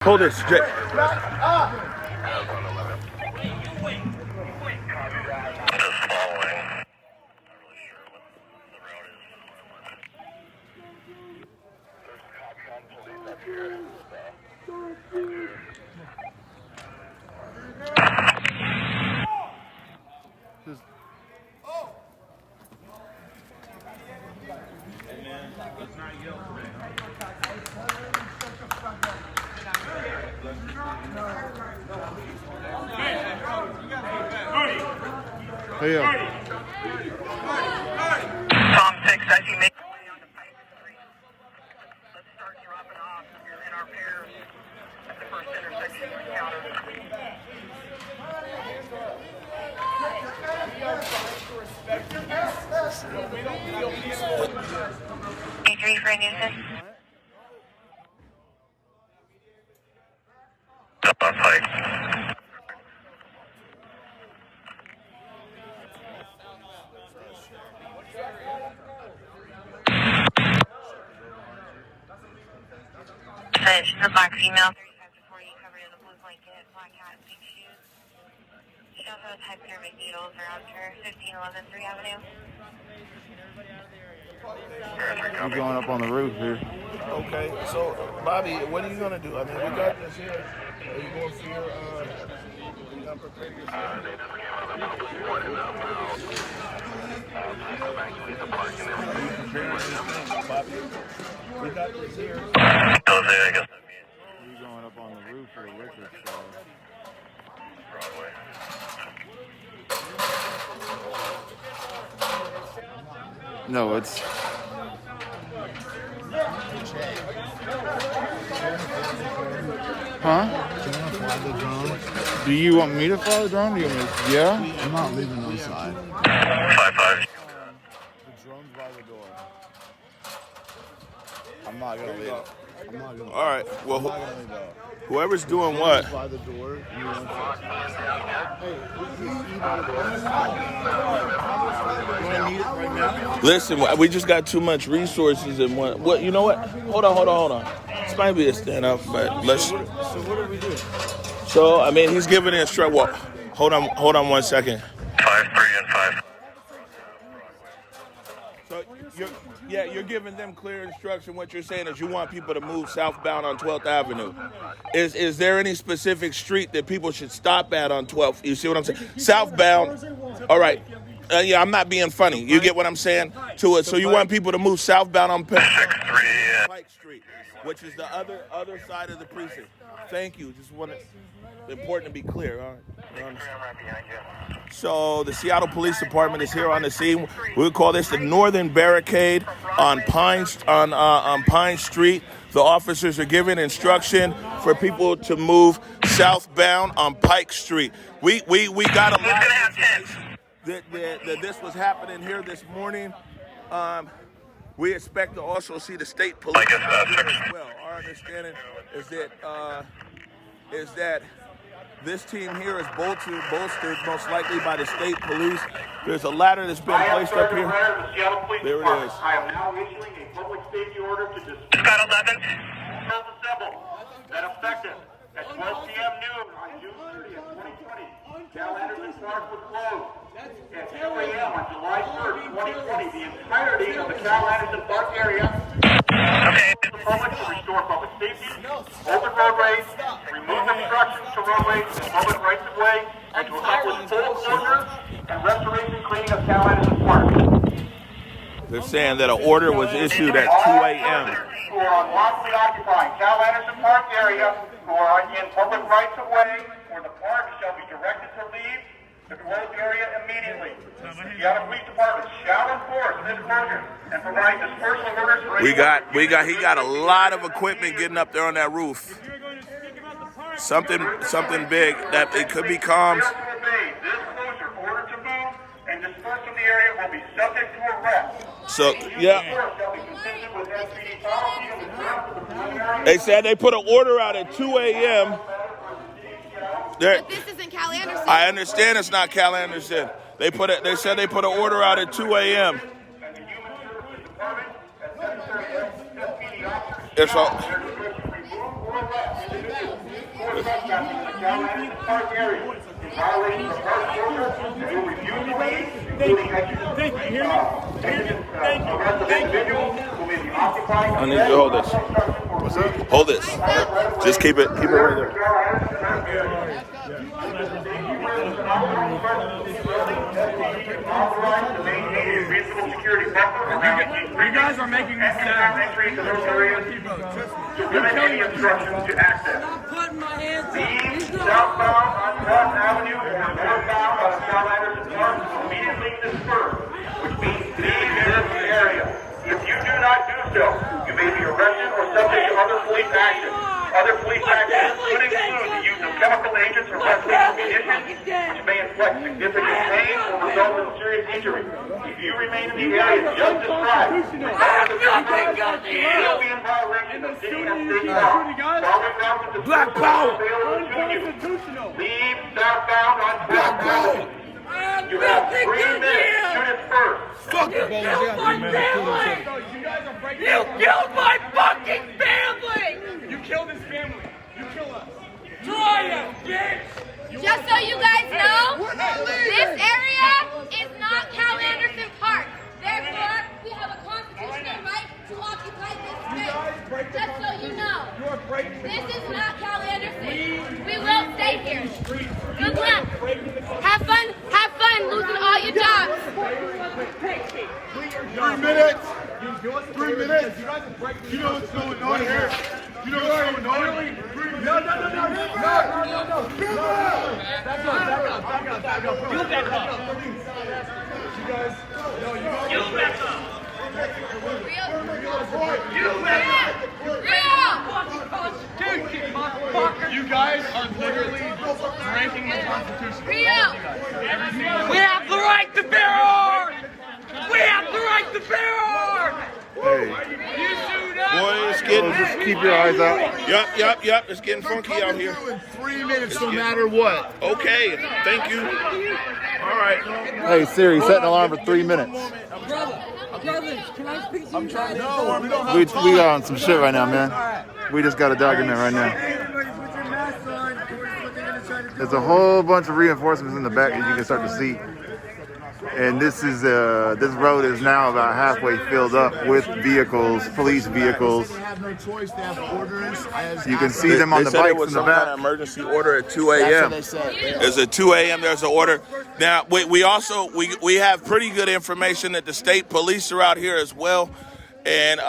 Hold this, Jay. Hey, Tom 6, as you make your way onto Pike Street, let's start dropping off in our pairs at the first intersection of the counter. A3 for a nuisance. Up on Pike. She's a black female, 35 to 40, covered in a blue blanket, black hat, pink shoes. She also has hypodermic needles around her, 1511 3 Avenue. you're going up on the roof here. Okay, so Bobby, what are you gonna do? I mean, we got this here. Are you going for your? You gonna prepare yourself? Are you preparing anything, Bobby? We got this here. You're going up on the roof for the liquor store. No, it's. Huh? Do you want me to fly the drone? Do you want me to, yeah? I'm not leaving on side. 5-5. The drone's by the door. I'm not gonna leave it. I'm not gonna. All right. Well, I'm not gonna leave it. whoever's doing what? By the door. You want to... Listen, we just got too much resources in one. What? You know what? Hold on. This might be a stand up, but let's. So what do we do? So I mean, he's giving the instruct. Well, hold on 1 second. 5-3 and 5. So you're giving them clear instruction. What you're saying is you want people to move southbound on 12th Avenue. Is there any specific street that people should stop at on 12th? You see what I'm saying? Southbound. All right. Yeah, I'm not being funny. You get what I'm saying? To it. So you want people to move southbound on Pike Street, which is the other side of the precinct. Thank you. Just want to important to be clear. All right. So the Seattle Police Department is here on the scene. We would call this the Northern Barricade on Pine Street. The officers are giving instruction for people to move southbound on Pike Street. We got a lot of information that this was happening here this morning. We expect to also see the state police as well. Our understanding is that this team here is bolstered most likely by the state police. There's a ladder that's been placed up here. There it is. I am now issuing a public safety order to disperse Scott 11. assemble that effective at 12 p.m. noon on June 30th, 2020. Cal Anderson Park was closed. At 2 a.m. on July 1st, 2020, the entirety of the Cal Anderson Park area the public to restore public safety, open roadways, remove obstructions to roadways and public rights of way, and to accomplish full closure and restoration cleaning of Cal Anderson Park. They're saying that an order was issued at 2 a.m. Who are unlawfully occupying Cal Anderson Park area, who are in public rights of way, where the park shall be directed to leave the closed area immediately. The Seattle Police Department shall enforce this closure and provide dispersal orders for He got a lot of equipment getting up there on that roof. Something big that it could be comms. This closure order to move and disperse from the area will be subject to arrest. So yeah. They said they put an order out at 2 a.m. But this isn't Cal Anderson. I understand it's not Cal Anderson. They said they put an order out at 2 a.m. It's all. or trespassing in the Cal Anderson Park area in violation of park closure and will review the lead, including arrest of individuals who may be occupying. I need you to hold this. What's up? Hold this. Just keep it right there. Authorized to maintain a reasonable security buffer around You guys are making me sad. entry to those areas to limit any obstructions to access. Putting my hands Leave southbound on West Avenue or northbound on Cal Anderson Park will immediately disperse, which means leave this area. If you do not do so, you may be arrested or subject to other police action. Other police actions could include the use of chemical agents or lethal munitions, which may inflict significant pain or result in serious injury. If you remain in the area just described, you will be in violation of city and state law. Black power! Leave southbound on Black power! You have 3 minutes to disperse. You killed my family! You killed my fucking family! You killed his family. You kill us. Try it, bitch! Just so you guys know, this area is not Cal Anderson Park. Therefore, we have a constitutional right to occupy this space. Just so you know, this is not Cal Anderson. We will stay here. Good luck. Have fun losing all your jobs. 3 minutes. 3 minutes. You know what's going on here? You know what's going on? No. Back up. You back up. You guys. No, you back up. Dude, you guys are literally breaking the Constitution. Rio! We have the right to bear arms! We have the right to bear arms! Hey, You shoot us! Boy, it's getting. just keep your eyes out. Yup. It's getting funky out here. In 3 minutes, no matter what. Okay, thank you. All right. Hey Siri, set an alarm for 3 minutes. Brothers, can I speak to you guys? No, we don't have time. We got on some shit right now, man. We just got a document right now. There's a whole bunch of reinforcements in the back as you can start to see. And this road is now about halfway filled up with vehicles, police vehicles. You can see them on the said it bikes was in the some kind back. of emergency order at 2 a.m. There's a 2 a.m. There's an order. Now we also have pretty good information that the state police are out here as well, and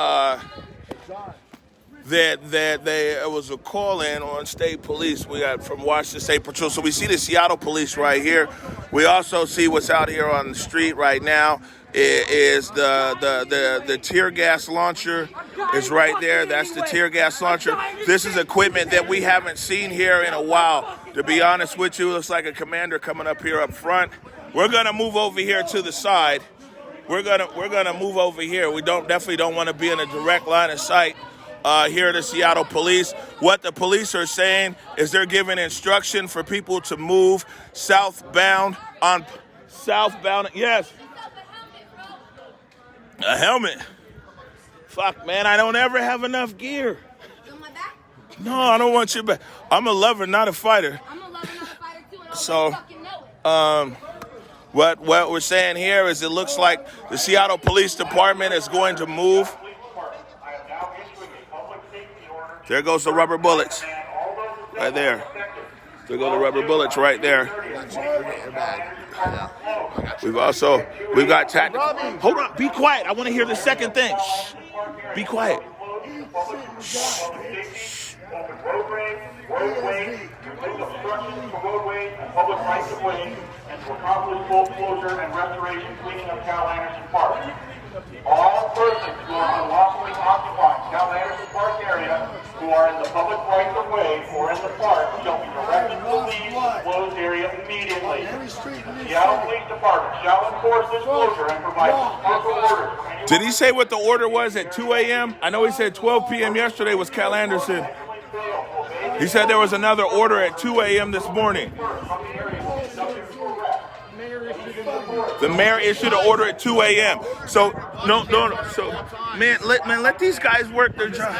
that there was a call in on state police we got from Washington State Patrol. So we see the Seattle police right here. We also see what's out here on the street right now is the tear gas launcher is right there. That's the tear gas launcher. This is equipment that we haven't seen here in a while. To be honest with you, looks like a commander coming up here up front. We're gonna move over here to the side. We're gonna move over here. We definitely don't want to be in a direct line of sight. Here at the Seattle police. What the police are saying is they're giving instruction for people to move southbound. Yes. A helmet. Fuck, man, I don't ever have enough gear. On my back? No, I don't want your back. I'm a lover, not a fighter. I'm a lover, not a fighter too, and I So, fucking know it. What we're saying here is it looks like the Seattle Police Department is going to move. There goes the rubber bullets. Right there. There go the rubber bullets right there. We've got tactical. Hold on, be quiet. I want to hear the second thing. Shh. Be quiet. Roadways and public rights of way, and to accomplish full closure and restoration cleaning of Cal Anderson Park. All persons who are unlawfully occupying Cal Anderson Park area who are in the public rights of way or in the park shall be directed to leave the closed area immediately. The Seattle Police Department shall enforce this closure and provide proper orders. Did he say what the order was at 2 a.m.? I know he said 12 p.m. yesterday was Cal Anderson. He said there was another order at 2 a.m. this morning. The mayor issued an order at 2 a.m. So, no. So, man, let these guys work their job.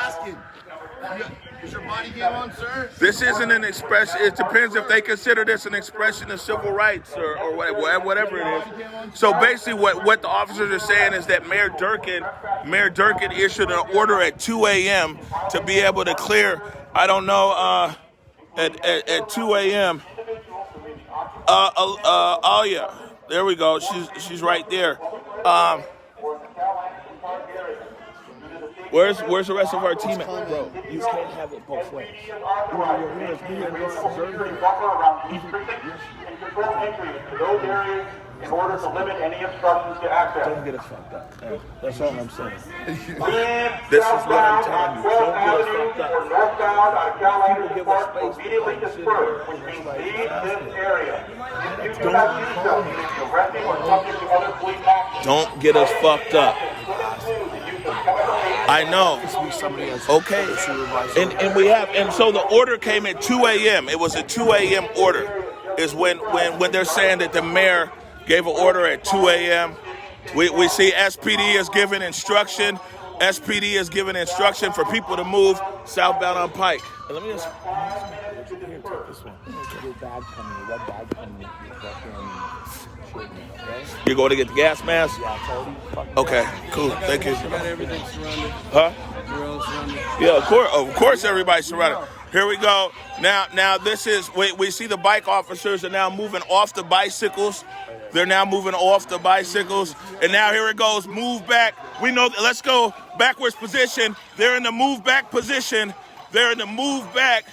Is your body cam on, sir? This isn't an expression. It depends if they consider this an expression of civil rights or whatever it is. So basically what the officers are saying is that Mayor Durkin issued an order at 2 a.m. to be able to clear, I don't know, at 2 a.m. Oh yeah, there we go. She's right there. Where's the rest of our team at? Bro, you can't have it both ways. In order to limit any obstructions to access. Don't get us fucked up. That's all I'm saying. This is what I'm telling you. Don't get us fucked up. People give us space. Immediately disperse, which means leave this area. If you do not do so, you will be arrested or subject to other police action. Don't get us fucked up. I know. Okay. And we have, and so the order came at 2 a.m. It was a 2 a.m. order. Is when they're saying that the mayor gave an order at 2 a.m. We see SPD is giving instruction. SPD is giving instruction for people to move southbound on Pike. And let me just take this one. You're going to get the gas mask? Okay, cool. Thank you. Huh? Yeah, of course everybody's surrounded. Here we go. Now this is, we see the bike officers are now moving off the bicycles. They're now moving off the bicycles. And now here it goes, move back. We know, let's go backwards position. They're in the move back position. They're in the move back.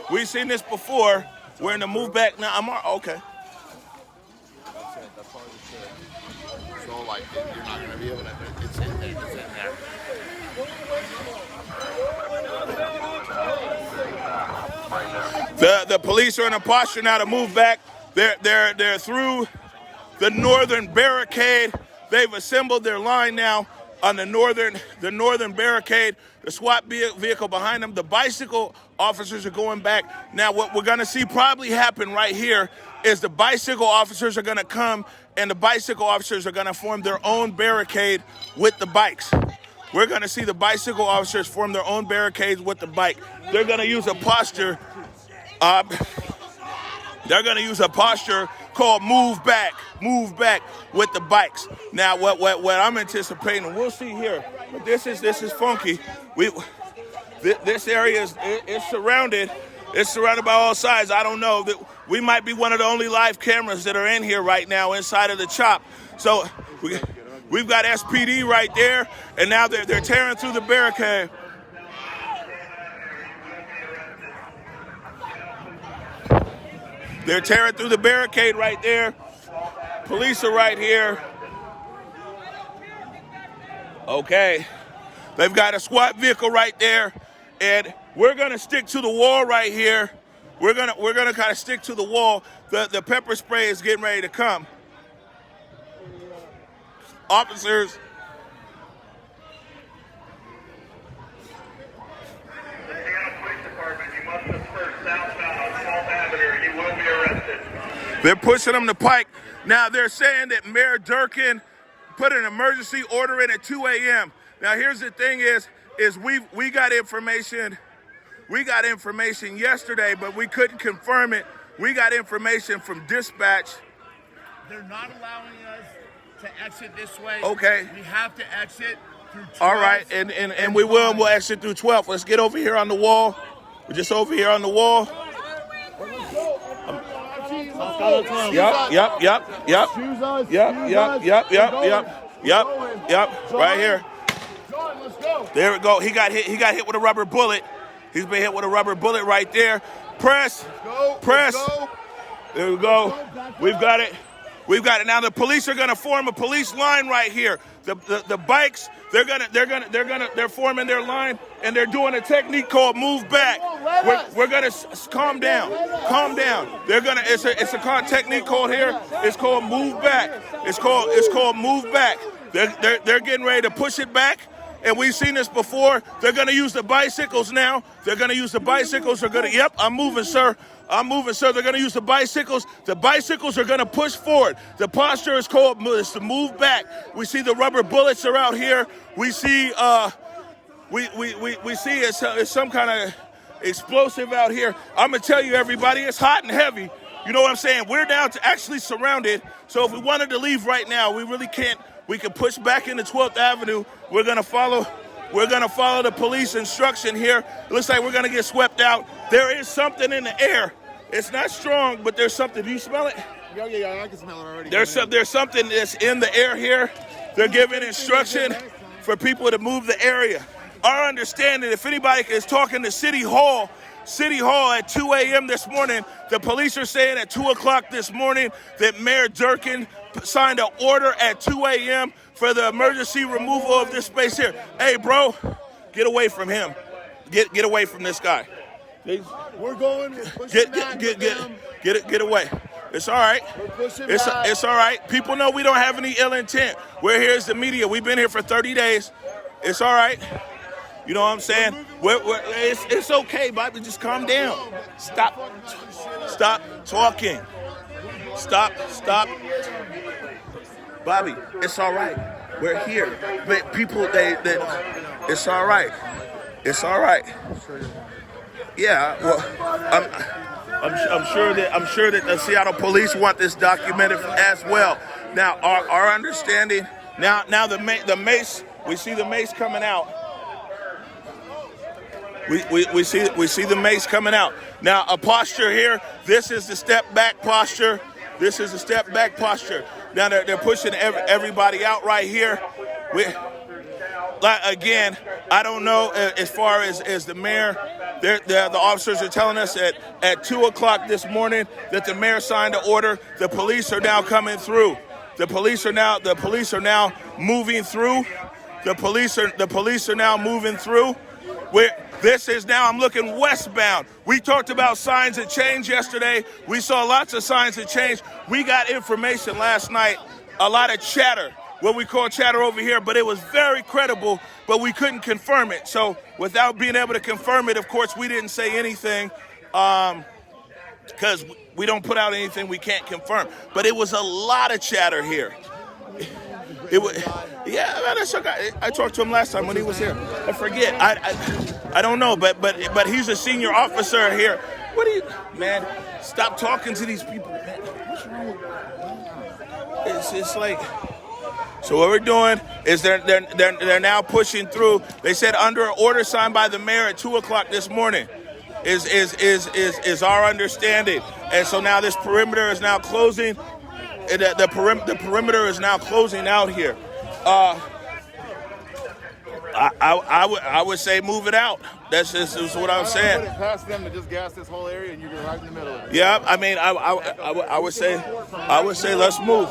We've seen this before. We're in the move back now. Okay. So, like, you're not going to be able to, it's in there, it's in there. The police are in a posture now to move back. They're through the northern barricade. They've assembled their line now on the northern barricade. The SWAT vehicle behind them. The bicycle officers are going back. Now what we're gonna see probably happen right here is the bicycle officers are gonna come and the bicycle officers are gonna form their own barricade with the bikes. We're gonna see the bicycle officers form their own barricades with the bike. They're gonna use a posture. They're going to use a posture called move back with the bikes. Now, what I'm anticipating, we'll see here, but this is funky. This area is surrounded. It's surrounded by all sides. I don't know that we might be one of the only live cameras that are in here right now inside of the CHOP. So we've got SPD right there, and now they're tearing through the barricade. They're tearing through the barricade right there. Police are right here. Okay. They've got a SWAT vehicle right there. And we're gonna stick to the wall right here. We're gonna kind of stick to the wall. The pepper spray is getting ready to come. Officers. They're pushing them to Pike. Now they're saying that Mayor Durkin put an emergency order in at 2 a.m. Now here's the thing is we got information yesterday, but we couldn't confirm it. We got information from dispatch. They're not allowing us to exit this way. Okay. We have to exit through 12. All right, and we'll exit through 12. Let's get over here on the wall. We're just over here on the wall. Yep. Right here. There we go. He got hit with a rubber bullet. He's been hit with a rubber bullet right there. Press. There we go. We've got it. Now the police are gonna form a police line right here. The bikes, they're forming their line and they're doing a technique called move back. We're gonna calm down. It's a technique called here. It's called move back. It's called move back. They're getting ready to push it back. And we've seen this before. They're going to use the bicycles now. They're going to use the bicycles. Yep, I'm moving, sir. They're going to use the bicycles. The bicycles are going to push forward. The posture is called to move back. We see the rubber bullets are out here. We see we see it's some kind of explosive out here. I'm going to tell you, everybody, it's hot and heavy. You know what I'm saying? We're now actually surrounded. So if we wanted to leave right now, we really can't. We can push back into 12th Avenue. We're going to follow the police instruction here. It looks like we're going to get swept out. There is something in the air. It's not strong, but there's something. Do you smell it? Yeah, I can smell it already. There's something that's in the air here. They're giving instruction for people to move the area. Our understanding, if anybody is talking to City Hall at 2 a.m. this morning, the police are saying at 2 o'clock this morning that Mayor Durkin signed an order at 2 a.m. for the emergency removal of this space here. Hey, bro, get away from him. Get away from this guy. We're going. Get away. It's all right. It's all right. People know we don't have any ill intent. We're here as the media. We've been here for 30 days. It's all right. You know what I'm saying? It's okay, Bobby. Just calm down. Stop talking. Stop. Bobby, it's all right. We're here. But people, it's all right. It's all right. Yeah. Well, I'm sure that the Seattle police want this documented as well. Now, our understanding. Now the mace. We see the mace coming out. We see the mace coming out. Now, a posture here. This is the step back posture. Now they're pushing everybody out right here. Again, I don't know as far as the mayor. The officers are telling us at 2 o'clock this morning that the mayor signed an order. The police are now coming through. The police are now moving through. The police are now moving through. This is now, I'm looking westbound. We talked about signs of change yesterday. We saw lots of signs of change. We got information last night, a lot of chatter, what we call chatter over here, but it was very credible, but we couldn't confirm it. So without being able to confirm it, of course, we didn't say anything because we don't put out anything we can't confirm. But it was a lot of chatter here. It was, yeah, that's okay. I talked to him last time when he was here. I forget. I don't know, but he's a senior officer here. What do you, man? Stop talking to these people, man. What's wrong with you? It's like. So what we're doing is they're now pushing through. They said under an order signed by the mayor at 2 o'clock this morning is our understanding, and so now this perimeter is now closing. The perimeter is now closing out here. I would say move it out. That's what I'm saying. Put it past them to just gas this whole area, and you're right in the middle of it. Yeah, I mean, I would say let's move.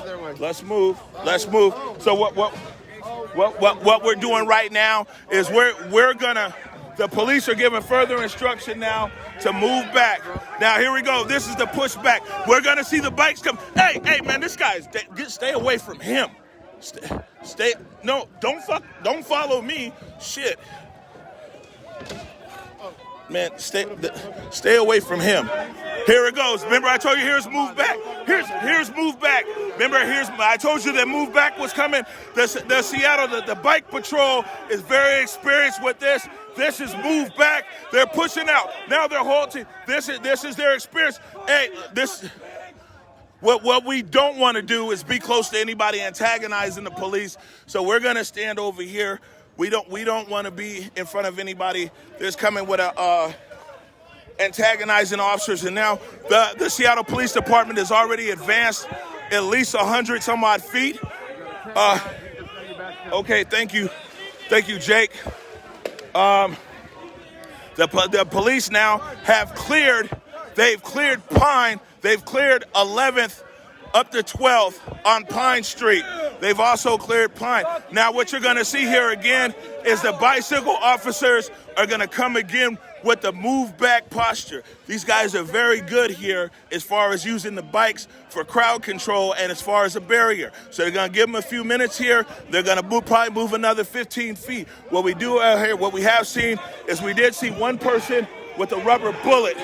So what we're doing right now is we're gonna. The police are giving further instruction now to move back. Now, here we go. This is the pushback. We're going to see the bikes come. Hey, man, this guy's... Stay away from him. Stay... No, don't follow me. Shit. Man, stay away from him. Here it goes. Remember, I told you here's move back. Here's move back. Remember, I told you that move back was coming. The Seattle, the bike patrol is very experienced with this. This is move back. They're pushing out. Now they're halting. This is their experience. Hey, what we don't want to do is be close to anybody antagonizing the police. So we're gonna stand over here. We don't want to be in front of anybody that's coming with antagonizing officers. And now the Seattle Police Department has already advanced at least 100 some odd feet. Okay, thank you, Jake. The police now have cleared. They've cleared Pine. They've cleared 11th up to 12th on Pine Street. They've also cleared Pine. Now what you're going to see here again is the bicycle officers are going to come again with the move back posture. These guys are very good here as far as using the bikes for crowd control and as far as a barrier. So they're going to give them a few minutes here. They're going to probably move another 15 feet. What we do out here, what we have seen is we did see one person with a rubber bullet.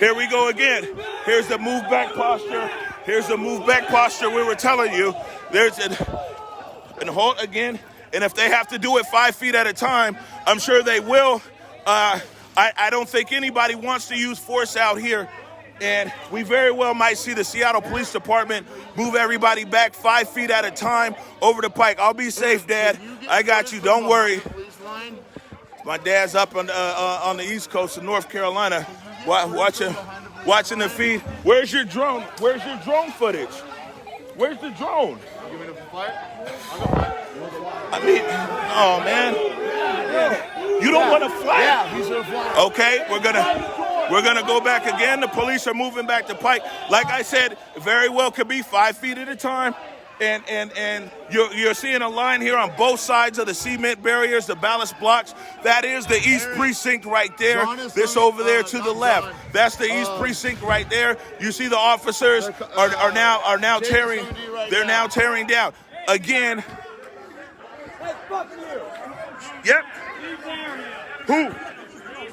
Here we go again. Here's the move back posture. Here's the move back posture we were telling you. And hold again. And if they have to do it 5 feet at a time, I'm sure they will. I don't think anybody wants to use force out here. And we very well might see the Seattle Police Department move everybody back 5 feet at a time over the pike. I'll be safe, Dad. I got you. Don't worry. My dad's up on the East Coast of North Carolina watching the feed. Where's your drone? Where's your drone footage? Where's the drone? You want me to fly it? I'll go fly it. I mean, oh, man. You don't want to fly? Yeah, he's going to fly. Okay, we're gonna go back again. The police are moving back to pike. Like I said, very well could be 5 feet at a time. And you're seeing a line here on both sides of the cement barriers, the ballast blocks. That is the East Precinct right there. This over there to the left. That's the East Precinct right there. You see the officers are now tearing. They're now tearing down again. Yep. Who?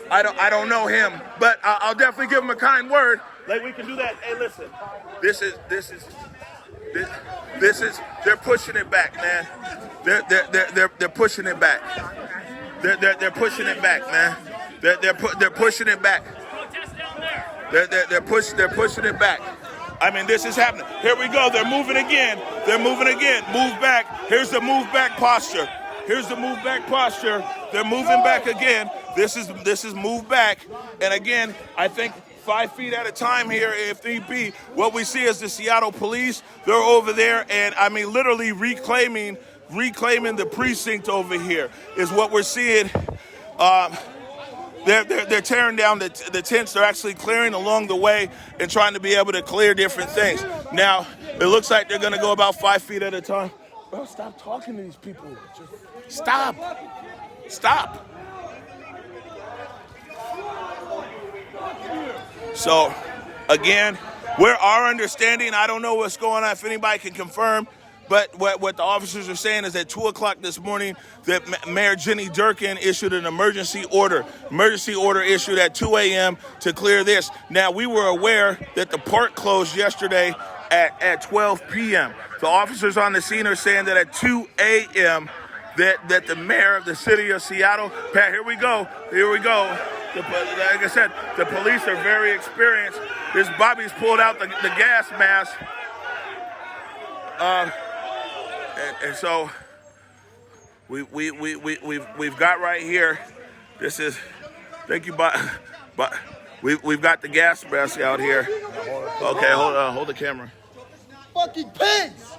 I don't know him, but I'll definitely give him a kind word. Like we can do that. Hey, listen. This is. They're pushing it back, man. They're pushing it back. They're pushing it back, man. They're pushing it back. They're pushing it back. I mean, this is happening. Here we go. They're moving again. Move back. Here's the move back posture. They're moving back again. This is move back. And again, I think 5 feet at a time here, if need be. What we see is the Seattle police. They're over there, and I mean, literally reclaiming the precinct over here is what we're seeing. They're tearing down the tents. They're actually clearing along the way and trying to be able to clear different things. Now, it looks like they're going to go about 5 feet at a time. Bro, stop talking to these people. Stop. So, again, our understanding, I don't know what's going on, if anybody can confirm, but what the officers are saying is at 2 o'clock this morning that Mayor Jenny Durkin issued an emergency order issued at 2 a.m. to clear this. Now, we were aware that the park closed yesterday at 12 p.m. The officers on the scene are saying that at 2 a.m. that the mayor of the city of Seattle, Pat, here we go. Like I said, the police are very experienced. This Bobby's pulled out the gas mask. And so we've got right here. This is, thank you, but we've got the gas mask out here. Okay, hold the camera. Fucking pigs!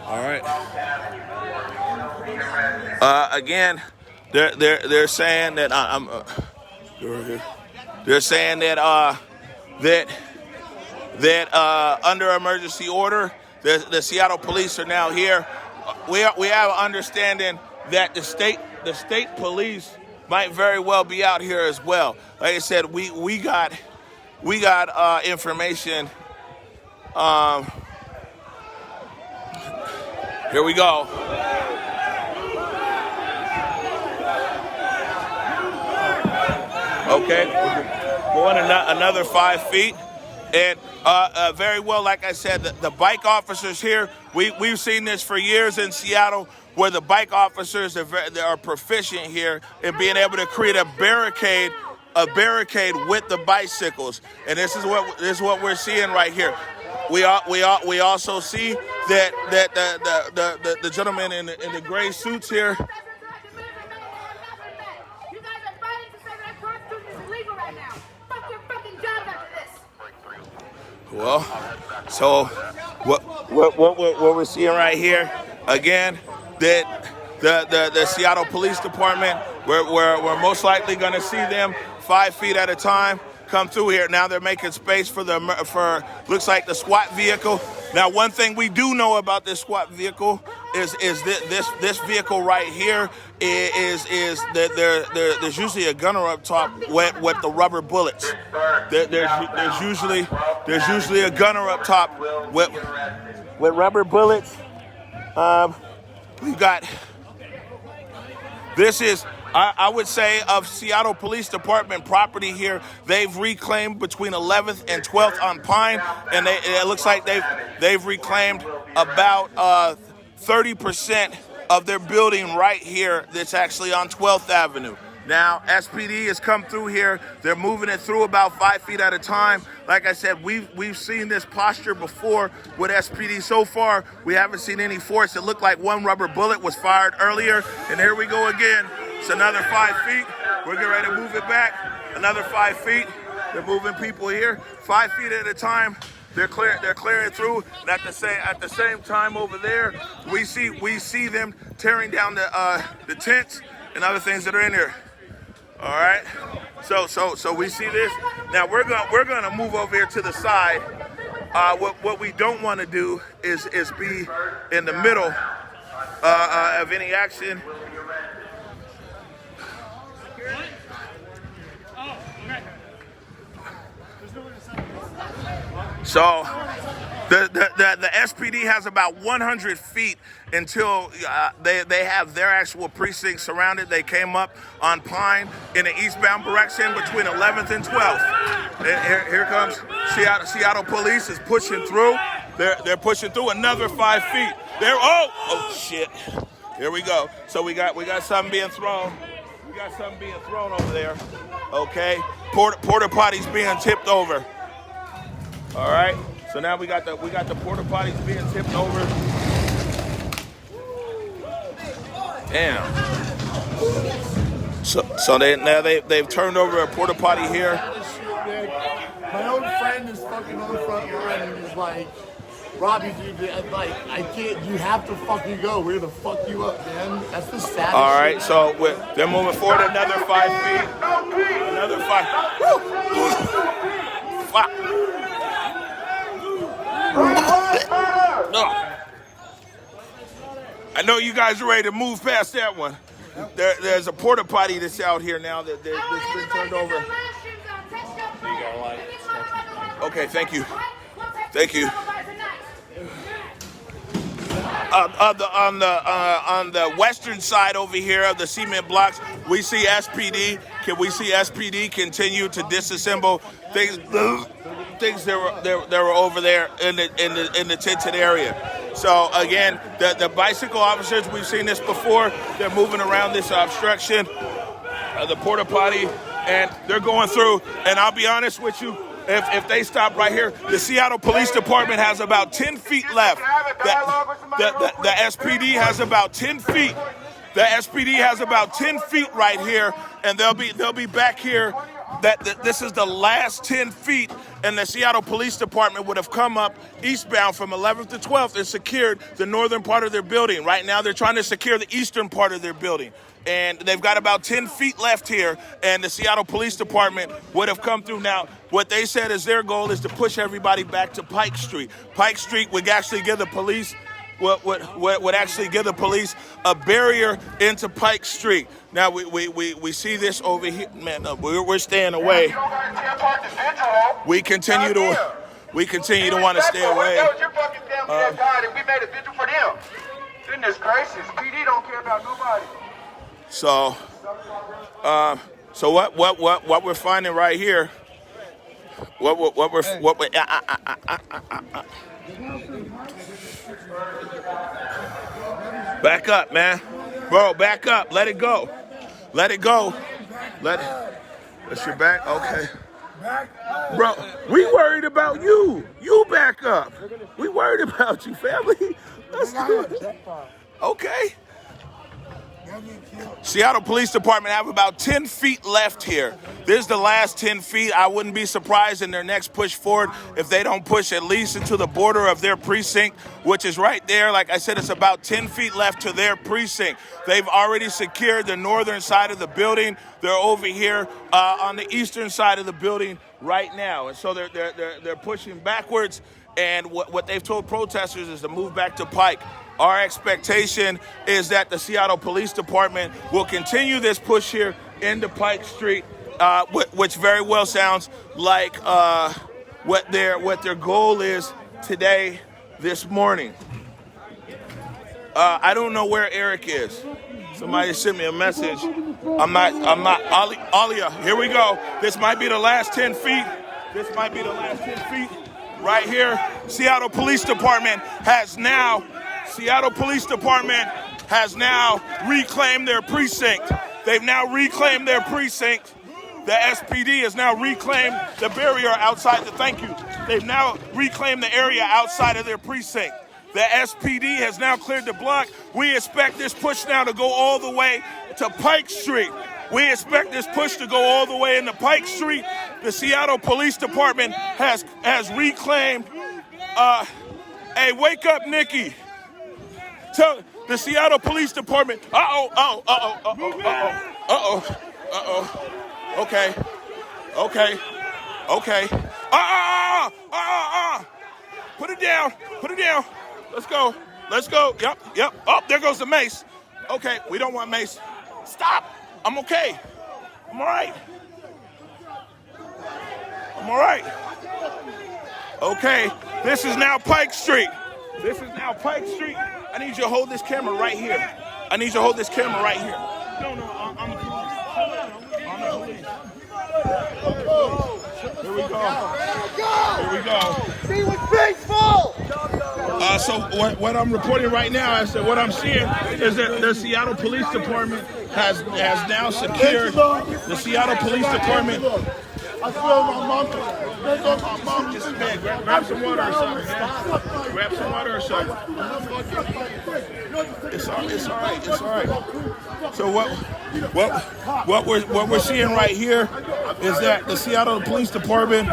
All right. Again, they're saying that they're saying that under emergency order, the Seattle police are now here. We have an understanding that the state police might very well be out here as well. Like I said, we got information. Here we go. Okay, going another 5 feet. And very well, like I said, the bike officers here, we've seen this for years in Seattle, where the bike officers they are proficient here in being able to create a barricade with the bicycles. And this is what we're seeing right here. We also see that the gentleman in the gray suits here. You guys are fighting to say that our Constitution is illegal right now. Fuck your fucking jobs after this. Well, so what we're seeing right here again, that the Seattle Police Department, we're most likely going to see them 5 feet at a time come through here. Now they're making space for looks like the SWAT vehicle. Now, one thing we do know about this SWAT vehicle is this vehicle right here is that there's usually a gunner up top with the rubber bullets. There's usually a gunner up top with rubber bullets. We've got this is. I would say of Seattle Police Department property here, they've reclaimed between 11th and 12th on Pine, and it looks like they've reclaimed about 30% of their building right here that's actually on 12th Avenue. Now, SPD has come through here. They're moving it through about 5 feet at a time. Like I said, we've seen this posture before with SPD. So far, we haven't seen any force. It looked like one rubber bullet was fired earlier. And here we go again. It's another 5 feet. We're getting ready to move it back. Another 5 feet. They're moving people here 5 feet at a time. They're clearing through. And at the same time over there, we see them tearing down the tents and other things that are in here. All right, so we see this. Now we're gonna move over here to the side. What we don't want to do is be in the middle of any action. So the SPD has about 100 feet until they have their actual precinct surrounded. They came up on Pine in the eastbound direction between 11th and 12th. And here comes Seattle Police is pushing through. They're pushing through another 5 feet. Oh shit! Here we go. So we got something being thrown. We got something being thrown over there. Okay, porta potties being tipped over. All right. So now we got the porta potties being tipped over. Damn. So they've turned over a porta potty here. My own friend is fucking on the front line and is like, Robbie, dude, like, I can't. You have to fucking go. We're gonna fuck you up, man. That's the saddest. All right. So they're moving forward another 5 feet. Another 5. Fuck. No. I know you guys are ready to move past that one. There's a porta potty that's out here now that's been turned over. Okay, thank you. Thank you. On the western side over here of the cement blocks, we see SPD. Can we see SPD continue to disassemble things that were over there in the tinted area? So again, the bicycle officers, we've seen this before. They're moving around this obstruction, the porta potty, and they're going through. And I'll be honest with you, if they stop right here, the Seattle Police Department has about 10 feet left. The SPD has about 10 feet. The SPD has about 10 feet right here, and they'll be back here. This is the last 10 feet, and the Seattle Police Department would have come up eastbound from 11th to 12th and secured the northern part of their building. Right now, they're trying to secure the eastern part of their building. And they've got about 10 feet left here, and the Seattle Police Department would have come through. Now, what they said is their goal is to push everybody back to Pike Street. Pike Street would actually give the police would actually give the police a barrier into Pike Street. Now we see this over here, man. We're staying away. We continue to want to stay away. That was your fucking family that died, and we made a vigil for them. Goodness gracious, PD don't care about nobody. So what we're finding right here, back up, man, bro, back up, let it go, that's your back, okay, bro, we worried about you back up, we worried about you, family, let's do it, okay. Seattle Police Department have about 10 feet left here. This is the last 10 feet. I wouldn't be surprised in their next push forward if they don't push at least into the border of their precinct, which is right there. Like I said, it's about 10 feet left to their precinct. They've already secured the northern side of the building. They're over here on the eastern side of the building right now. And so they're pushing backwards. And what they've told protesters is to move back to Pike. Our expectation is that the Seattle Police Department will continue this push here into Pike Street, which very well sounds like what their goal is today, this morning. I don't know where Eric is. Somebody sent me a message. I'm not. Alia, here we go. This might be the last 10 feet. This might be the last 10 feet. Right here, Seattle Police Department has now has now reclaimed their precinct. They've now reclaimed their precinct. The SPD has now reclaimed the barrier outside the, thank you. They've now reclaimed the area outside of their precinct. The SPD has now cleared the block. We expect this push now to go all the way to Pike Street. We expect this push to go all the way into Pike Street. The Seattle Police Department has reclaimed. Hey, wake up, Nikki. Tell the Seattle Police Department. Okay. Put it down. Let's go. Yep. Oh, there goes the mace. Okay, we don't want mace. Stop. I'm okay. I'm all right. Okay, this is now Pike Street. I need you to hold this camera right here. No, on the police. Here we go. He was peaceful! So what I'm reporting right now is that what I'm seeing is that the Seattle Police Department has now secured. The Seattle Police Department. I feel my mom. Just man, grab some water or something. It's all right. So what we're seeing right here is that the Seattle Police Department.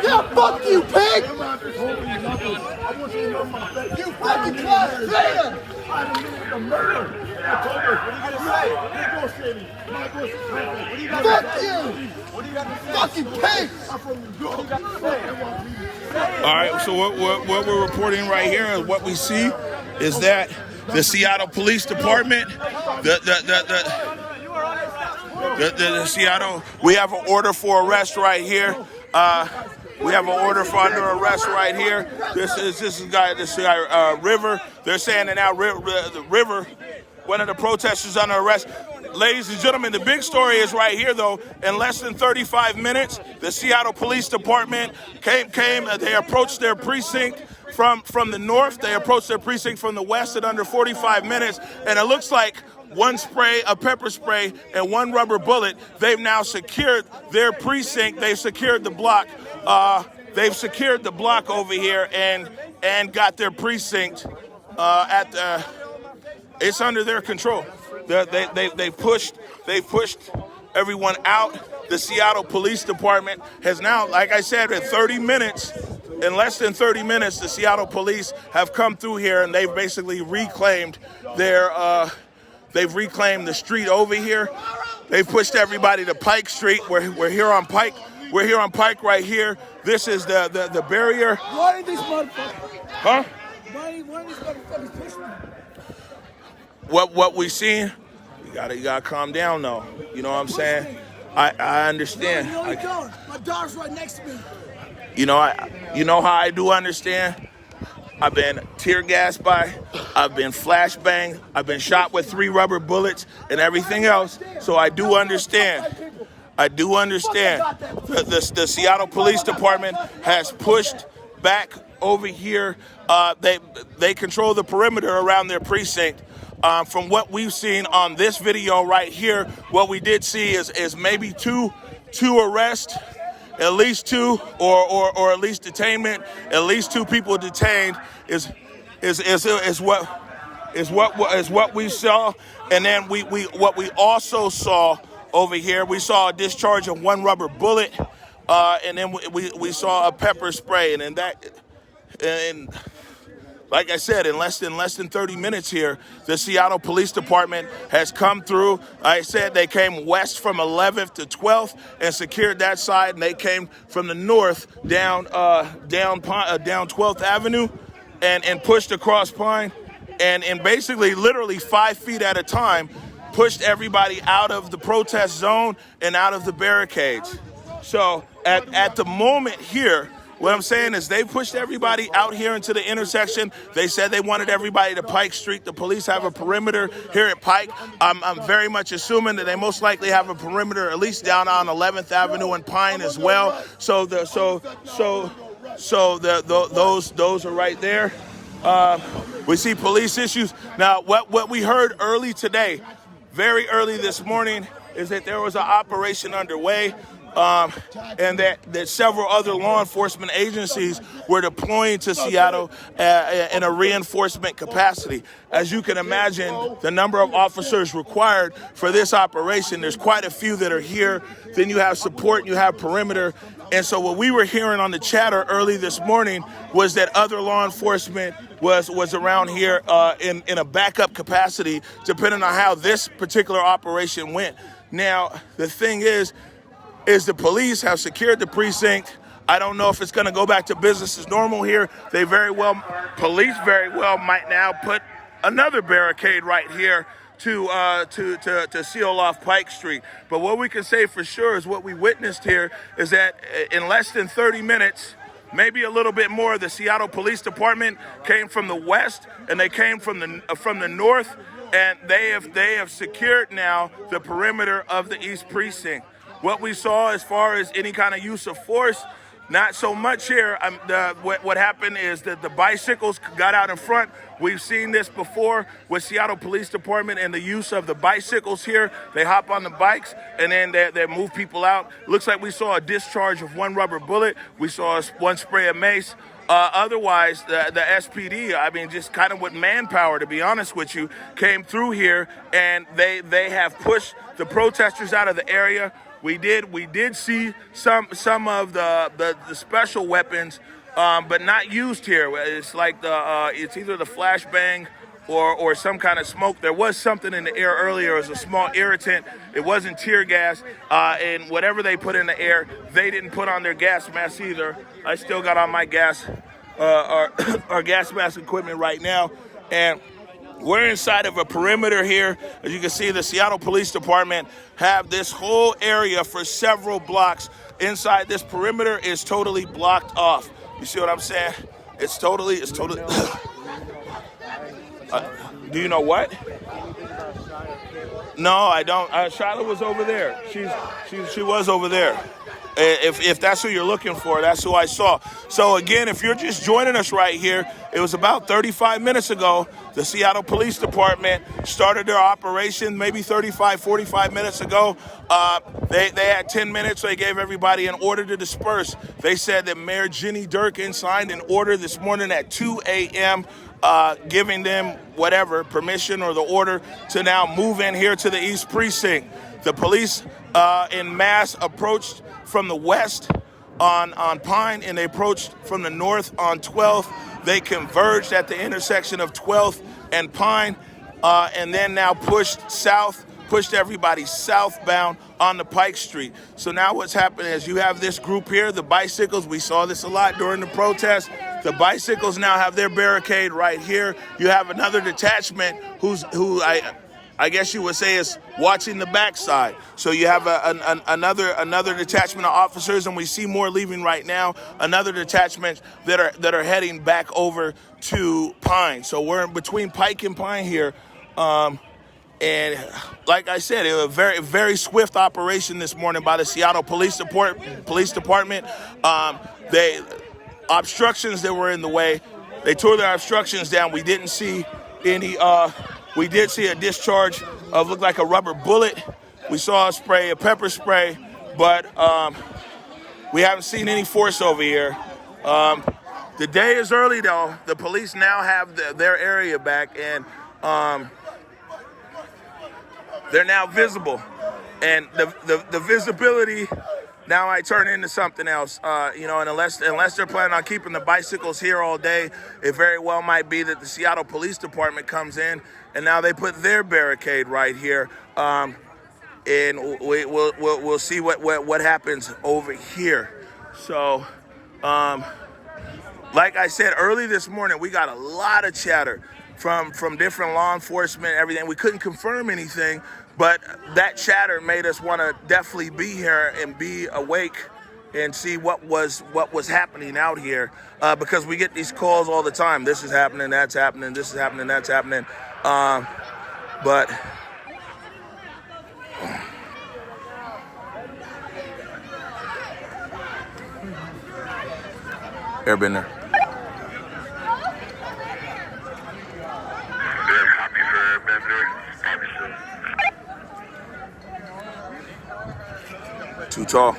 Yeah, fuck you, pig! You fucking class traitor! I didn't mean murder. I told her. What are you gonna say? Fuck you! What do you got to say? Fucking pig! All right. So what we're reporting right here is what we see is that the Seattle Police Department, the Seattle. We have an order for arrest right here. We have an order for under arrest right here. This guy River. They're saying that now the River, one of the protesters under arrest. Ladies and gentlemen, the big story is right here though. In less than 35 minutes, the Seattle Police Department came. They approached their precinct from the north. They approached their precinct from the west in under 45 minutes, and it looks like one spray, a pepper spray, and one rubber bullet. They've now secured their precinct. They've secured the block. They've secured the block over here and got their precinct it's under their control. They pushed everyone out. The Seattle Police Department has now, like I said, in less than 30 minutes, the Seattle Police have come through here and they've basically reclaimed they've reclaimed the street over here. They've pushed everybody to Pike Street. We're here on Pike. We're here on Pike right here. This is the barrier. Why did these motherfuckers? Huh? Why did these motherfuckers push me? What we seen, you gotta calm down though. You know what I'm saying? I understand. No, you don't. My daughter's right next to me. You know how I do understand? I've been tear gassed by, I've been flashbanged, I've been shot with 3 rubber bullets and everything else. So I do understand. The Seattle Police Department has pushed back over here. They control the perimeter around their precinct. From what we've seen on this video right here, what we did see is maybe two arrests, at least 2, or at least detainment. At least 2 people detained is what we saw. And then what we also saw over here, we saw a discharge of 1 rubber bullet, and then we saw a pepper spray, and like I said, in less than 30 minutes here, the Seattle Police Department has come through. I said they came west from 11th to 12th and secured that side, and they came from the north down 12th Avenue and pushed across Pine, and basically literally 5 feet at a time pushed everybody out of the protest zone and out of the barricades. So at the moment here, what I'm saying is they pushed everybody out here into the intersection. They said they wanted everybody to Pike Street. The police have a perimeter here at Pike. I'm very much assuming that they most likely have a perimeter at least down on 11th Avenue and Pine as well. So So those are right there. We see police issues. Now, what we heard early today, very early this morning, is that there was an operation underway, and that several other law enforcement agencies were deploying to Seattle in a reinforcement capacity. As you can imagine, the number of officers required for this operation, there's quite a few that are here. Then you have support, and you have perimeter. And so what we were hearing on the chatter early this morning was that other law enforcement was around here in a backup capacity, depending on how this particular operation went. Now, the thing is the police have secured the precinct. I don't know if it's going to go back to business as normal here. Police very well might now put another barricade right here to seal off Pike Street. But what we can say for sure is what we witnessed here is that in less than 30 minutes, maybe a little bit more, the Seattle Police Department came from the west and they came from the north, and they have secured now the perimeter of the East Precinct. What we saw as far as any kind of use of force, not so much here. What happened is that the bicycles got out in front. We've seen this before with Seattle Police Department and the use of the bicycles here. They hop on the bikes and then they move people out. Looks like we saw a discharge of one rubber bullet. We saw one spray of mace. Otherwise, the SPD, I mean, just kind of with manpower, to be honest with you, came through here, and they have pushed the protesters out of the area. We did see some of the special weapons, but not used here. It's like it's either the flashbang or some kind of smoke. There was something in the air earlier. It was a small irritant. It wasn't tear gas, and whatever they put in the air, they didn't put on their gas mask either. I still got on my gas our gas mask equipment right now, and we're inside of a perimeter here. As you can see, the Seattle Police Department have this whole area for several blocks. Inside this perimeter is totally blocked off. You see what I'm saying? It's totally. Do you know what? No, I don't. Shyla was over there. She was over there. If that's who you're looking for, that's who I saw. So again, if you're just joining us right here, it was about 35 minutes ago, the Seattle Police Department started their operation maybe 35, 45 minutes ago. They had 10 minutes, so they gave everybody an order to disperse. They said that Mayor Jenny Durkin signed an order this morning at 2 a.m., giving them whatever, permission or the order to now move in here to the East Precinct. The police in mass approached from the west on Pine, and they approached from the north on 12th. They converged at the intersection of 12th and Pine, and then now pushed everybody southbound on the Pike Street. So now what's happening is you have this group here, the bicycles. We saw this a lot during the protest. The bicycles now have their barricade right here. You have another detachment who I guess you would say is watching the backside. So you have another detachment of officers, and we see more leaving right now. Another detachment that are heading back over to Pine. So we're in between Pike and Pine here. And like I said, it was a very, very swift operation this morning by the Seattle Police Department. Obstructions that were in the way, they tore their obstructions down. We didn't see any. We did see a discharge of looked like a rubber bullet. We saw a pepper spray, but we haven't seen any force over here. The day is early though. The police now have their area back, and they're now visible. And the visibility now might turn into something else, and unless they're planning on keeping the bicycles here all day, it very well might be that the Seattle Police Department comes in and now they put their barricade right here, and we'll see what happens over here. So, like I said early this morning, we got a lot of chatter from different law enforcement, everything. We couldn't confirm anything, but that chatter made us want to definitely be here and be awake and see what was happening out here, because we get these calls all the time. This is happening, that's happening, this is happening, that's happening. But Ever been there? Too tall.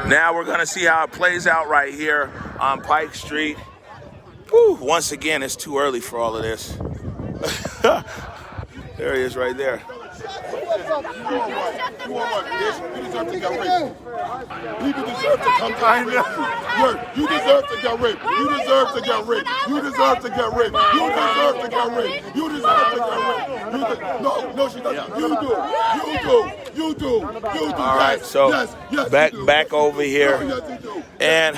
Now we're going to see how it plays out right here on Pike Street. Whew, once again, it's too early for all of this. There he is right there. You deserve to get raped. People deserve to come down. You deserve to get raped. You deserve to get raped. You deserve to get raped. You deserve to get raped. You deserve to get raped. No, she doesn't. You do. You do. All right, so back over here. And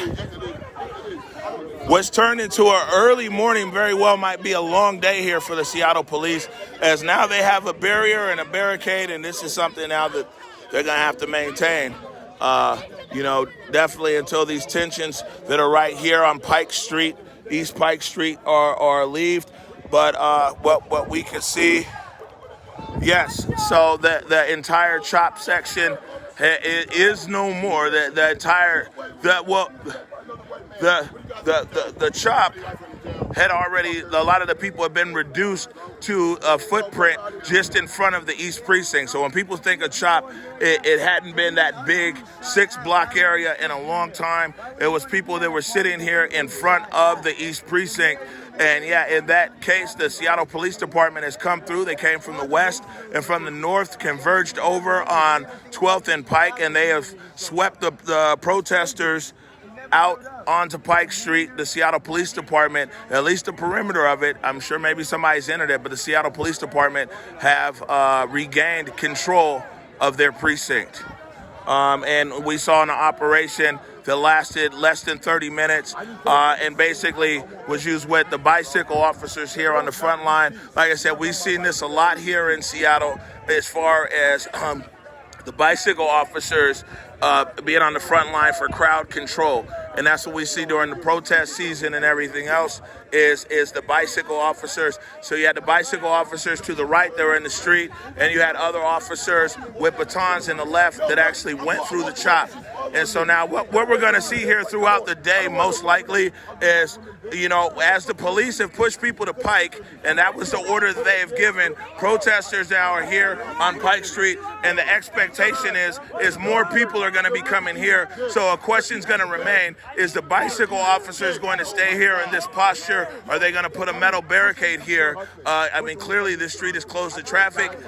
what's turned into an early morning very well might be a long day here for the Seattle police, as now they have a barrier and a barricade, and this is something now that they're going to have to maintain. Definitely until these tensions that are right here on Pike Street, East Pike Street, are alleviated. But what we can see, yes, so the entire chop section is no more. The chop had already, a lot of the people have been reduced to a footprint just in front of the East Precinct. So when people think of chop, it hadn't been that big 6-block area in a long time. It was people that were sitting here in front of the East Precinct. And yeah, in that case, the Seattle Police Department has come through. They came from the west and from the north, converged over on 12th and Pike, and they have swept the protesters out onto Pike Street. The Seattle Police Department, at least the perimeter of it, I'm sure maybe somebody's entered it, but the Seattle Police Department have regained control of their precinct. And we saw an operation that lasted less than 30 minutes and basically was used with the bicycle officers here on the front line. Like I said, we've seen this a lot here in Seattle as far as the bicycle officers being on the front line for crowd control. And that's what we see during the protest season and everything else is the bicycle officers. So you had the bicycle officers to the right that were in the street, and you had other officers with batons in the left that actually went through the chop. And so now what we're going to see here throughout the day most likely is, as the police have pushed people to Pike, and that was the order that they have given, protesters now are here on Pike Street, and the expectation is more people are going to be coming here. So a question's going to remain, is the bicycle officers going to stay here in this posture? Are they going to put a metal barricade here? Clearly this street is closed to traffic.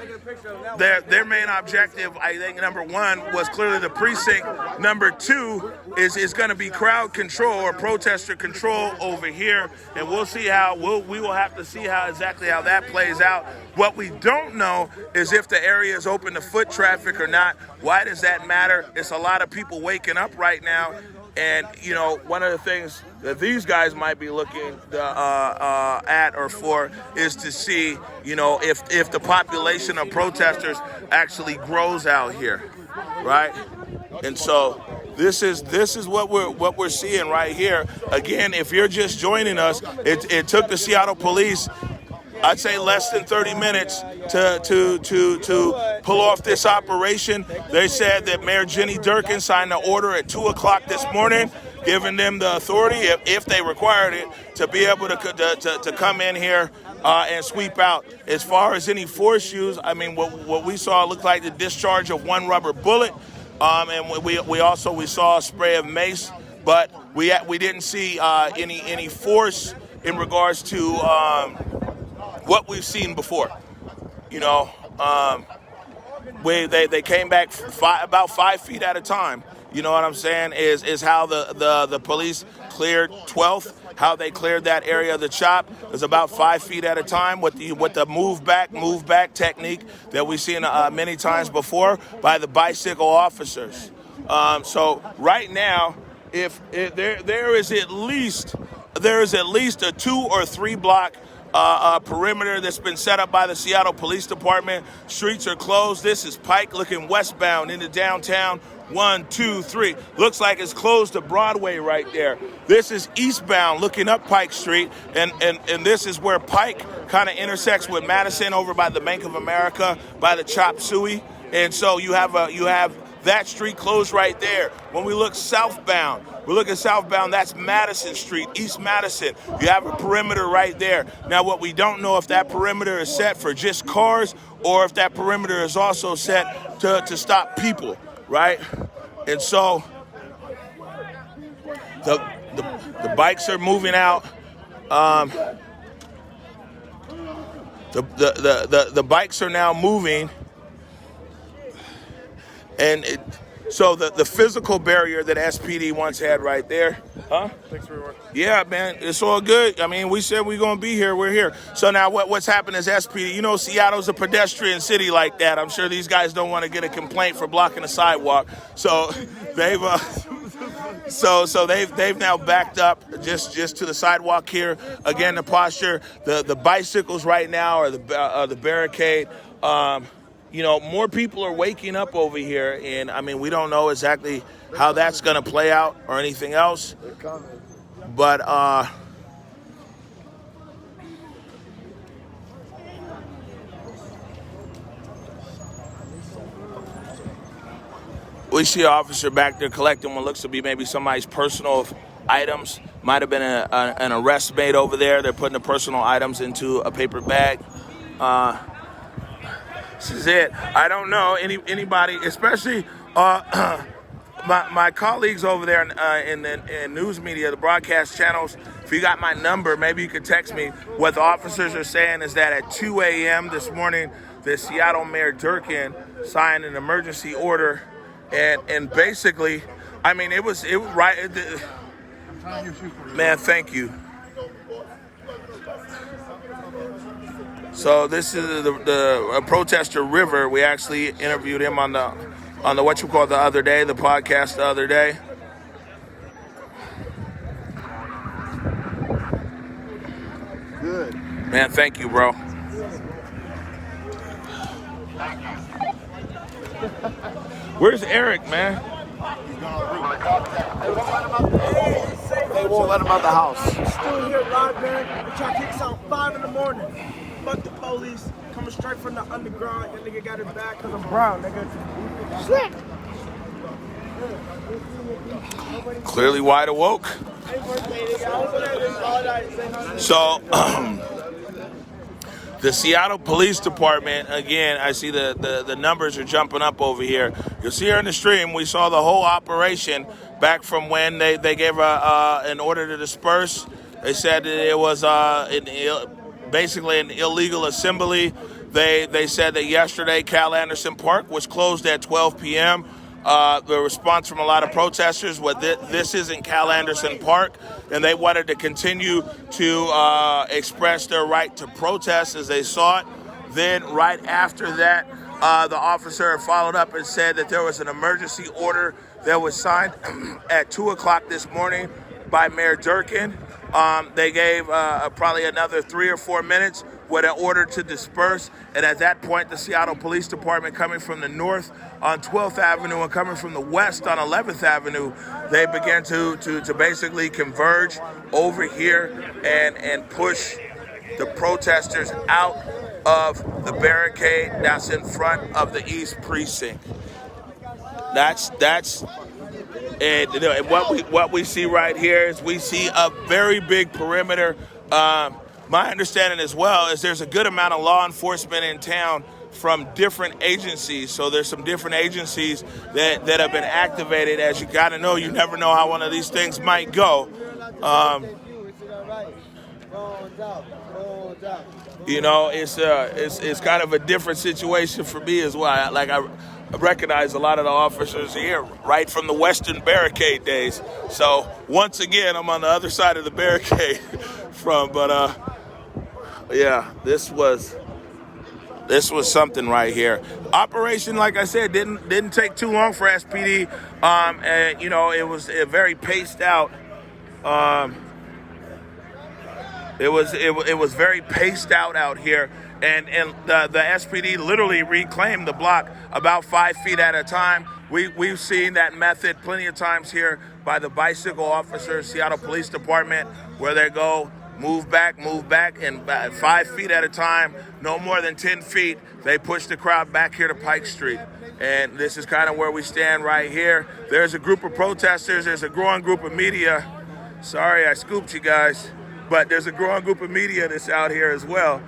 Their main objective, I think, number one, was clearly the precinct. Number two is going to be crowd control or protester control over here, and we'll see we will have to see exactly how that plays out. What we don't know is if the area is open to foot traffic or not. Why does that matter? It's a lot of people waking up right now, and one of the things that these guys might be looking at or for is to see if the population of protesters actually grows out here, right? And so this is what we're seeing right here. Again, if you're just joining us, it took the Seattle police, I'd say, less than 30 minutes to pull off this operation. They said that Mayor Jenny Durkin signed the order at 2 o'clock this morning, giving them the authority, if they required it, to be able to come in here and sweep out. As far as any force use, what we saw looked like the discharge of one rubber bullet. And we saw a spray of mace, but we didn't see any force in regards to what we've seen before. They came back about 5 feet at a time. You know what I'm saying? Is how the police cleared 12th. How they cleared that area of the chop is about 5 feet at a time with the move back technique that we've seen many times before by the bicycle officers. So right now, if there is at least a 2 or 3 block perimeter that's been set up by the Seattle Police Department. Streets are closed. This is Pike looking westbound into downtown. 1, 2, 3. Looks like it's closed to Broadway right there. This is eastbound looking up Pike Street, and this is where Pike kind of intersects with Madison over by the Bank of America, by the Chop Suey. And so you have that street closed right there. When we look southbound, that's Madison Street, East Madison. You have a perimeter right there. Now, what we don't know if that perimeter is set for just cars or if that perimeter is also set to stop people, right? And so the bikes are moving out. The bikes are now moving, and so the physical barrier that SPD once had right there, huh? Thanks for your work. Yeah, man, it's all good. I mean, we said we're gonna be here. We're here. So now what's happened is SPD. You know, Seattle's a pedestrian city like that. I'm sure these guys don't want to get a complaint for blocking the sidewalk. So they've So they've now backed up just to the sidewalk here. Again, the posture, the bicycles right now are the barricade. More people are waking up over here, and I mean we don't know exactly how that's going to play out or anything else. But we see an officer back there collecting what looks to be maybe somebody's personal items. Might have been an arrest made over there. They're putting the personal items into a paper bag. This is it. I don't know anybody, especially my colleagues over there in news media, the broadcast channels. If you got my number, maybe you could text me. What the officers are saying is that at 2 a.m. this morning, the Seattle Mayor Durkin signed an emergency order. And basically, I mean, it was right. Man, thank you. So this is the protester River. We actually interviewed him on the what you call the other day, the podcast the other day. Good. Man, thank you, bro. Where's Eric, man? They won't let him out the house. Still here live, man. They try to kick us out 5 in the morning. Fuck the police. Coming straight from the underground. That nigga got his back because I'm brown, nigga. Shit. Clearly wide awoke. So, the Seattle Police Department, again, I see the numbers are jumping up over here. You'll see here in the stream, we saw the whole operation back from when they gave an order to disperse. They said that it was basically an illegal assembly. They said that yesterday Cal Anderson Park was closed at 12 p.m. The response from a lot of protesters was that this isn't Cal Anderson Park, and they wanted to continue to express their right to protest as they saw it. Then right after that, the officer followed up and said that there was an emergency order that was signed at 2 o'clock this morning by Mayor Durkin. They gave probably another 3 or 4 minutes with an order to disperse. And at that point, the Seattle Police Department, coming from the north on 12th Avenue and coming from the west on 11th Avenue, they began to basically converge over here and push the protesters out of the barricade that's in front of the East Precinct. That's and what we see right here is we see a very big perimeter. My understanding as well is there's a good amount of law enforcement in town from different agencies. So there's some different agencies that have been activated. As you got to know, you never know how one of these things might go. It's kind of a different situation for me as well. I recognize a lot of the officers here right from the Western Barricade days. So once again, I'm on the other side of the barricade yeah, this was something right here. Operation, like I said, didn't take too long for SPD. And it was very paced out. It was very paced out here, and the SPD literally reclaimed the block about 5 feet at a time. We've seen that method plenty of times here by the bicycle officers, Seattle Police Department, where they go move back, and 5 feet at a time, no more than 10 feet, they push the crowd back here to Pike Street. And this is kind of where we stand right here. There's a group of protesters. There's a growing group of media. Sorry, I scooped you guys. But there's a growing group of media that's out here as well.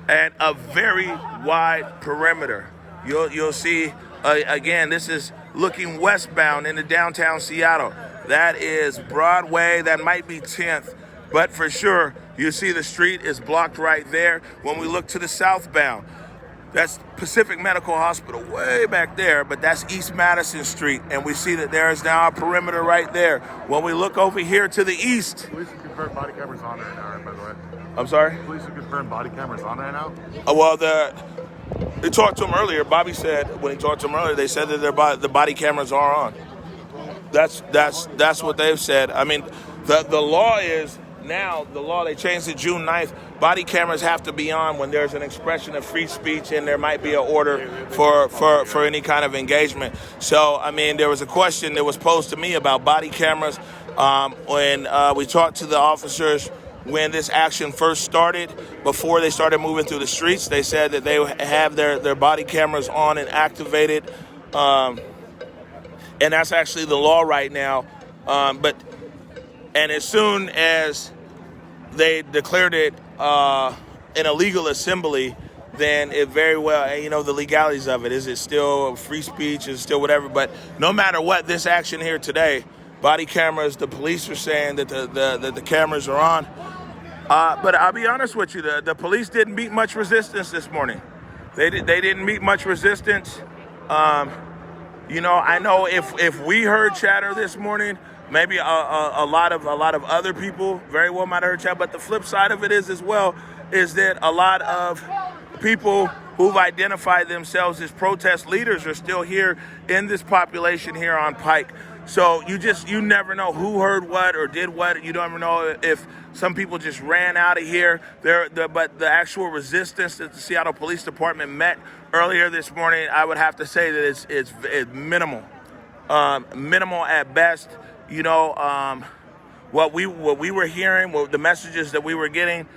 And a very wide perimeter. You'll see, again, this is looking westbound into downtown Seattle. That is Broadway. That might be 10th. But for sure, you see the street is blocked right there. When we look to the southbound, that's Pacific Medical Hospital way back there, but that's East Madison Street. And we see that there is now a perimeter right there. When we look over here to the east. Police have confirmed body cameras on right now, by the way. I'm sorry? Police have confirmed body cameras on right now? Well, they talked to him earlier. Bobby said, when he talked to him earlier, they said that the body cameras are on. That's what they've said. I mean, the law is now, they changed it June 9th. Body cameras have to be on when there's an expression of free speech and there might be an order for any kind of engagement. So, I mean, there was a question that was posed to me about body cameras when we talked to the officers when this action first started. Before they started moving through the streets, they said that they have their body cameras on and activated. And that's actually the law right now. And as soon as they declared it an illegal assembly, then it very well, and you know, the legalities of it. Is it still free speech? Is it still whatever? But no matter what, this action here today, body cameras, the police are saying that the cameras are on. But I'll be honest with you, the police didn't meet much resistance this morning. They didn't meet much resistance. You know, I know if we heard chatter this morning, maybe a lot of other people very well might have heard chatter. But the flip side of it is as well is that a lot of people who've identified themselves as protest leaders are still here in this population here on Pike. So you never know who heard what or did what. You don't ever know if some people just ran out of here. But the actual resistance that the Seattle Police Department met earlier this morning, I would have to say that it's minimal, minimal at best. You know, what we were hearing, the messages that we were getting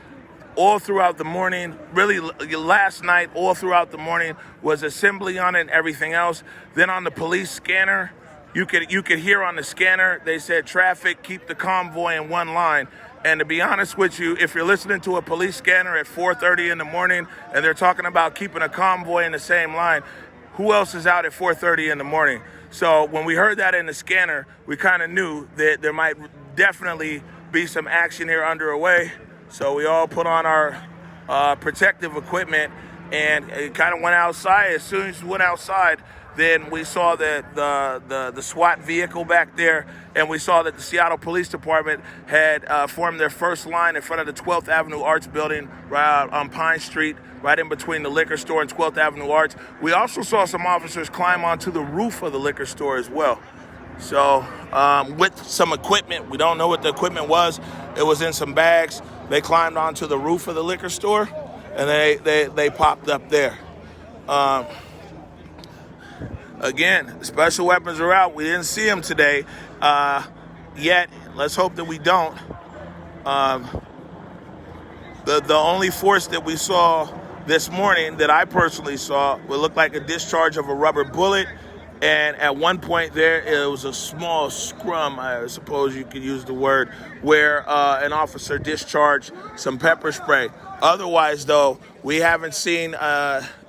all throughout the morning, really last night, all throughout the morning, was assembly on it and everything else. Then on the police scanner, you could hear on the scanner, they said traffic, keep the convoy in one line. And to be honest with you, if you're listening to a police scanner at 4:30 in the morning and they're talking about keeping a convoy in the same line, who else is out at 4:30 in the morning? So when we heard that in the scanner, we kind of knew that there might definitely be some action here underway. So we all put on our protective equipment and it kind of went outside. As soon as we went outside, then we saw that the SWAT vehicle back there, and we saw that the Seattle Police Department had formed their first line in front of the 12th Avenue Arts building right on Pine Street, right in between the liquor store and 12th Avenue Arts. We also saw some officers climb onto the roof of the liquor store as well. So with some equipment, we don't know what the equipment was. It was in some bags. They climbed onto the roof of the liquor store, and they popped up there. Again, special weapons are out. We didn't see them today yet. Let's hope that we don't. The only force that we saw this morning that I personally saw would look like a discharge of a rubber bullet. And at one point there, it was a small scrum, I suppose you could use the word, where an officer discharged some pepper spray. Otherwise, though, we haven't seen,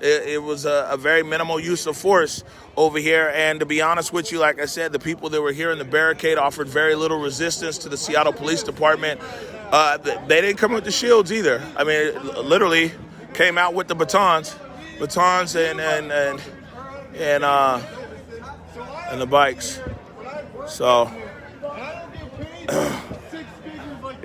it was a very minimal use of force over here. And to be honest with you, like I said, the people that were here in the barricade offered very little resistance to the Seattle Police Department. They didn't come with the shields either. I mean, literally came out with the batons and the bikes. So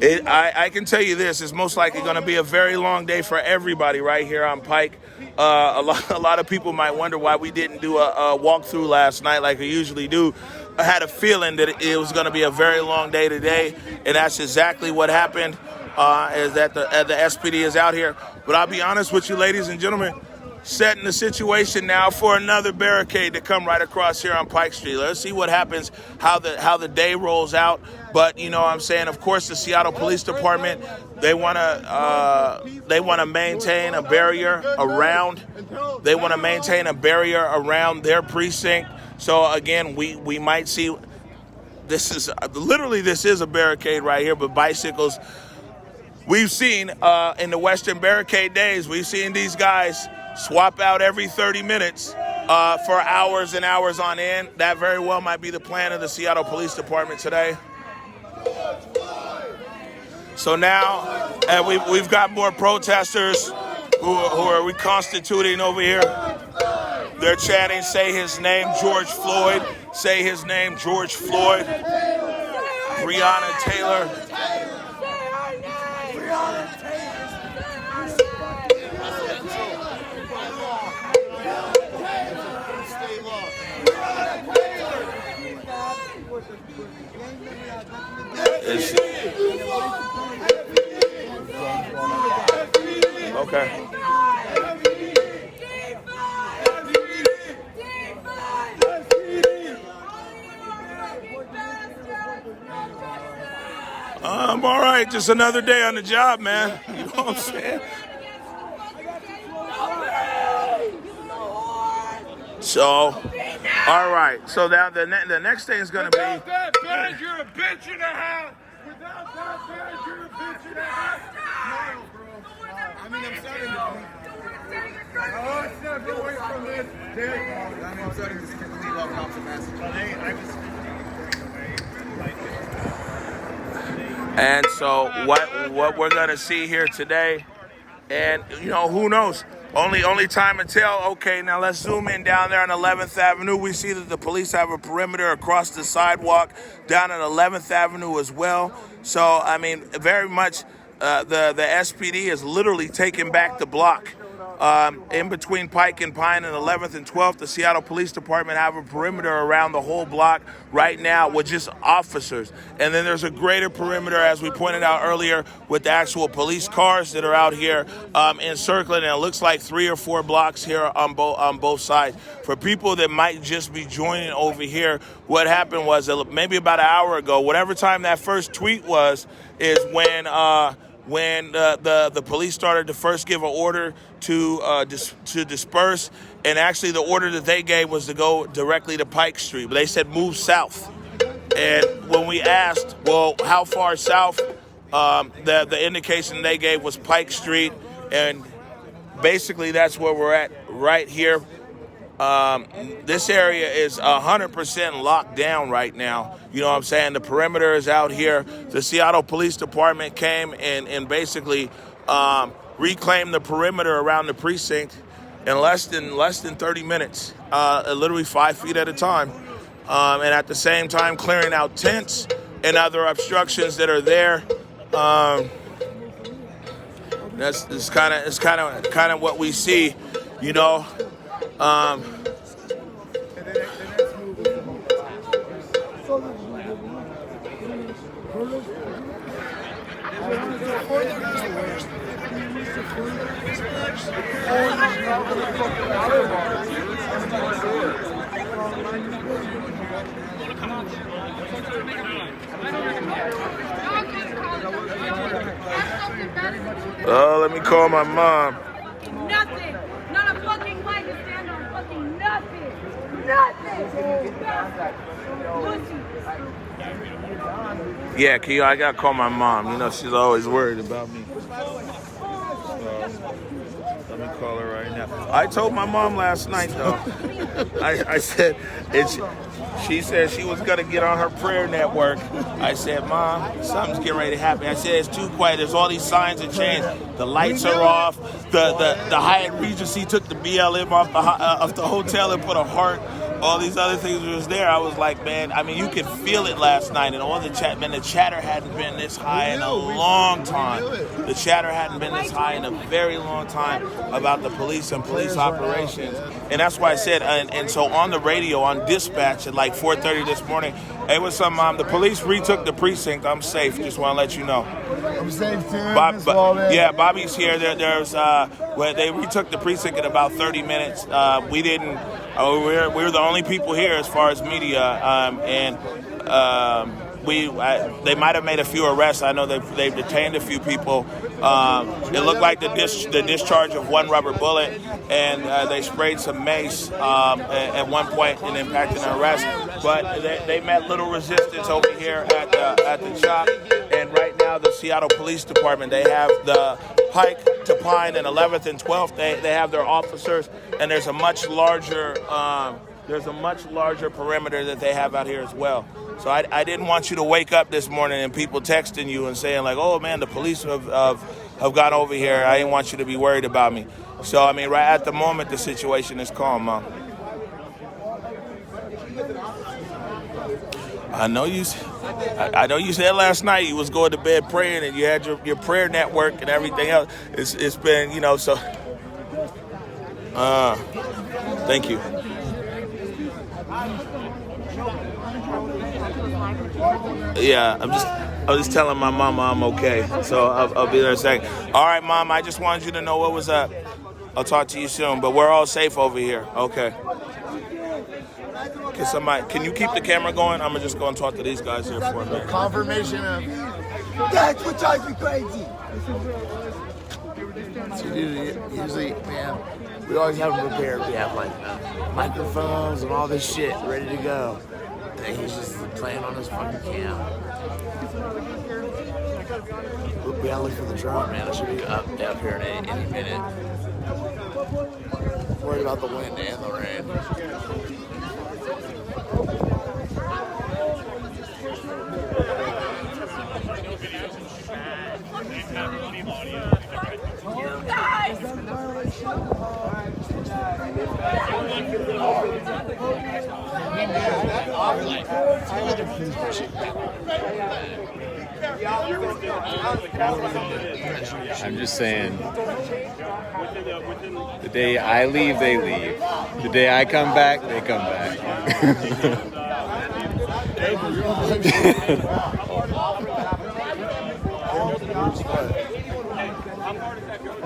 I can tell you this, it's most likely going to be a very long day for everybody right here on Pike. A lot of people might wonder why we didn't do a walkthrough last night like we usually do. I had a feeling that it was going to be a very long day today, and that's exactly what happened, is that the SPD is out here. But I'll be honest with you, ladies and gentlemen, setting the situation now for another barricade to come right across here on Pike Street. Let's see what happens, how the day rolls out. But you know what I'm saying, of course, the Seattle Police Department, they want to maintain a barrier around. They want to maintain a barrier around their precinct. So again, we might see. This is a barricade right here, but bicycles. We've seen in the Western Barricade days, we've seen these guys swap out every 30 minutes for hours and hours on end. That very well might be the plan of the Seattle Police Department today. So now we've got more protesters who are reconstituting over here. They're chanting, "Say his name, George Floyd. Say his name, George Floyd." Breonna Taylor. Okay. I'm all right. Just another day on the job, man. You know what I'm saying? So, all right. So now the next thing is going to be. Without that badge, you're a bitch and a half. Without that badge, you're a bitch and a half. No, bro. I mean, I'm starting to. Oh, it's not get away from this. I mean, I'm starting to leave all cops a message. I was. And so what we're going to see here today, and, you know, who knows? Only time to tell. Okay, now let's zoom in down there on 11th Avenue. We see that the police have a perimeter across the sidewalk down at 11th Avenue as well. So, I mean, very much the SPD is literally taking back the block. In between Pike and Pine and 11th and 12th, the Seattle Police Department have a perimeter around the whole block right now with just officers. And then there's a greater perimeter, as we pointed out earlier, with the actual police cars that are out here encircling. And it looks like 3 or 4 blocks here on both sides. For people that might just be joining over here, what happened was maybe about an hour ago, whatever time that first tweet was, is when the police started to first give an order to disperse, and actually the order that they gave was to go directly to Pike Street, but they said move south. And when we asked, well, how far south, the indication they gave was Pike Street, and basically that's where we're at right here. This area is 100% locked down right now. You know what I'm saying? The perimeter is out here. The Seattle Police Department came and basically reclaimed the perimeter around the precinct in less than 30 minutes, literally 5 feet at a time. And at the same time clearing out tents and other obstructions that are there. That's kind of what we see, you know. Let me call my mom. Nothing. Not a fucking leg to stand on. Fucking nothing. Nothing. Yeah, Kia, I gotta call my mom. You know, she's always worried about me. Let me call her right now. I told my mom last night, though. I said, she said she was going to get on her prayer network. I said, Mom, something's getting ready to happen. I said, it's too quiet. There's all these signs that change. The lights are off. The Hyatt Regency took the BLM off the hotel and put a heart. All these other things was there. I was like, man, I mean, you could feel it last night. And all the chat, man, the chatter hadn't been this high in a long time. The chatter hadn't been this high in a very long time about the police and police operations. And that's why I said, and so on the radio, on dispatch at like 4:30 this morning, Hey, what's up, Mom? The police retook the precinct. I'm safe. Just want to let you know. I'm safe too. Yeah, Bobby's here. Well, they retook the precinct in about 30 minutes. We didn't. We're the only people here as far as media, they might have made a few arrests. I know they've detained a few people. It looked like the discharge of one rubber bullet, and they sprayed some mace at one point and impacted an arrest. But they met little resistance over here at the shop. And right now, the Seattle Police Department, they have the Pike to Pine and 11th and 12th. They have their officers, and there's a much larger perimeter that they have out here as well. So I didn't want you to wake up this morning and people texting you and saying like, oh man, the police have gone over here. I didn't want you to be worried about me. So I mean, right at the moment, the situation is calm, Mom. I know you said last night you was going to bed praying and you had your prayer network and everything else. It's been, so. Thank you. Yeah, I'm just telling my mama I'm okay. So I'll be there in a second. All right, Mom, I just wanted you to know what was up. I'll talk to you soon, but we're all safe over here. Okay. Can you keep the camera going? I'm just going to talk to these guys here for a minute. Confirmation of. That's what drives me crazy. So usually, man, we always have them prepared. We have like microphones and all this shit ready to go. And he's just playing on his fucking cam. We gotta look for the drone, man. It should be up here in any minute. Worried about the wind and the rain. I'm just saying, the day I leave, they leave. The day I come back, they come back.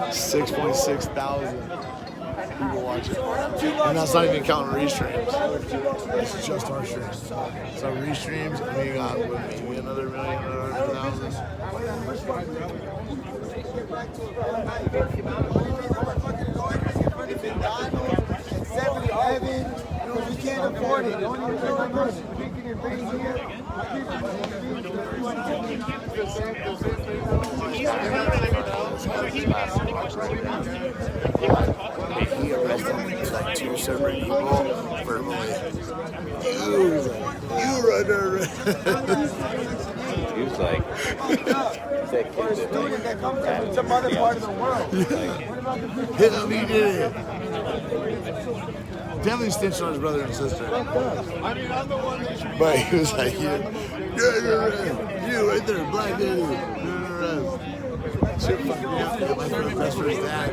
6.6 thousand people watching. And that's not even counting restreams. This is just our streams. So restreams, we got maybe another 1,000,000. We can't afford it. He arrested like 2 separate people verbally. You run around. He was like, that comes from some other part of the world. Hit him, he did it. Definitely snitched on his brother and sister. But he was like, you right there, black dude. Shit fucked me up. My best friend's dad.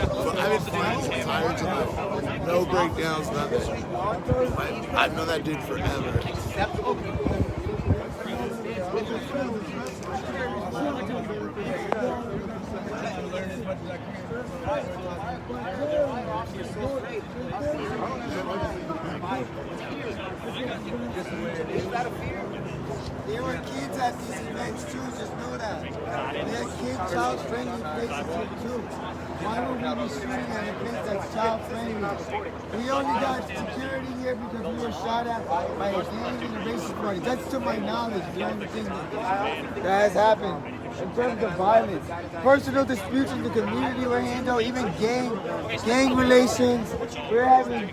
But I've been fine since tired tonight. No breakdowns, nothing. I've known that dude forever. There were kids at these events too, just know that. There are kids, child-friendly places here too. Why would we be shooting at a place that's child-friendly? We only got security here because we were shot at by a gang in a racist party. That's to my knowledge, the only thing that has happened. In terms of violence, personal disputes in the community were handled, even gang relations. We're having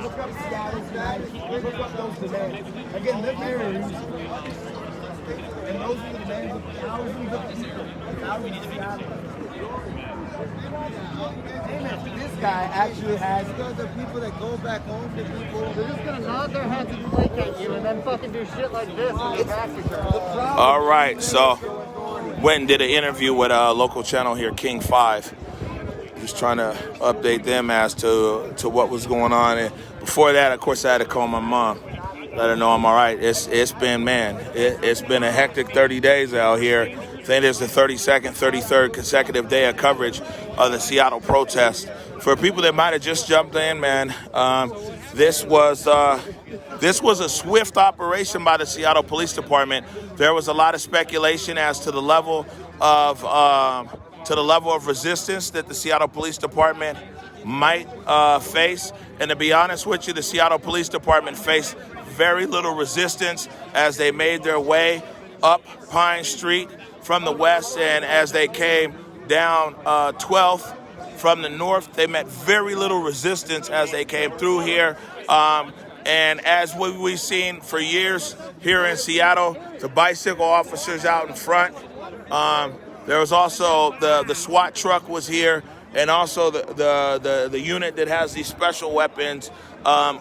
look up status, guys. Look up those demands. Again, look here. And those are the demands of thousands of people. This guy actually has the people that go back home to people. They're just gonna nod their heads and placate you and then fucking do shit like this and get back to them. All right, so went and did an interview with a local channel here, King 5. just trying to update them as to what was going on. And before that, of course, I had to call my mom, let her know I'm all right. It's been a hectic 30 days out here. I think it's the 32nd, 33rd consecutive day of coverage of the Seattle protest. For people that might have just jumped in, man, this was a swift operation by the Seattle Police Department. There was a lot of speculation as to the level of resistance that the Seattle Police Department might face. And to be honest with you, the Seattle Police Department faced very little resistance as they made their way up Pine Street from the west, and as they came down 12th from the north, they met very little resistance as they came through here. And as we've seen for years here in Seattle, the bicycle officers out in front. There was also the SWAT truck was here, and also the unit that has these special weapons,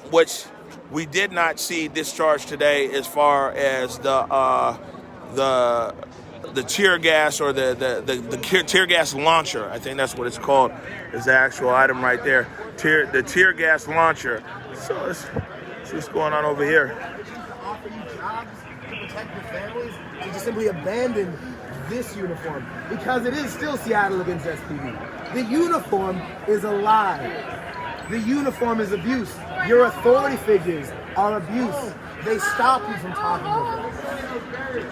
which we did not see discharged today, as far as the tear gas, or the tear gas launcher. I think that's what it's called, is the actual item right there. The tear gas launcher. So let's see what's going on over here. Offer you jobs to protect your families, to just simply abandon this uniform, because it is still Seattle against SPD. The uniform is a lie. The uniform is abuse. Your authority figures are abuse. They stop you from talking with them.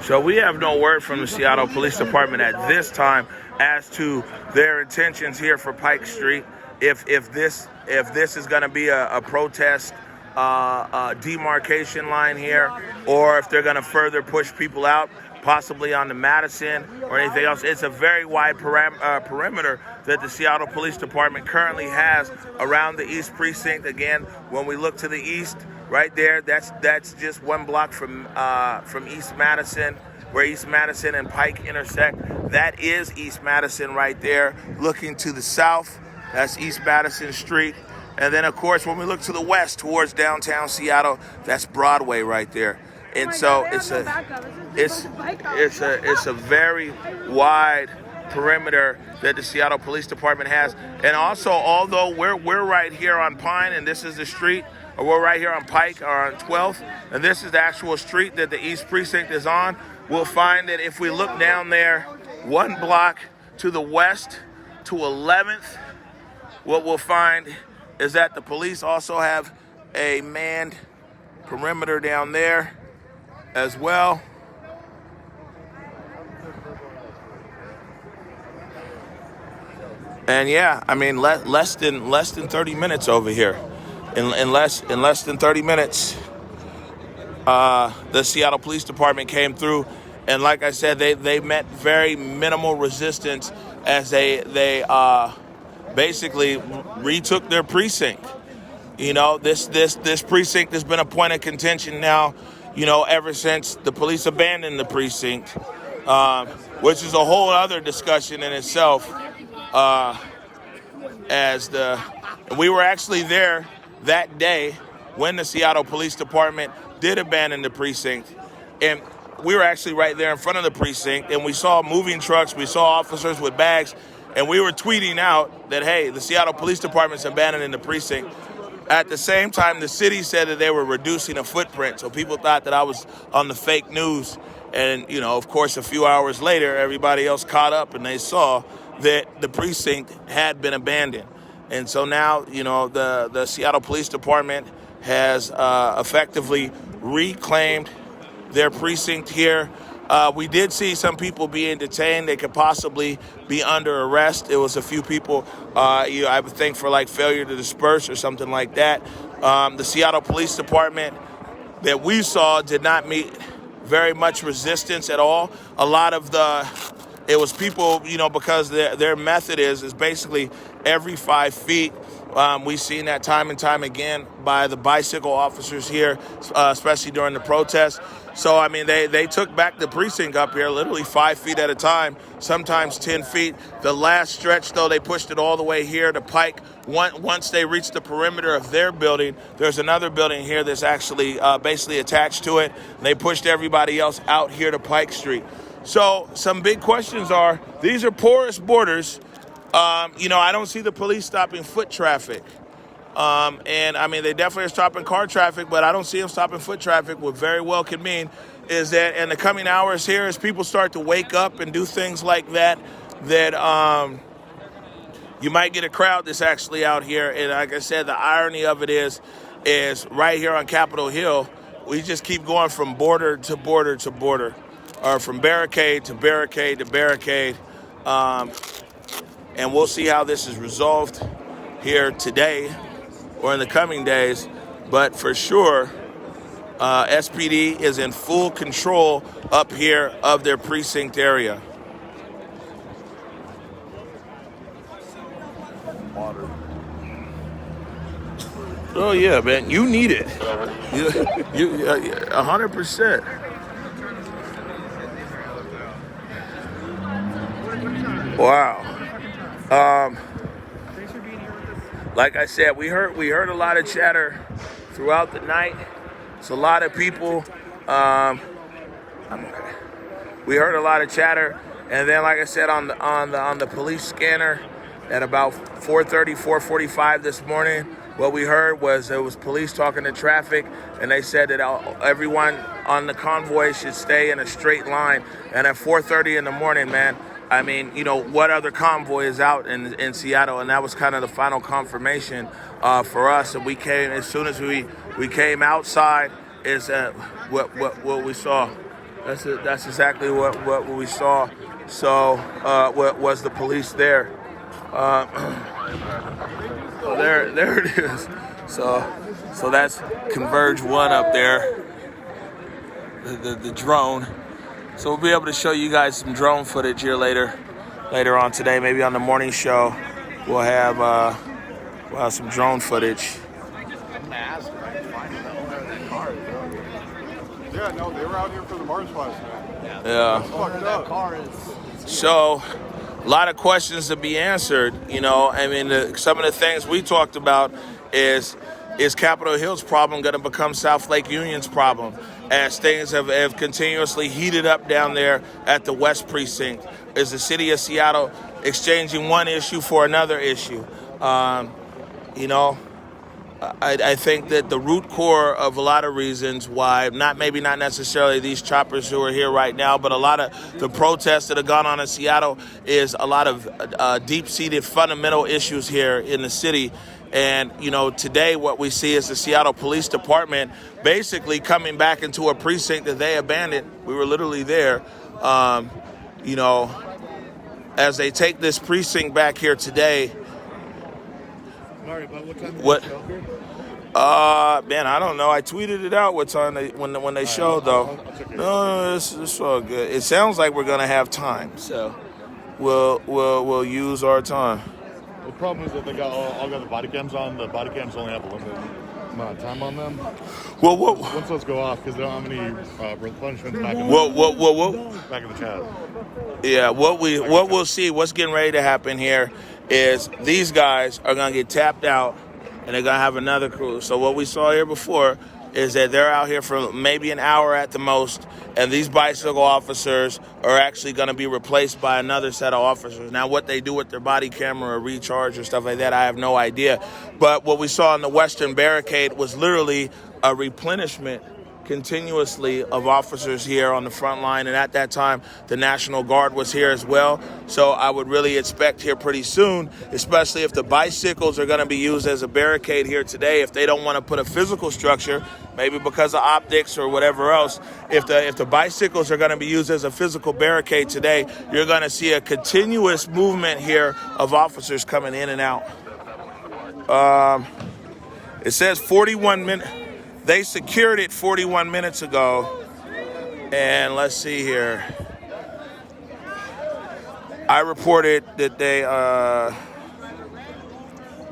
So we have no word from the Seattle Police Department at this time as to their intentions here for Pike Street. If this is going to be a protest demarcation line here, or if they're going to further push people out, possibly on the Madison or anything else. It's a very wide perimeter that the Seattle Police Department currently has around the East Precinct. Again, when we look to the east, right there, that's just one block from East Madison, where East Madison and Pike intersect. That is East Madison right there. Looking to the south, that's East Madison Street. And then, of course, when we look to the west towards downtown Seattle, that's Broadway right there. And so it's a very wide perimeter that the Seattle Police Department has. And also, although we're right here on Pine, and this is the street, or we're right here on Pike or on 12th, and this is the actual street that the East Precinct is on, we'll find that if we look down there, one block to the west to 11th, what we'll find is that the police also have a manned perimeter down there as well. And yeah, I mean, less than 30 minutes over here. In less than 30 minutes, the Seattle Police Department came through, and like I said, they met very minimal resistance as they basically retook their precinct. You know, this precinct has been a point of contention now, you know, ever since the police abandoned the precinct, which is a whole other discussion in itself. We were actually there that day when the Seattle Police Department did abandon the precinct, and we were actually right there in front of the precinct, and we saw moving trucks, we saw officers with bags, and we were tweeting out that, hey, the Seattle Police Department's abandoning the precinct. At the same time, the city said that they were reducing a footprint, so people thought that I was on the fake news. And, you know, of course, a few hours later, everybody else caught up, and they saw that the precinct had been abandoned. And so now, you know, the Seattle Police Department has effectively reclaimed their precinct here. We did see some people being detained. They could possibly be under arrest. It was a few people, I would think, for like failure to disperse or something like that. The Seattle Police Department that we saw did not meet very much resistance at all. A lot of it was people, you know, because their method is basically every 5 feet. We've seen that time and time again by the bicycle officers here, especially during the protest. So, I mean, they took back the precinct up here literally 5 feet at a time, sometimes 10 feet. The last stretch, though, they pushed it all the way here to Pike. Once they reached the perimeter of their building, there's another building here that's actually basically attached to it. They pushed everybody else out here to Pike Street. So some big questions are, these are porous borders. I don't see the police stopping foot traffic. And I mean, they definitely are stopping car traffic, but I don't see them stopping foot traffic. What very well could mean is that in the coming hours here, as people start to wake up and do things like that, you might get a crowd that's actually out here. And like I said, the irony of it is right here on Capitol Hill, we just keep going from border to border to border, or from barricade to barricade to barricade. And we'll see how this is resolved here today or in the coming days. But for sure, SPD is in full control up here of their precinct area. Water. Oh yeah, man, you need it. You 100%. Wow. Like I said, we heard a lot of chatter throughout the night. It's a lot of people. We heard a lot of chatter, and then, like I said, on the police scanner at about 4:30, 4:45 this morning, what we heard was it was police talking to traffic, and they said that everyone on the convoy should stay in a straight line. And at 4:30 in the morning, man, I mean, what other convoy is out in Seattle? And that was kind of the final confirmation for us. And we came, as soon as we came outside, is what we saw. That's exactly what we saw. So what was the police there? So there it is. So that's Converge 1 up there, the drone. So we'll be able to show you guys some drone footage here later on today. Maybe on the morning show, we'll have some drone footage. Yeah, no, they were out here for the march last night. Yeah. So a lot of questions to be answered. I mean, some of the things we talked about is Capitol Hill's problem going to become South Lake Union's problem, as things have continuously heated up down there at the West Precinct? Is the city of Seattle exchanging one issue for another issue? I think that the root core of a lot of reasons why, maybe not necessarily these choppers who are here right now, but a lot of the protests that have gone on in Seattle is a lot of deep-seated fundamental issues here in the city. And, today what we see is the Seattle Police Department basically coming back into a precinct that they abandoned. We were literally there, as they take this precinct back here today. Sorry, but what time What? Man, I don't know. I tweeted it out what time when they showed, though. No, it's all good. It sounds like we're gonna have time, so we'll use our time. The problem is that they all got the body cams on. The body cams only have a limited amount of time on them. Well, once those go off, because they don't have any replenishments back in the chat. Yeah, what we'll see, what's getting ready to happen here is these guys are gonna get tapped out, and they're gonna have another crew. So what we saw here before is that they're out here for maybe an hour at the most, and these bicycle officers are actually going to be replaced by another set of officers. Now, what they do with their body camera or recharge or stuff like that, I have no idea. But what we saw in the Western Barricade was literally a replenishment continuously of officers here on the front line, and at that time the National Guard was here as well. So I would really expect here pretty soon, especially if the bicycles are going to be used as a barricade here today, if they don't want to put a physical structure, maybe because of optics or whatever else, if the bicycles are going to be used as a physical barricade today, you're going to see a continuous movement here of officers coming in and out. It says 41 minutes. They secured it 41 minutes ago. And let's see here. I reported that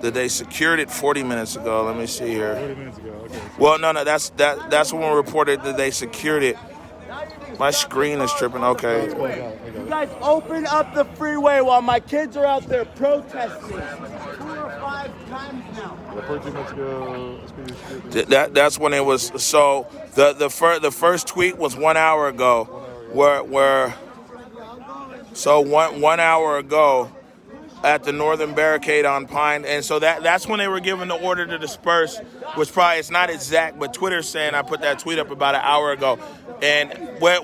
they secured it 40 minutes ago. Let me see here. 40 minutes ago, okay. Well, no, that's when we reported that they secured it. My screen is tripping. Okay. You guys open up the freeway while my kids are out there protesting. 4 or 5 times now. 42 minutes ago. That's when it was. So the first tweet was 1 hour ago. So one hour ago, at the northern barricade on Pine. And so that's when they were given the order to disperse, which probably it's not exact, but Twitter's saying I put that tweet up about an hour ago. And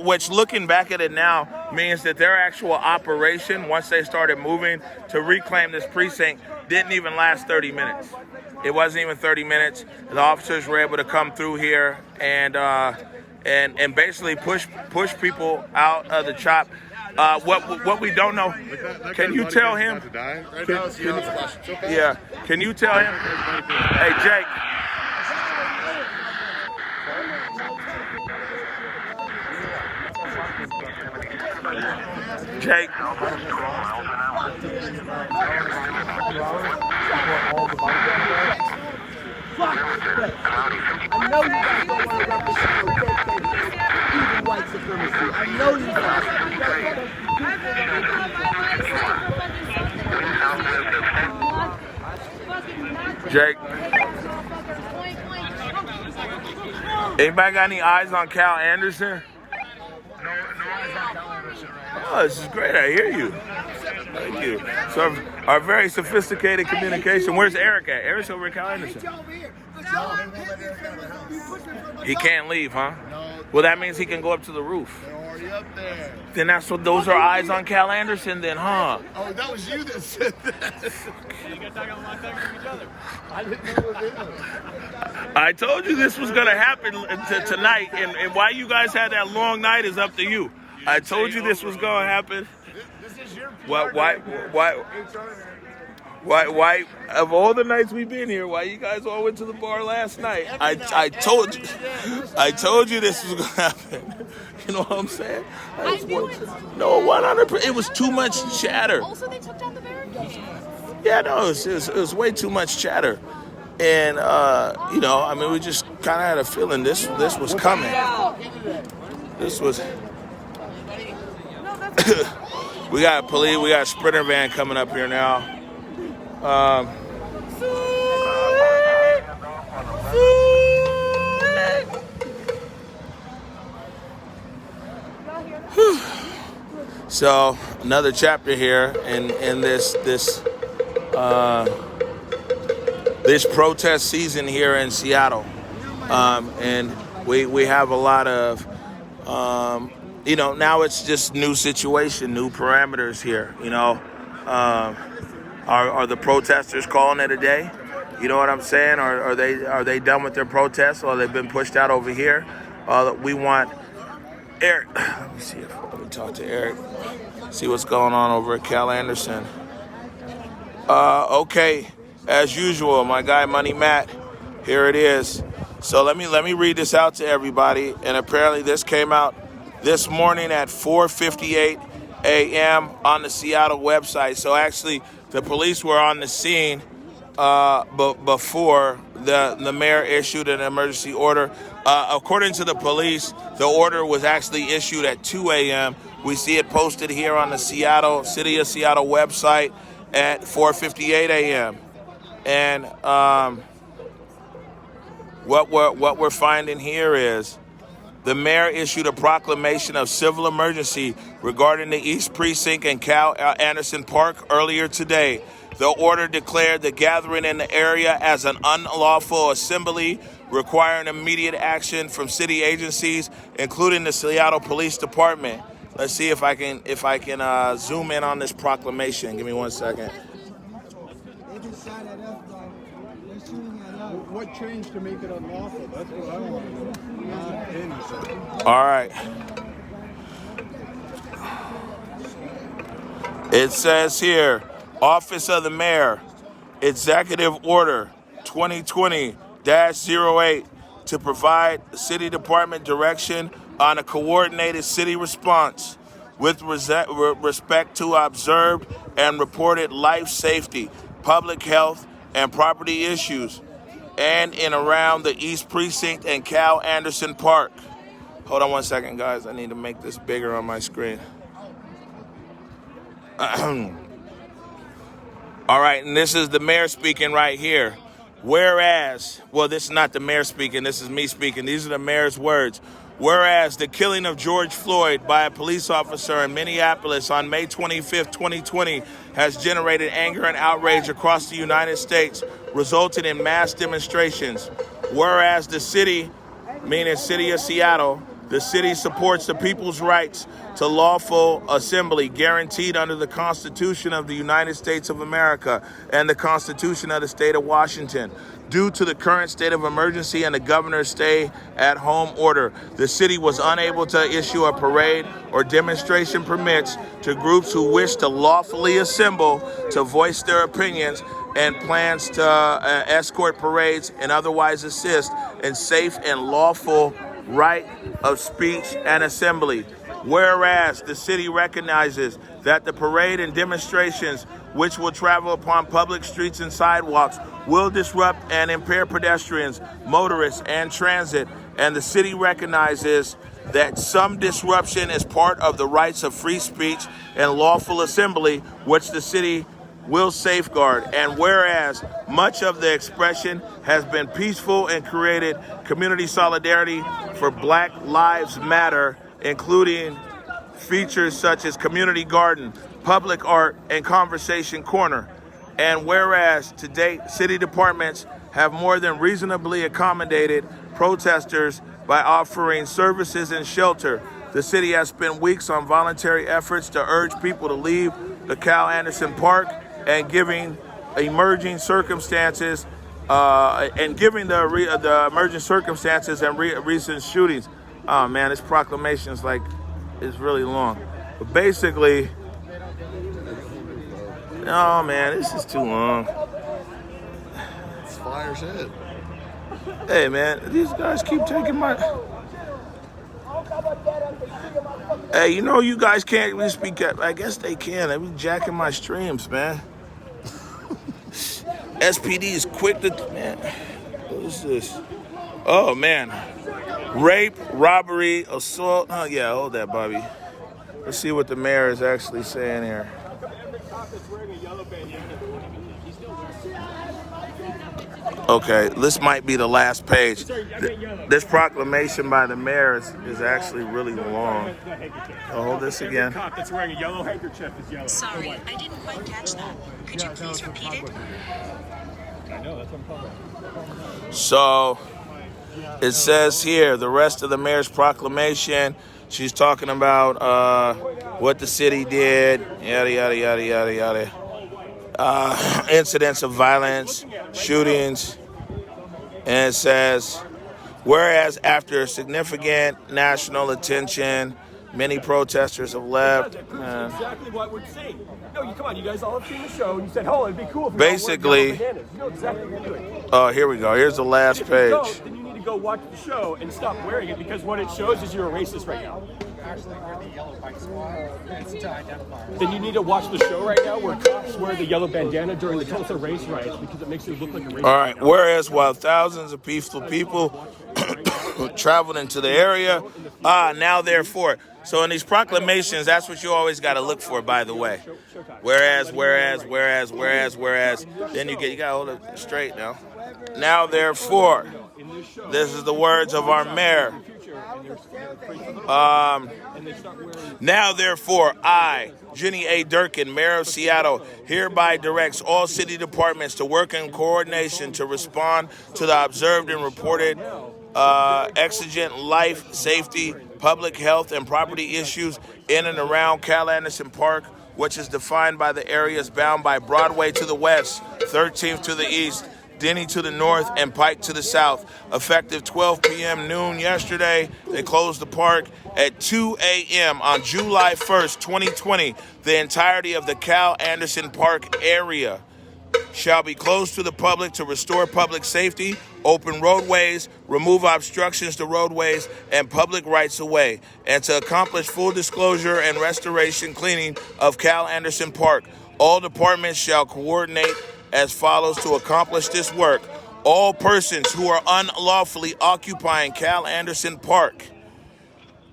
which looking back at it now means that their actual operation, once they started moving to reclaim this precinct, didn't even last 30 minutes. It wasn't even 30 minutes. The officers were able to come through here and basically push people out of the chop. What we don't know, can you tell him? Yeah, can you tell him? Hey, Jake. Jake. I know you guys don't want to represent even white supremacy. I know you guys. Jake. Anybody got any eyes on Cal Anderson? No eyes on Cal Anderson right now. Oh, this is great. I hear you. Thank you. So our very sophisticated communication. Where's Eric at? Eric's over at Cal Anderson. He can't leave, huh? No. Well, that means he can go up to the roof. They're already up there. Then that's what those are eyes on Cal Anderson then, huh? Oh, that was you that said that. You got talking about each other. I didn't know it was him. I told you this was going to happen tonight, and why you guys had that long night is up to you. I told you this was going to happen. This is your Why, of all the nights we've been here, why you guys all went to the bar last night? I told you this was going to happen. You know what I'm saying? No, 100%. It was too much chatter. Also, they took down the barricade. Yeah, no, it was way too much chatter. And, you know, I mean, we just kind of had a feeling this was coming. This was... We got police, we got a Sprinter van coming up here now. So another chapter here in this protest season here in Seattle, and we have a lot of you know, now it's just new situation, new parameters here. You know, are the protesters calling it a day? You know what I'm saying? Or are they done with their protests, or they've been pushed out over here? We want Eric. Let me talk to Eric. See what's going on over at Cal Anderson. Okay, as usual, my guy Money Matt. Here it is. So let me read this out to everybody. And apparently this came out this morning at 4:58 a.m. on the Seattle website. So actually, the police were on the scene before the mayor issued an emergency order. According to the police, the order was actually issued at 2 a.m. We see it posted here on the City of Seattle website at 4:58 a.m. And what we're finding here is the mayor issued a proclamation of civil emergency regarding the East Precinct and Cal Anderson Park earlier today. The order declared the gathering in the area as an unlawful assembly, requiring immediate action from city agencies, including the Seattle Police Department. Let's see if I can zoom in on this proclamation. Give me 1 second. What changed to make it unlawful? That's what I want to know. All right. It says here, Office of the Mayor, Executive Order 2020-08 to provide City Department direction on a coordinated city response with respect to observed and reported life safety, public health, and property issues, and in around the East Precinct and Cal Anderson Park. Hold on 1 second, guys. I need to make this bigger on my screen. All right, and this is the mayor speaking right here. Whereas, well, this is not the mayor speaking, this is me speaking. These are the mayor's words. Whereas the killing of George Floyd by a police officer in Minneapolis on May 25th, 2020 has generated anger and outrage across the United States, resulting in mass demonstrations. Whereas the city, meaning City of Seattle, the city supports the people's rights to lawful assembly guaranteed under the Constitution of the United States of America and the Constitution of the State of Washington. Due to the current state of emergency and the governor's stay-at-home order, the city was unable to issue a parade or demonstration permits to groups who wish to lawfully assemble to voice their opinions and plans to escort parades and otherwise assist in safe and lawful right of speech and assembly. Whereas the city recognizes that the parade and demonstrations which will travel upon public streets and sidewalks will disrupt and impair pedestrians, motorists, and transit, and the city recognizes that some disruption is part of the rights of free speech and lawful assembly, which the city will safeguard. And whereas much of the expression has been peaceful and created community solidarity for Black Lives Matter, including features such as community garden, public art, and conversation corner. And whereas to date, city departments have more than reasonably accommodated protesters by offering services and shelter, the city has spent weeks on voluntary efforts to urge people to leave the Cal Anderson Park and giving emerging circumstances and recent shootings. Oh man, this proclamation is really long. But basically, oh man, this is too long. It's fire shit. Hey man, these guys keep taking my. Hey, you know you guys can't really speak up. I guess they can. They be jacking my streams, man. SPD is quick to, man. What is this? Oh man, rape, robbery, assault. Oh yeah, hold that, Bobby. Let's see what the mayor is actually saying here. Okay, this might be the last page. This proclamation by the mayor is actually really long. I'll hold this again. Sorry, I didn't quite catch that. Could you please repeat it? So it says here, the rest of the mayor's proclamation, she's talking about what the city did, yada, yada, yada, yada, yada. Incidents of violence, shootings, and it says, whereas after significant national attention, many protesters have left. That's exactly what we're saying. No, come on, you guys all have seen the show, and you said, oh, it'd be cool if we basically, all wore bananas. You know exactly what you're doing. Oh, here we go. Here's the last page. Then you need to go watch the show and stop wearing it, because what it shows is you're a racist right now. Actually, we're the yellow bike squad. It's to identify. Then you need to watch the show right now where cops wear the yellow bandana during the Tulsa race riots because it makes you look like a racist. All right. Whereas while thousands of peaceful people traveled into the area, now therefore. So in these proclamations, that's what you always got to look for, by the way. Whereas. Then you got to hold it straight now. Now therefore. This is the words of our mayor. Now, therefore, I, Jenny A. Durkin, Mayor of Seattle, hereby directs all city departments to work in coordination to respond to the observed and reported exigent life, safety, public health, and property issues in and around Cal Anderson Park, which is defined by the areas bound by Broadway to the west, 13th to the east, Denny to the north, and Pike to the south. Effective 12 p.m. noon yesterday, they closed the park. At 2 a.m. on July 1st, 2020, the entirety of the Cal Anderson Park area shall be closed to the public to restore public safety, open roadways, remove obstructions to roadways and public rights-of-way, and to accomplish full disclosure and restoration cleaning of Cal Anderson Park. All departments shall coordinate as follows to accomplish this work. All persons who are unlawfully occupying Cal Anderson Park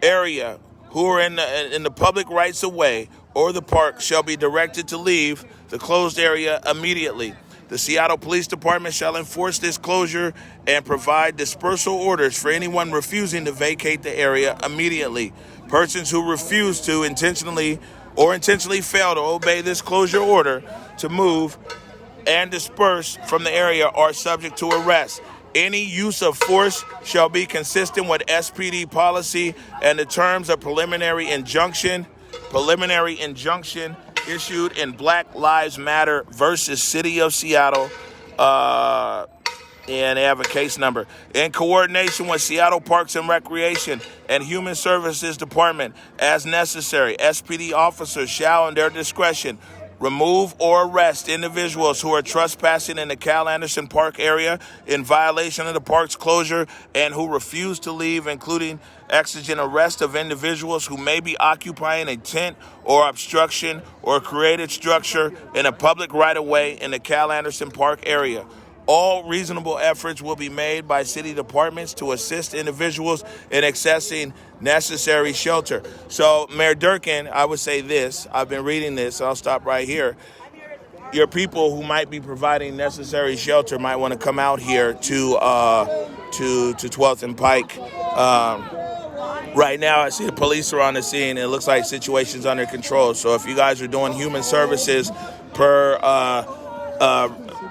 area who are in the public rights of way or the park shall be directed to leave the closed area immediately. The Seattle Police Department shall enforce this closure and provide dispersal orders for anyone refusing to vacate the area immediately. Persons who refuse to intentionally fail to obey this closure order to move and disperse from the area are subject to arrest. Any use of force shall be consistent with SPD policy and the terms of preliminary injunction issued in Black Lives Matter versus City of Seattle, and they have a case number. In coordination with Seattle Parks and Recreation and Human Services Department, as necessary, SPD officers shall, in their discretion, remove or arrest individuals who are trespassing in the Cal Anderson Park area in violation of the park's closure and who refuse to leave, including exigent arrest of individuals who may be occupying a tent or obstruction or created structure in a public right-of-way in the Cal Anderson Park area. All reasonable efforts will be made by city departments to assist individuals in accessing necessary shelter. So, Mayor Durkin, I would say this. I've been reading this, so I'll stop right here. Your people who might be providing necessary shelter might want to come out here to 12th and Pike. Right now, I see the police are on the scene. It looks like situation's under control. So if you guys are doing human services per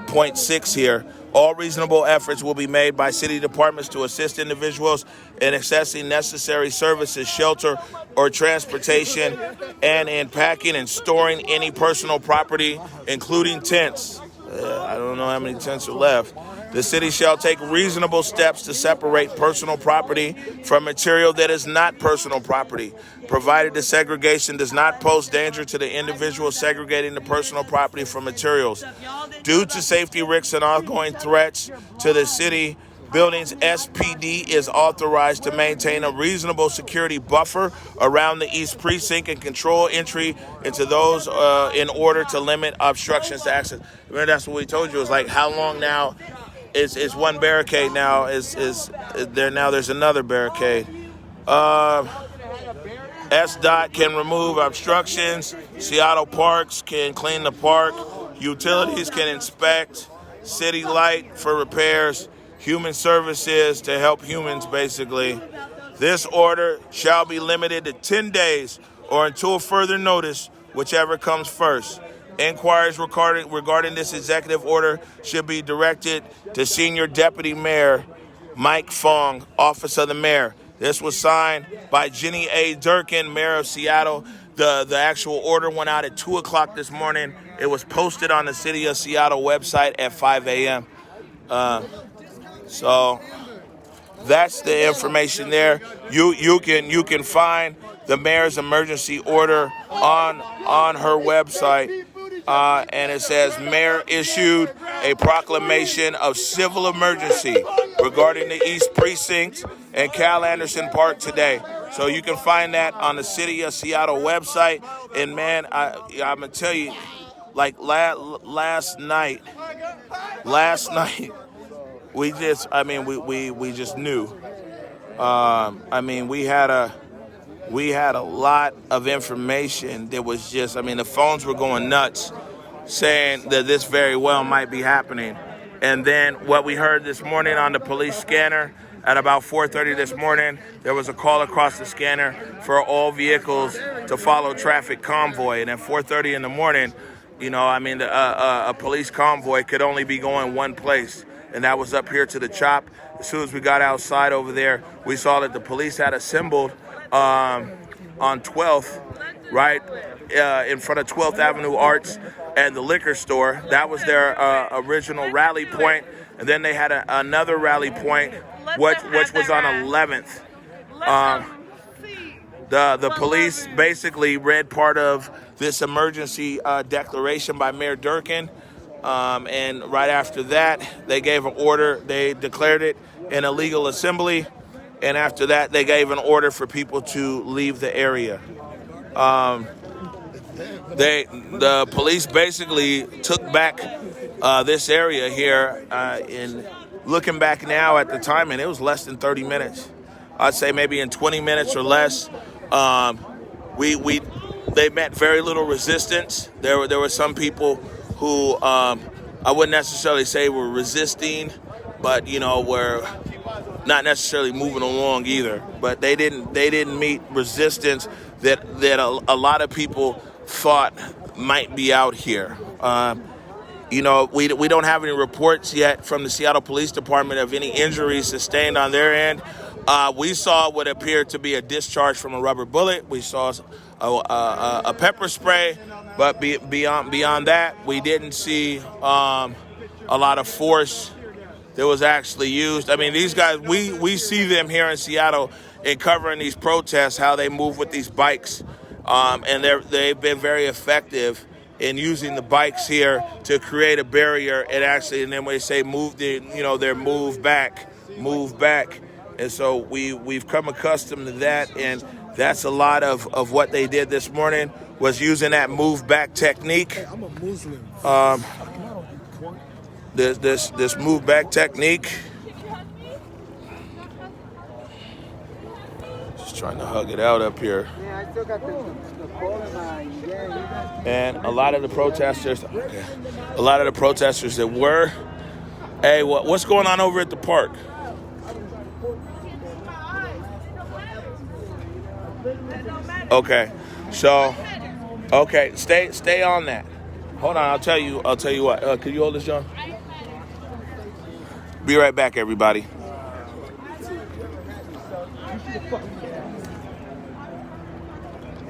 point 6 here, all reasonable efforts will be made by city departments to assist individuals in accessing necessary services, shelter, or transportation, and in packing and storing any personal property, including tents. I don't know how many tents are left. The city shall take reasonable steps to separate personal property from material that is not personal property, provided the segregation does not pose danger to the individual segregating the personal property from materials. Due to safety risks and ongoing threats to the city buildings, SPD is authorized to maintain a reasonable security buffer around the East Precinct and control entry into those in order to limit obstructions to access. Remember, that's what we told you. It's like, how long now? Is one barricade now? Is there now? There's another barricade. SDOT can remove obstructions. Seattle Parks can clean the park. Utilities can inspect. City Light for repairs. Human Services to help humans, basically. This order shall be limited to 10 days or until further notice, whichever comes first. Inquiries regarding this executive order should be directed to Senior Deputy Mayor Mike Fong, Office of the Mayor. This was signed by Jenny A. Durkin, Mayor of Seattle. The actual order went out at 2 o'clock this morning. It was posted on the City of Seattle website at 5 a.m. So that's the information there. You can find the mayor's emergency order on her website. And it says, Mayor issued a proclamation of civil emergency regarding the East Precinct and Cal Anderson Park today. So you can find that on the City of Seattle website. And man, I'm gonna tell you, like last night, we just knew. We had a lot of information that was just, the phones were going nuts saying that this very well might be happening. And then what we heard this morning on the police scanner at about 4:30 this morning, there was a call across the scanner for all vehicles to follow traffic convoy. And at 4:30 in the morning, a police convoy could only be going one place. And that was up here to the CHOP. As soon as we got outside over there, we saw that the police had assembled on 12th, right in front of 12th Avenue Arts and the liquor store. That was their original rally point. And then they had another rally point, which was on 11th. The police basically read part of this emergency declaration by Mayor Durkin. And right after that, they gave an order. They declared it an illegal assembly. And after that, they gave an order for people to leave the area. The police basically took back this area here. In looking back now at the time, and it was less than 30 minutes. I'd say maybe in 20 minutes or less. They met very little resistance. There were some people who I wouldn't necessarily say we're resisting, but we're not necessarily moving along either. But they didn't meet resistance that a lot of people thought might be out here. We don't have any reports yet from the Seattle Police Department of any injuries sustained on their end. We saw what appeared to be a discharge from a rubber bullet. We saw a pepper spray, but beyond that, we didn't see a lot of force that was actually used. I mean, these guys, we see them here in Seattle in covering these protests, how they move with these bikes, and they've been very effective in using the bikes here to create a barrier. And then when they say move, they're move back. And so we've come accustomed to that, and that's a lot of what they did this morning was using that move back technique. Hey, I'm a Muslim. This move back technique. Just trying to hug it out up here. Yeah, I still got the call in my And a lot of the protesters that were, hey, what's going on over at the park? Okay, so, stay on that. Hold on, I'll tell you what. Can you hold this, John? Be right back, everybody.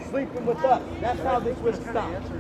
Sleeping with us. That's how this would have stopped.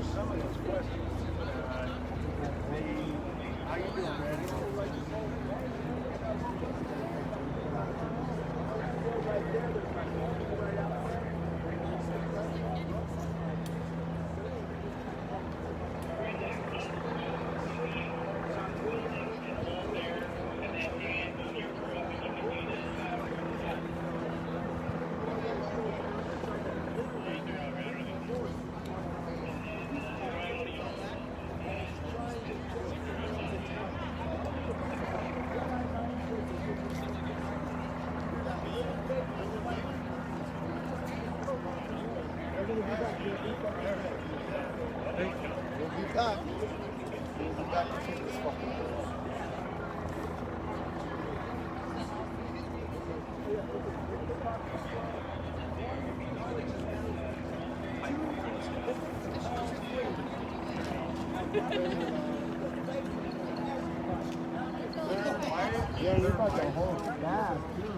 Yeah, you're about to hold fast, too.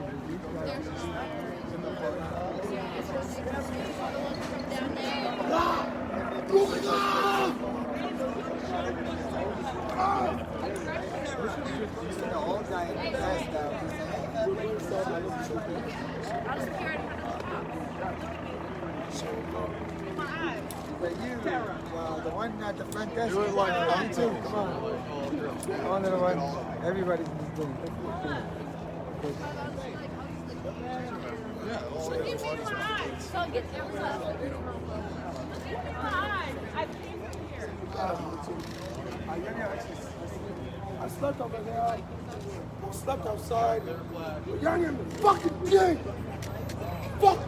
But you, the one at the front desk. Do it like me too. Come on. On to the one. Everybody's just doing it. I slept over there. I slept outside. Y'all in the fucking game. Fuck.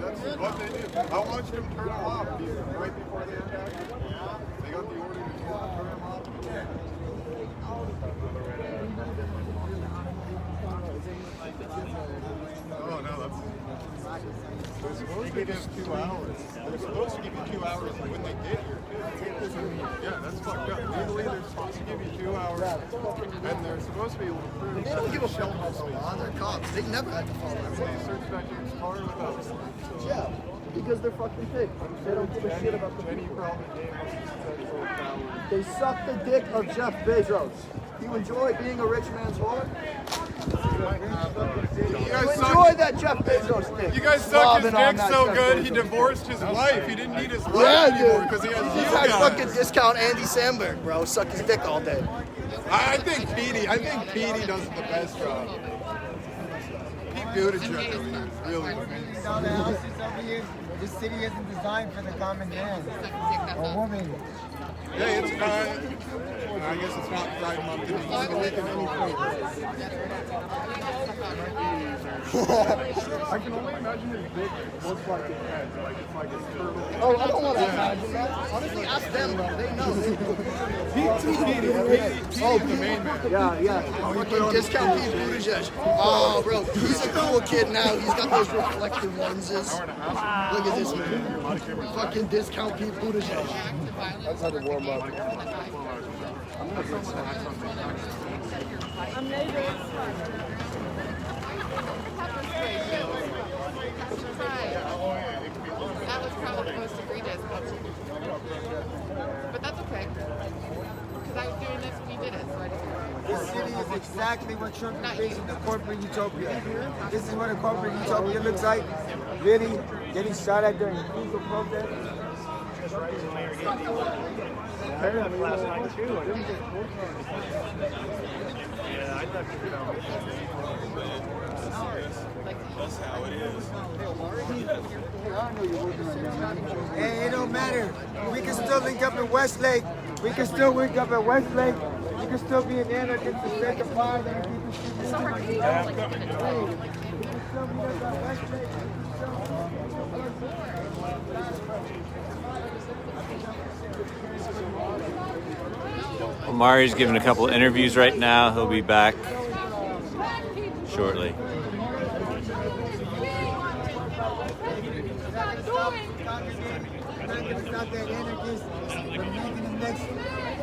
That's what they do. I watched them turn them off right before they attacked. They got the order to turn them off. Oh, no, that's... They're supposed to give 2 hours. They're supposed to give you 2 hours when they get here. Yeah, that's fucked up. Legally, they're supposed to give you 2 hours, and they're supposed to be able to prove... They don't give a fuck about the law. They're cops. They never had to follow that. They searched back your car without... Yeah, because they're fucking pigs. They don't give a shit about the Then you people. probably gave us sexual power. They suck the dick of Jeff Bezos. You enjoy being a rich man's whore? You enjoy that Jeff Bezos dick. You guys suck his Slobbing on dick that so Jeff good, Bezos. he divorced his wife. He didn't need his wife Yeah, anymore dude. because he has He's you had guys. fucking discount Andy Samberg, bro. Suck his dick all day. I think Petey does the best job. Pete Buttigieg over here is really amazing. All the houses over here, this city isn't designed for the common man or woman. Hey, it's fine. I guess it's not Pride Month anymore. The weekend anymore. I can only imagine his dick looks like his head. Like it's like his turtle. Oh, I don't want to imagine that. Honestly, ask them. They know. Oh, the main man. Yeah. Fucking discount Pete Buttigieg. Oh, bro, he's a cool kid now. He's got those reflective lenses. Look at this man. Fucking discount Pete Buttigieg. That's how to warm up. I'm neighbors. That was probably the most egregious, but that's okay. Because I was doing this when you did it, so I just... This city is exactly what Trump envisioned, the corporate utopia. This is what a corporate utopia looks like. Really getting shot at during peaceful protest. Last night too. I didn't get yeah, I thought you know. That's how it is. Hey, it don't matter. We can still link up in Westlake. We can still link up at Westlake. You can still be an anarchist to set the fire and keep the street. Yeah, I'm coming. Hey, you can still meet us at Westlake. Omari's giving a couple interviews right now. He'll be back shortly.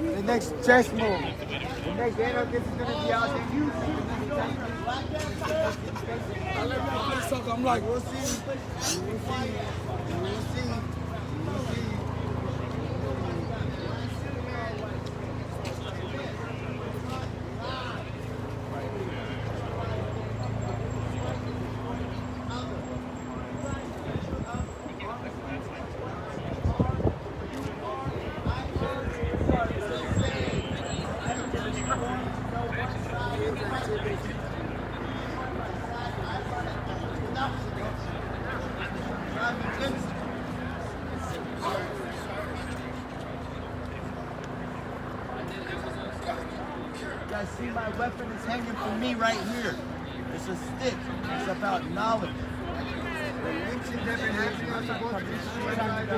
The next chess move. The next anarchist is going to be out there. I'm like, we'll see. We'll see. We'll see. We'll see. Guys, see, my weapon is hanging from me right here. It's a stick. It's about knowledge. The lynching never happened. I'm supposed to be suicide. The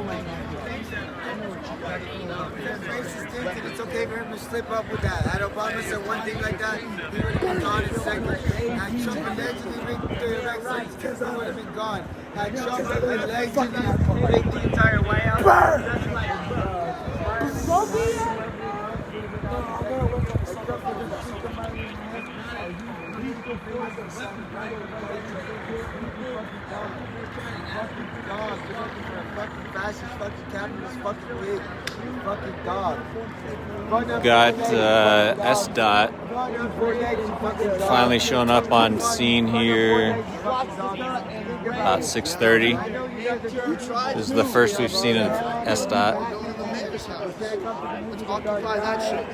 racist thinks that it's okay for him to slip up with that. Had Obama said one thing like that, he would have been gone in seconds. Had Trump allegedly rigged the election, he would have been gone. Had Trump allegedly rigged the entire White House, Got S-Dot finally showing up on scene here about 6:30. This is the first we've seen of S-Dot. Let's occupy that shit.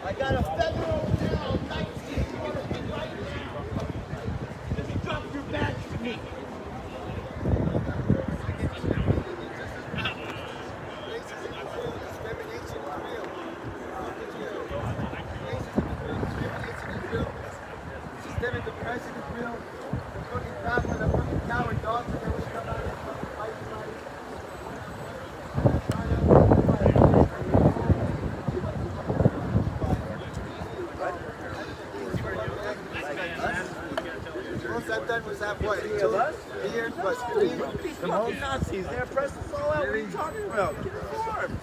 I got a federal bill, 19. Drop your badge for me. Systemic oppression is real. The fucking crap with the fucking coward dogs that always come out and fucking fight somebody. Most I've done was have what? 2 years, but 3? The most Nazis, they're pressing us all out. What are you talking about? Get informed.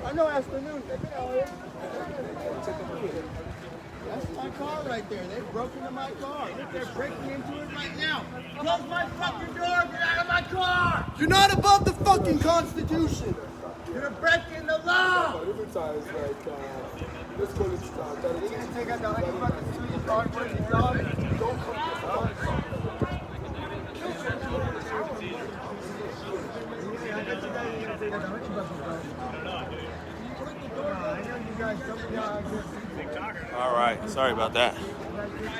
I know afternoon. That's my car right there. They broke into my car. They're breaking into it right now. Close my fucking door. Get out of my car. You're not above the fucking Constitution. You're breaking the law. Let's go to the start. You're gonna take out the honey fucking sweet hard-working dog? Don't come All right, sorry about that.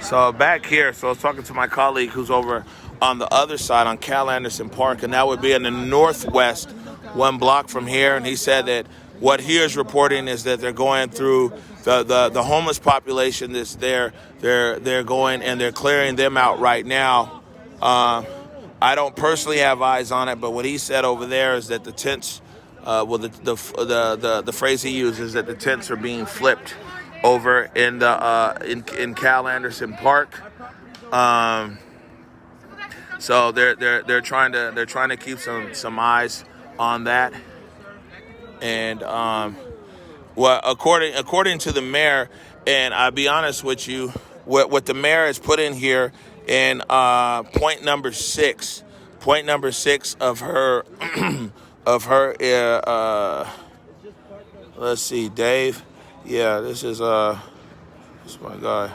So back here, so I was talking to my colleague who's over on the other side on Cal Anderson Park, and that would be in the northwest, 1 block from here. And he said that what he is reporting is that they're going through the homeless population that's there. They're going and they're clearing them out right now. I don't personally have eyes on it, but what he said over there is that the tents, the phrase he uses is that the tents are being flipped over in the in Cal Anderson Park. So they're trying to keep some eyes on that. And well, according to the mayor, and I'll be honest with you, what the mayor has put in here in point number 6 of her let's see, Dave. Yeah, this is my guy.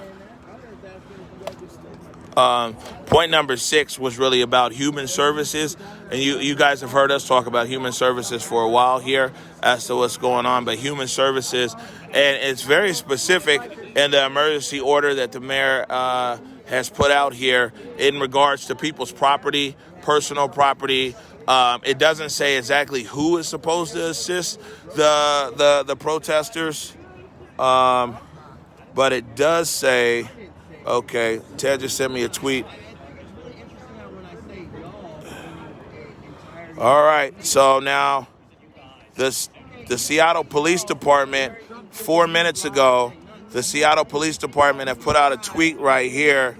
Point number 6 was really about human services, and you guys have heard us talk about human services for a while here as to what's going on, but human services, and it's very specific in the emergency order that the mayor has put out here in regards to people's property, personal property. It doesn't say exactly who is supposed to assist the protesters, but it does say, okay, Ted just sent me a tweet. All right, so now the Seattle Police Department, 4 minutes ago, the Seattle Police Department have put out a tweet right here.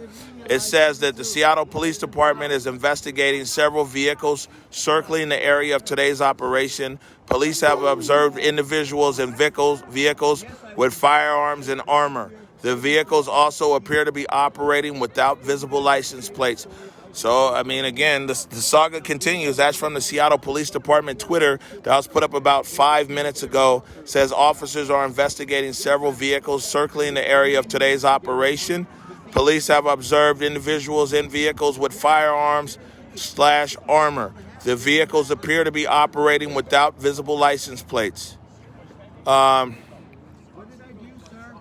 It says that the Seattle Police Department is investigating several vehicles circling the area of today's operation. Police have observed individuals in vehicles with firearms and armor. The vehicles also appear to be operating without visible license plates. So, I mean, again, the saga continues. That's from the Seattle Police Department Twitter that was put up about 5 minutes ago. It says officers are investigating several vehicles circling the area of today's operation. Police have observed individuals in vehicles with firearms/armor. The vehicles appear to be operating without visible license plates.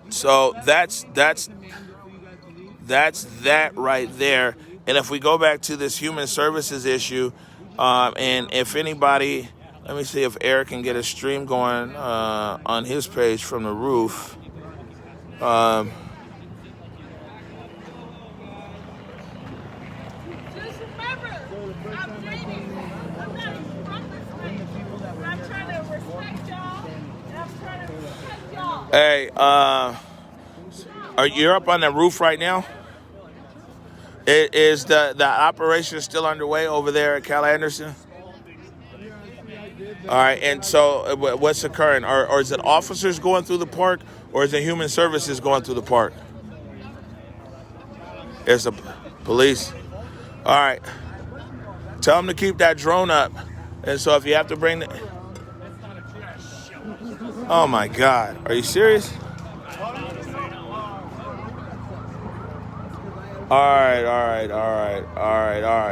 So that's that right there. And if we go back to this human services issue, and if anybody, let me see if Eric can get a stream going on his page from the roof. Hey, are you up on the roof right now? Is the operation still underway over there at Cal Anderson? All right, and so what's occurring? Or is it officers going through the park, or is it human services going through the park? It's the police. All right. Tell them to keep that drone up. And so if you have to bring the... Oh, my God. Are you serious? All right,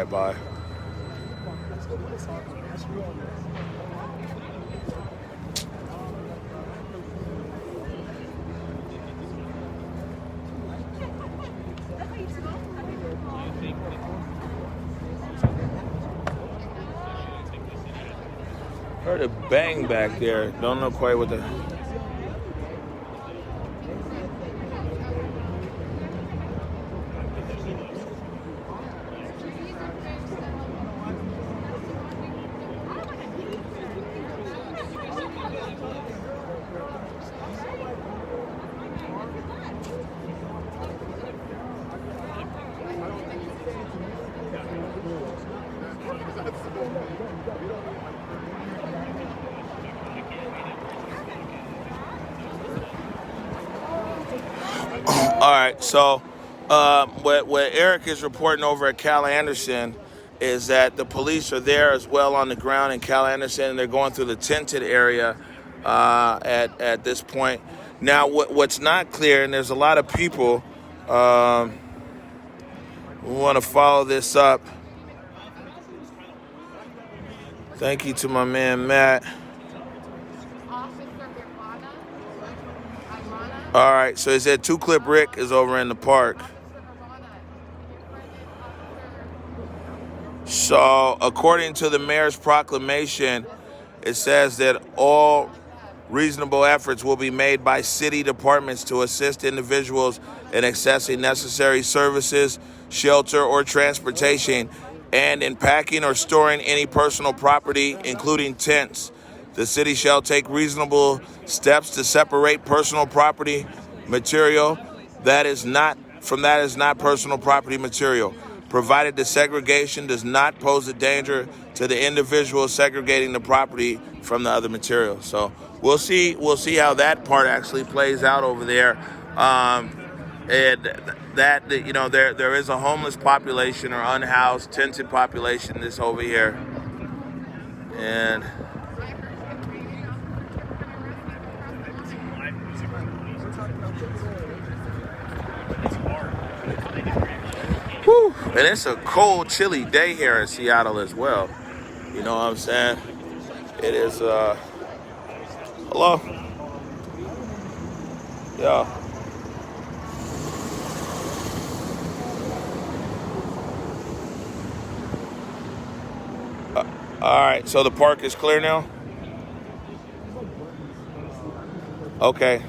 bye. Heard a bang back there. Don't know quite what the... All right, so what Eric is reporting over at Cal Anderson is that the police are there as well on the ground in Cal Anderson, and they're going through the tented area at this point. Now, what's not clear, and there's a lot of people who want to follow this up. Thank you to my man Matt. All right, so he said 2-Clip Rick is over in the park. So, according to the mayor's proclamation, it says that all reasonable efforts will be made by city departments to assist individuals in accessing necessary services, shelter, or transportation, and in packing or storing any personal property, including tents. The city shall take reasonable steps to separate personal property material that is not personal property material, provided the segregation does not pose a danger to the individual segregating the property from the other material. So we'll see how that part actually plays out over there. And that there is a homeless population or unhoused tented population that's over here, and whew, and it's a cold, chilly day here in Seattle as well. You know what I'm saying? It is, hello? Yeah. All right, so the park is clear now? Okay.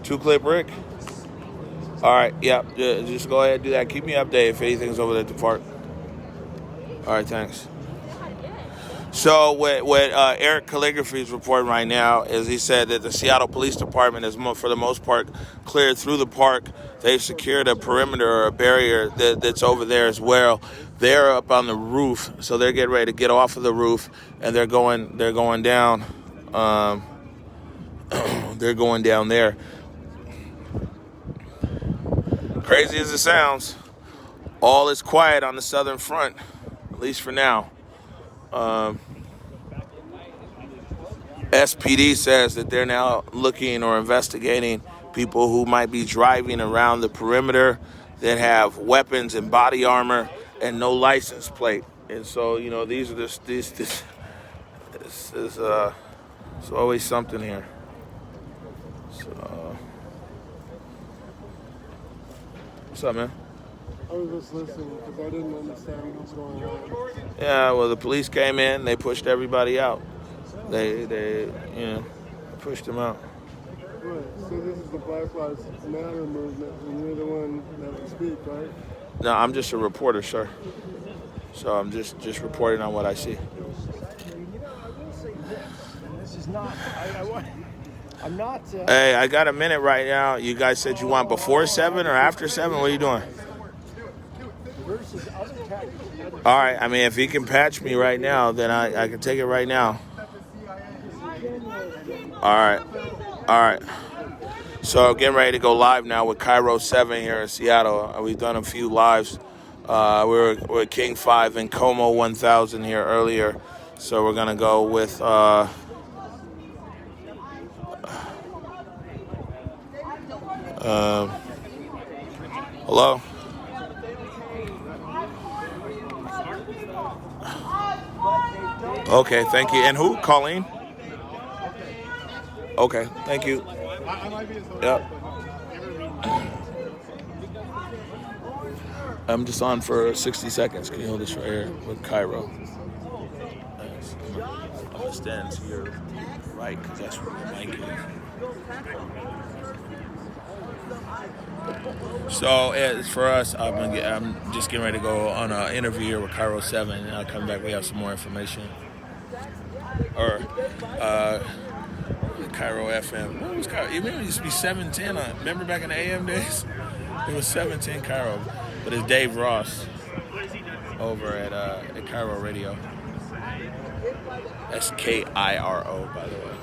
2-Clip Rick? All right, yeah, just go ahead and do that. Keep me updated if anything's over there at the park. All right, thanks. So what Eric Calligraphy is reporting right now is he said that the Seattle Police Department is, for the most part, cleared through the park. They've secured a perimeter or a barrier that's over there as well. They're up on the roof, so they're getting ready to get off of the roof, and they're going down. They're going down there. Crazy as it sounds, all is quiet on the southern front, at least for now. SPD says that they're now looking or investigating people who might be driving around the perimeter that have weapons and body armor and no license plate. And so, these are this is there's always something here. So, what's up, man? I was just listening because I didn't understand what's going on. Yeah, well, the police came in, they pushed everybody out. They pushed them out. Right, so this is the Black Lives Matter movement, and you're the one that would speak, right? No, I'm just a reporter, sir. So I'm just reporting on what I see. This is not. I'm not. Hey, I got a minute right now. You guys said you want before 7 or after 7? What are you doing? All right. I mean, if he can patch me right now, then I can take it right now. All right. So getting ready to go live now with Cairo 7 here in Seattle. We've done a few lives. We were at King 5 and Como 1000 here earlier. So we're going to go with... hello? Okay, thank you. And who? Colleen? Okay, thank you. Yep. I'm just on for 60 seconds. Can you hold this right here with Cairo? Thanks. I'm going to stand to your right because that's where the mic is. So as for us, I'm just getting ready to go on an interview here with Cairo 7, and I'll come back. We have some more information. Or Cairo FM. What was Cairo? It used to be 710. Remember back in the AM days? It was 710 Cairo. But it's Dave Ross over at Cairo Radio. That's Kiro, by the way.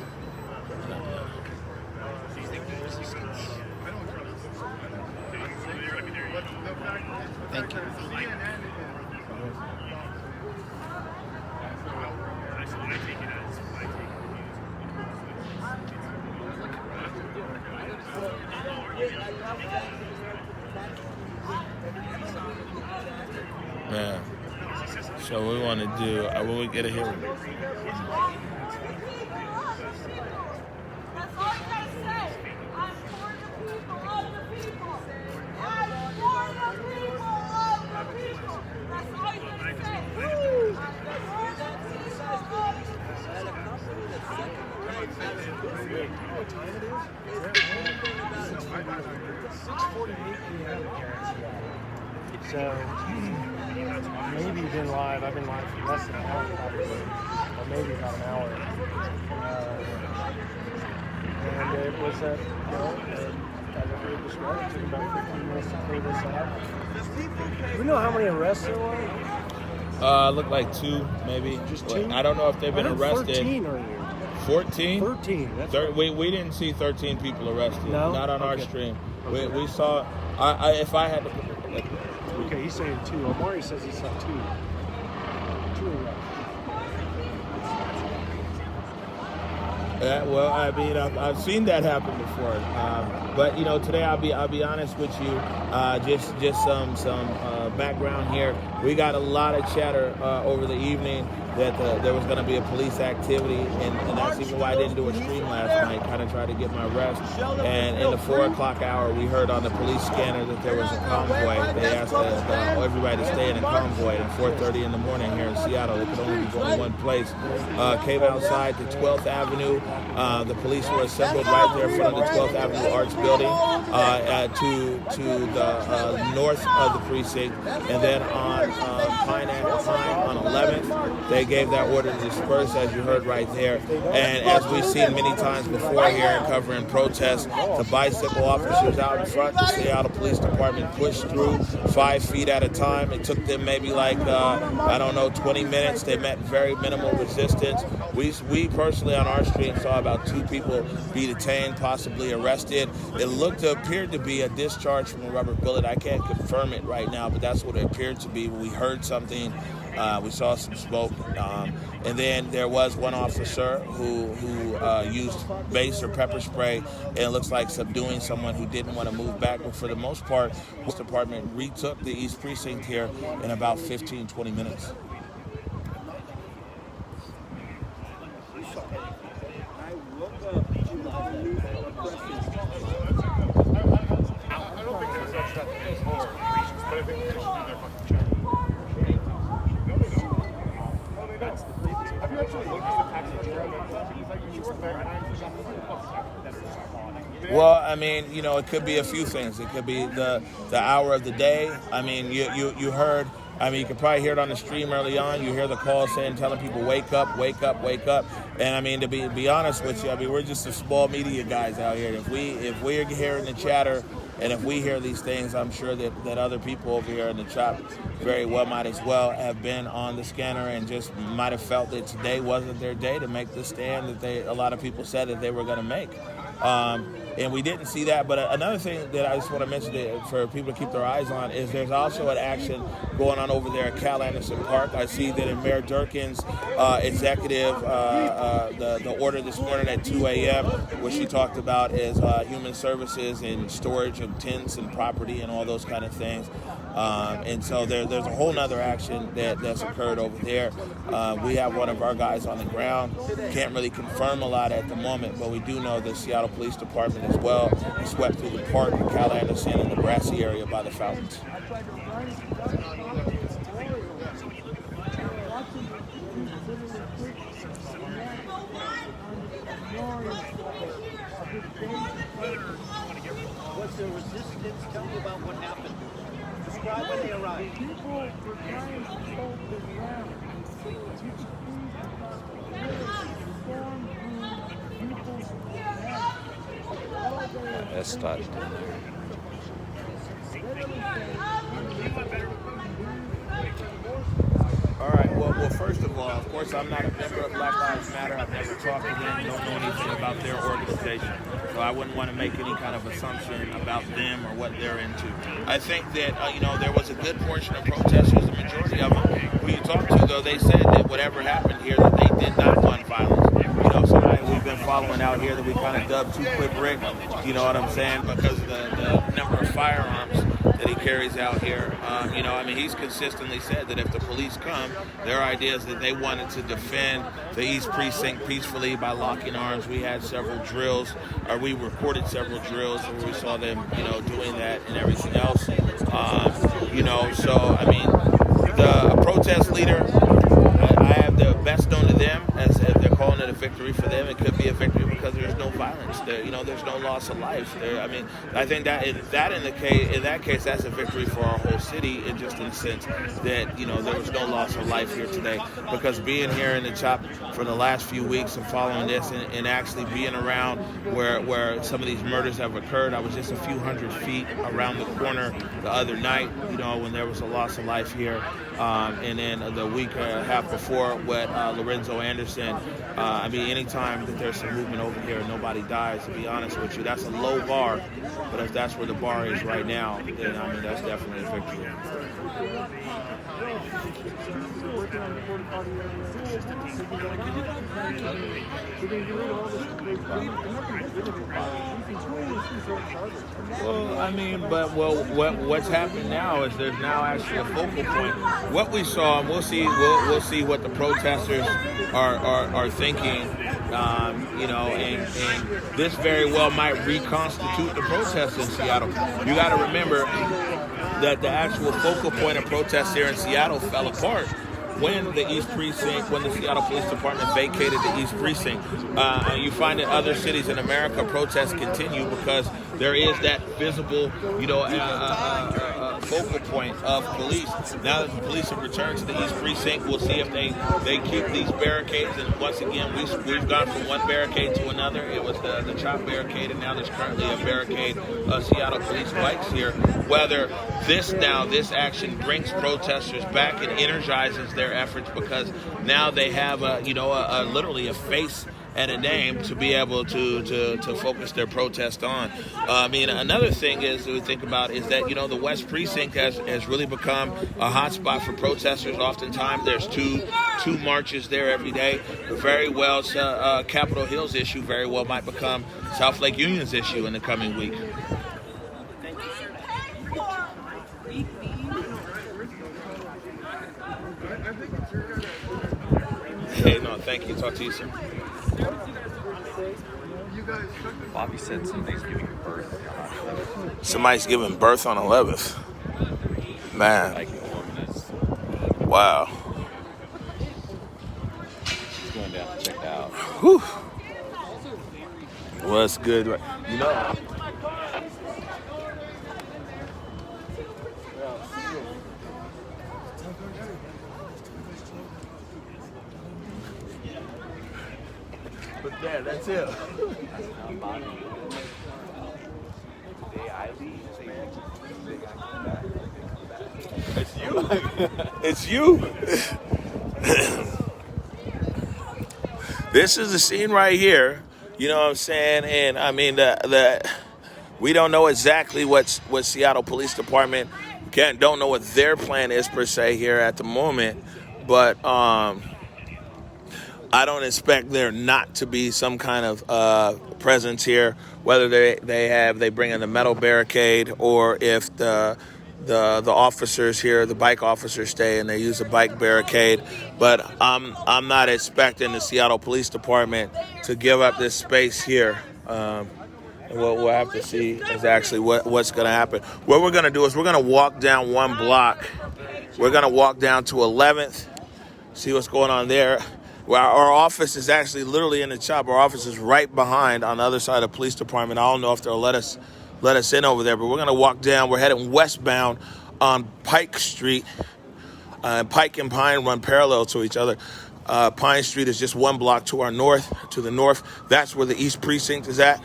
Thank you. Yeah. So we want to do, when we get a hearing. That's all you gotta say. I'm for the people, of the people. I'm for the people, of the people. That's all you gotta say. I'm for the people, of What time it is? 6:48 p.m. So maybe you've been live. I've been live for less than an hour, probably, or maybe about an hour. And it was as I heard described, it took about 15 minutes to clear this out. Do you know how many arrests there were? Looked like 2, maybe. Just 2? I don't know if they've been arrested. 13 earlier. 14? 13. That's we didn't see 13 people arrested. No? Not on our stream. Okay. We saw. If I had to. Okay, he's saying 2. Omari says he saw 2. 2 arrests. Well, I mean, I've seen that happen before. But today I'll be honest with you. Just some background here. We got a lot of chatter over the evening that there was going to be a police activity, and that's even why I didn't do a stream last night. Kind of tried to get my rest. And in the 4 o'clock hour, we heard on the police scanner that there was a convoy. They asked everybody to stay in a convoy at 4:30 in the morning here in Seattle. They could only be going one place. Came outside to 12th Avenue. The police were assembled right there in front of the 12th Avenue Arts building to the north of the precinct. And then on Pine on 11th, they gave that order to disperse, as you heard right there. And as we've seen many times before here in covering protests, the bicycle officers out in front, the Seattle Police Department pushed through 5 feet at a time. It took them maybe 20 minutes. They met very minimal resistance. We personally on our stream saw about 2 people be detained, possibly arrested. It appeared to be a discharge from a rubber bullet. I can't confirm it right now, but that's what it appeared to be. We heard something. We saw some smoke. And then there was one officer who used mace or pepper spray, and it looks like subduing someone who didn't want to move back. But for the most part, this department retook the East Precinct here in about 15-20 minutes. Well, I mean, it could be a few things. It could be the hour of the day. I mean, you heard. I mean, you could probably hear it on the stream early on. You hear the call telling people, wake up, wake up, wake up. And I mean, to be honest with you, I mean, we're just the small media guys out here. If we're hearing the chatter, and if we hear these things, I'm sure that other people over here in the shop very well might as well have been on the scanner and just might have felt that today wasn't their day to make the stand that a lot of people said that they were going to make. And we didn't see that. But another thing that I just want to mention for people to keep their eyes on is there's also an action going on over there at Cal Anderson Park. I see that in Mayor Durkin's executive, the order this morning at 2 a.m., what she talked about is human services and storage of tents and property and all those kind of things. And so there's a whole nother action that's occurred over there. We have one of our guys on the ground. Can't really confirm a lot at the moment, but we do know the Seattle Police Department as well swept through the park in Cal Anderson and the grassy area by the fountains. Was there resistance? Tell me about what happened. Describe when they arrived. People were trying to hold the ground. That's started. All right. Well, first of all, of course, I'm not a member of Black Lives Matter. I've never talked to them, don't know anything about their organization. So I wouldn't want to make any kind of assumption about them or what they're into. I think that, there was a good portion of protesters, the majority of them, who you talk to, though, they said that whatever happened here, that they did not want violence. Somebody we've been following out here that we kind of dubbed Two Quick Rick, you know what I'm saying, because of the number of firearms that he carries out here. He's consistently said that if the police come, their idea is that they wanted to defend the East Precinct peacefully by locking arms. We had several drills, or we recorded several drills where we saw them, doing that and everything else. The protest leader, I have the best known to them as if they're calling it a victory for them. It could be a victory because there's no violence. There's no loss of life. I think that in that case, that's a victory for our whole city, in just in the sense that there was no loss of life here today. Because being here in the CHOP for the last few weeks and following this, and actually being around where some of these murders have occurred, I was just a few hundred feet around the corner the other night. When there was a loss of life here, and then the week and a half before, what Lorenzo Anderson. Anytime that there's some movement over here, nobody dies. To be honest with you, that's a low bar. But if that's where the bar is right now, then that's definitely a victory. What's happened now is there's now actually a focal point. What we saw, and we'll see what the protesters are thinking, and this very well might reconstitute the protests in Seattle. You got to remember that the actual focal point of protests here in Seattle fell apart when the Seattle Police Department vacated the East Precinct. You find in other cities in America, protests continue because there is that visible, focal point of police. Now that the police have returned to the East Precinct, we'll see if they keep these barricades. And once again, we've gone from one barricade to another. It was the CHOP barricade, and now there's currently a barricade of Seattle police bikes here. Whether this action brings protesters back and energizes their efforts, because now they have literally a face and a name to be able to focus their protest on. Another thing is that we think about is that the West Precinct has really become a hotspot for protesters. Oftentimes there's two marches there every day. Very well, Capitol Hill's issue very well might become South Lake Union's issue in the coming week. Hey, no, thank you. Talk to you soon. Bobby said somebody's giving birth. Somebody's giving birth on 11th. Man. Wow. She's going down to check out. Whew. Well, that's good. But yeah, that's it. It's you. It's you. This is the scene right here. You know what I'm saying? And we don't know exactly what Seattle Police Department don't know what their plan is per se here at the moment, but I don't expect there not to be some kind of presence here, whether they bring in the metal barricade, or if the officers here, the bike officers, stay and they use a bike barricade. But I'm not expecting the Seattle Police Department to give up this space here. And we'll have to see is actually what's going to happen. What we're going to do is we're going to walk down one block. We're going to walk down to 11th, see what's going on there. Well, our office is actually literally in the CHOP. Our office is right behind on the other side of the police department. I don't know if they'll let us in over there, but we're going to walk down. We're heading westbound on Pike Street. Pike and Pine run parallel to each other. Pine Street is just one block to the north. That's where the East Precinct is at.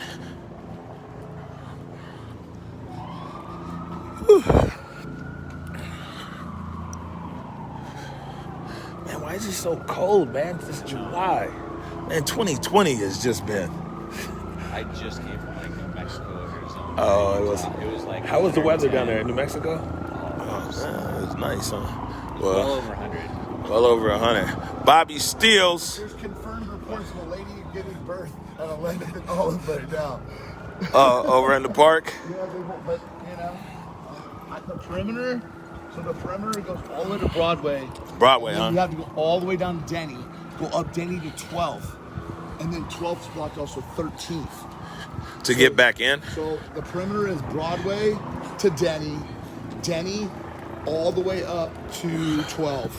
Whew. Man, why Why is it so cold, man? It's July. Man, 2020 has just been. I just came from like New Mexico, Arizona. Oh, It was like. How was the weather down there in New Mexico? Oh, man, it was nice, huh? Well over 100. Well over 100. Bobby Steels. There's confirmed reports of a lady giving birth at 11 and all of them down. Over in the park? Yeah, but at the perimeter, so the perimeter goes all the way to Broadway. Broadway, huh? You have to go all the way down to Denny, go up Denny to 12th, and then 12th block also 13th. To get back in? So the perimeter is Broadway to Denny, Denny all the way up to 12th,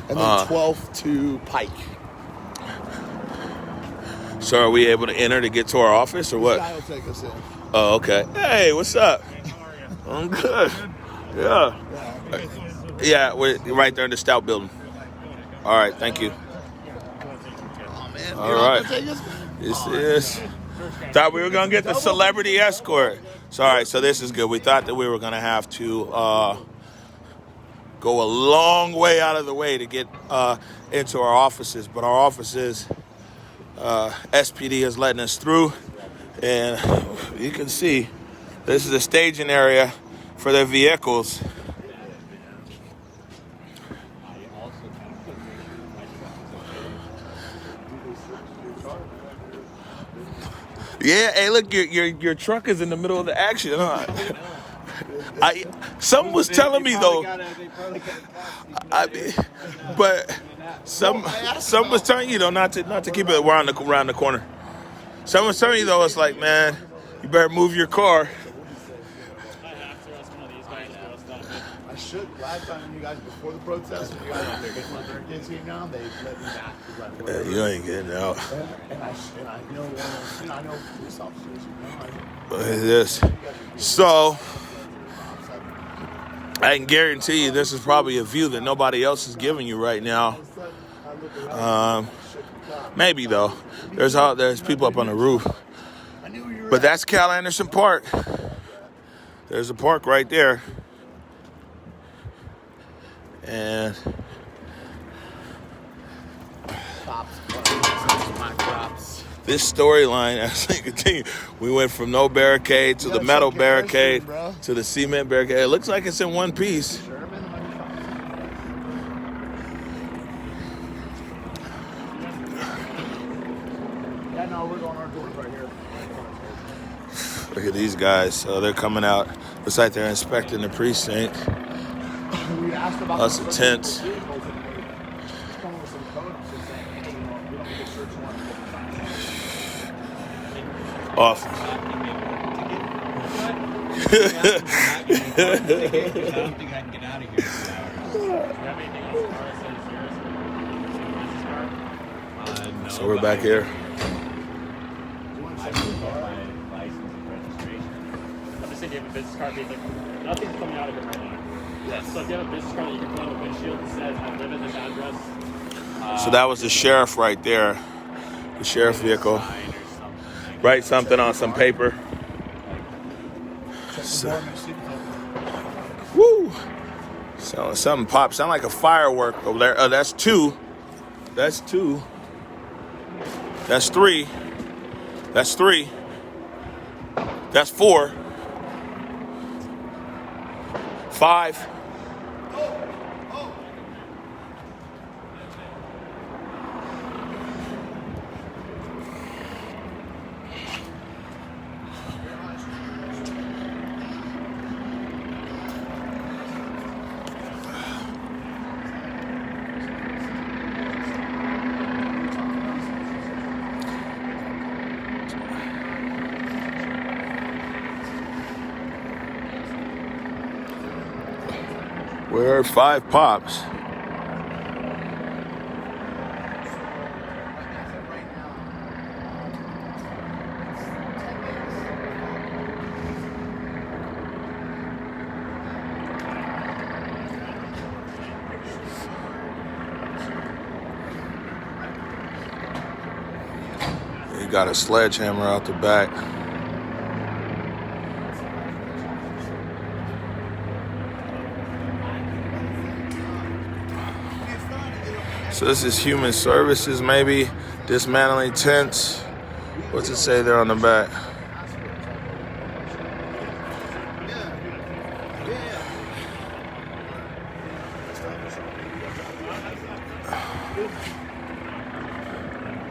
and then 12th to Pike. So are we able to enter to get to our office or what? The guy will take us in. Oh, okay. Hey, what's up? I'm good. Yeah. Yeah, we're right there in the Stout building. All right, thank you. Oh, man. All right. This is... Thought we were going to get the celebrity escort. So, all right, so this is good. We thought that we were going to have to go a long way out of the way to get into our offices. But our offices, SPD is letting us through. And you can see this is a staging area for their vehicles. Yeah, hey, look, your truck is in the middle of the action, huh? Some was telling me though, but some was telling you though not to keep it around the corner. Some was telling you though, it's like, man, you better move your car. I should. Last time you guys before the protest, when you guys let their kids came down, they let me back. You ain't getting out. And I know police officers. Look at this. So I can guarantee you this is probably a view that nobody else is giving you right now. Maybe though. There's people up on the roof. But that's Cal Anderson Park. There's a park right there. And this storyline actually continued. We went from no barricade to the metal barricade to the cement barricade. It looks like it's in one piece. Yeah, no, we're going our doors right here. Look at these guys. So they're coming out. Looks like they're inspecting the precinct. Lots of tents. Awesome. So we're back here. I'm just saying, you have a business card, like, nothing's coming out of it right now. Yes. So if you have a business card, you can put on a windshield that says, I live at this address. So that was the sheriff right there. The sheriff vehicle. Write something on some paper. So, woo! So something popped. Sound like a firework over there. Oh, that's two. That's two. That's three. That's three. That's four. 5. We heard 5 pops. He got a sledgehammer out the back. So this is human services, maybe. Dismantling tents. What's it say there on the back?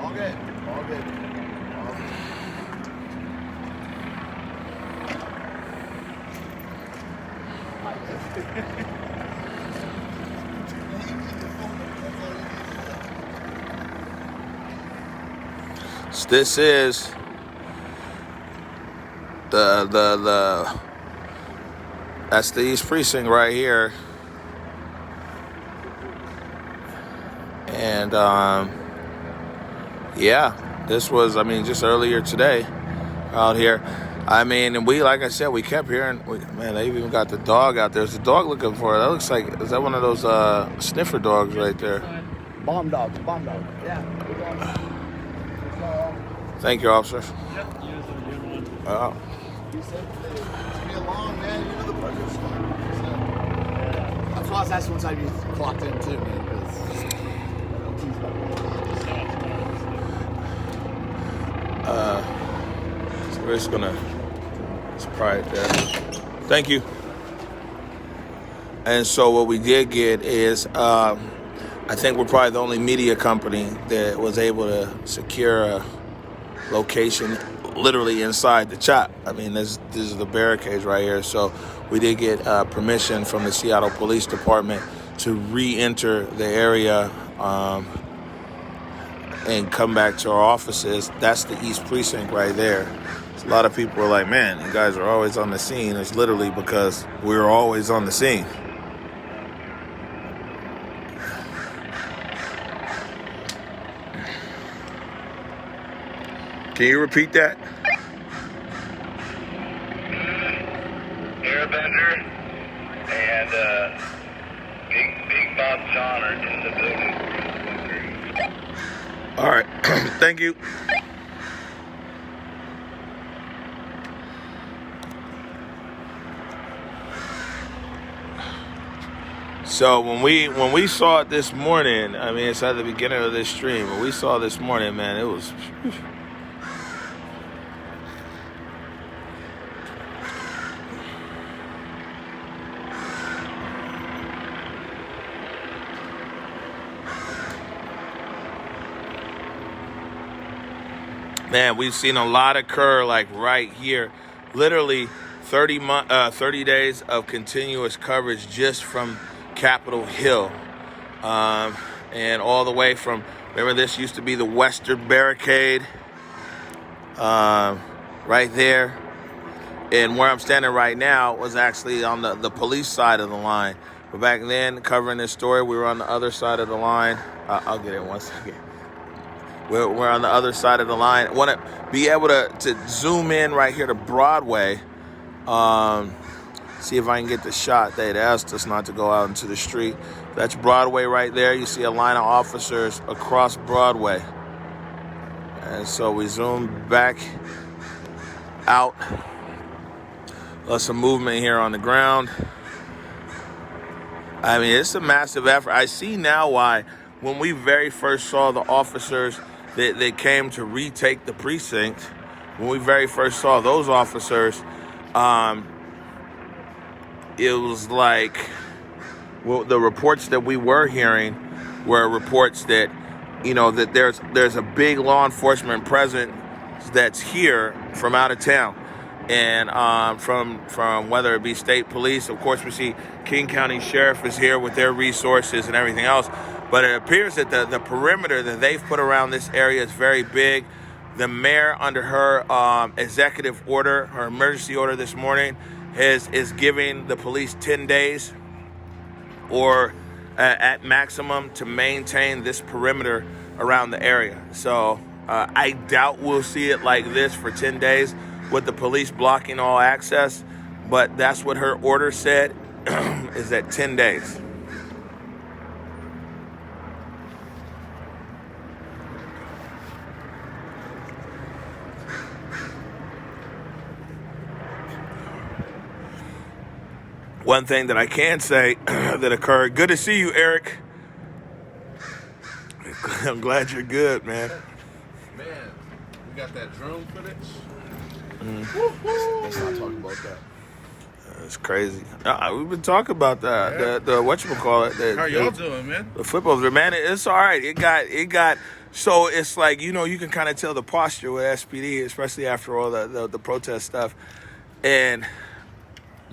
All good. All good. This is the that's the East Precinct right here. And yeah, this was, I mean, just earlier today out here. I mean, and we, like I said, we kept hearing, man, they even got the dog out there. There's a dog looking for it. That looks like, is that one of those sniffer dogs right there? Bomb dog. Yeah. Thank you, officer. He said it's be long, man. You know the pressure's fine. So, that's why I was asking once I'd be clocked in too, man. So we're just gonna right there. Thank you. And so what we did get is, I think we're probably the only media company that was able to secure a location literally inside the chop. I mean, this is the barricades right here. So we did get permission from the Seattle Police Department to re-enter the area and come back to our offices. That's the East Precinct right there. So a lot of people are like, man, you guys are always on the scene. It's literally because we're always on the scene. Can you repeat that? Airbender and Big Bob John are in the building. All right. Thank you. So when we saw it this morning, I mean, it's at the beginning of this stream. When we saw it this morning, man, it was. Man, we've seen a lot occur like right here. Literally 30 days of continuous coverage just from Capitol Hill. And all the way from, remember this used to be the Western Barricade right there. And where I'm standing right now was actually on the police side of the line. But back then, covering this story, we were on the other side of the line. I'll get it one second. We're on the other side of the line. I want to be able to zoom in right here to Broadway. See if I can get the shot. They'd asked us not to go out into the street. That's Broadway right there. You see a line of officers across Broadway. And so we zoom back out. Some movement here on the ground. I mean, it's a massive effort. I see now why when we very first saw the officers that came to retake the precinct, when we very first saw those officers, it was like, well, the reports that we were hearing were reports that, you know, that there's a big law enforcement presence that's here from out of town. And from whether it be state police, of course we see King County Sheriff is here with their resources and everything else. But it appears that the perimeter that they've put around this area is very big. The mayor, under her executive order, her emergency order this morning, is giving the police 10 days or at maximum to maintain this perimeter around the area. So I doubt we'll see it like this for 10 days with the police blocking all access. But that's what her order said, is that 10 days. One thing that I can say that occurred, good to see you, Eric. I'm glad you're good, man. Man, we got that drone footage. Mm. Let's not talk about that. That's crazy. We've been talking about that. Yeah. The whatchamacallit. How y'all doing, man? The flip over, man. It's all right. It got. So it's like, you can kind of tell the posture with SPD, especially after all the protest stuff. And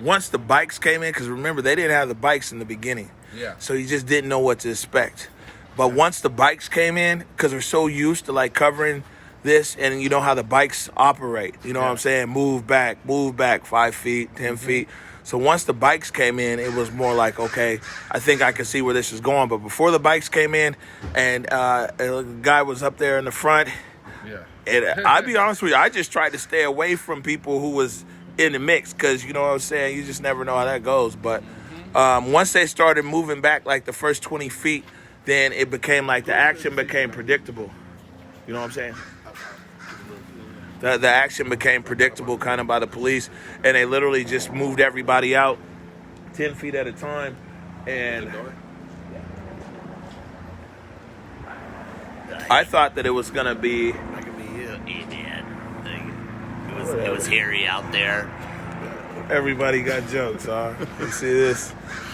once the bikes came in, because remember, they didn't have the bikes in the beginning. Yeah. So you just didn't know what to expect. But once the bikes came in, because we're so used to like covering this, and you know how the bikes operate. You know what I'm saying? Move back 5 feet, 10 feet. So once the bikes came in, it was more like, okay, I think I can see where this is going. But before the bikes came in, and a guy was up there in the front, and I'll be honest with you, I just tried to stay away from people who was in the mix, because, you know what I'm saying, you just never know how that goes. But once they started moving back like the first 20 feet, then it became like the action became predictable. You know what I'm saying? The action became predictable kind of by the police, and they literally just moved everybody out 10 feet at a time. And I thought that it was going to be... It was hairy out there. Everybody got jokes, huh? You see this?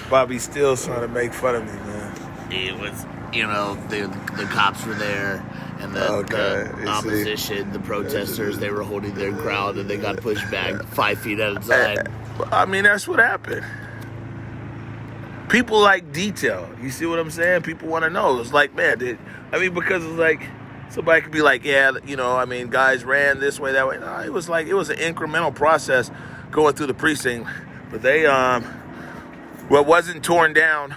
Bobby Steele's trying to make fun of me, man. It was, the cops were there, and the opposition, the protesters, they were holding their ground, and they got pushed back 5 feet at a time. I mean, that's what happened. People like detail. You see what I'm saying? People want to know. It's like, man, because it's like, somebody could be like, yeah, guys ran this way, that way. No, it was an incremental process going through the precinct. But they, what wasn't torn down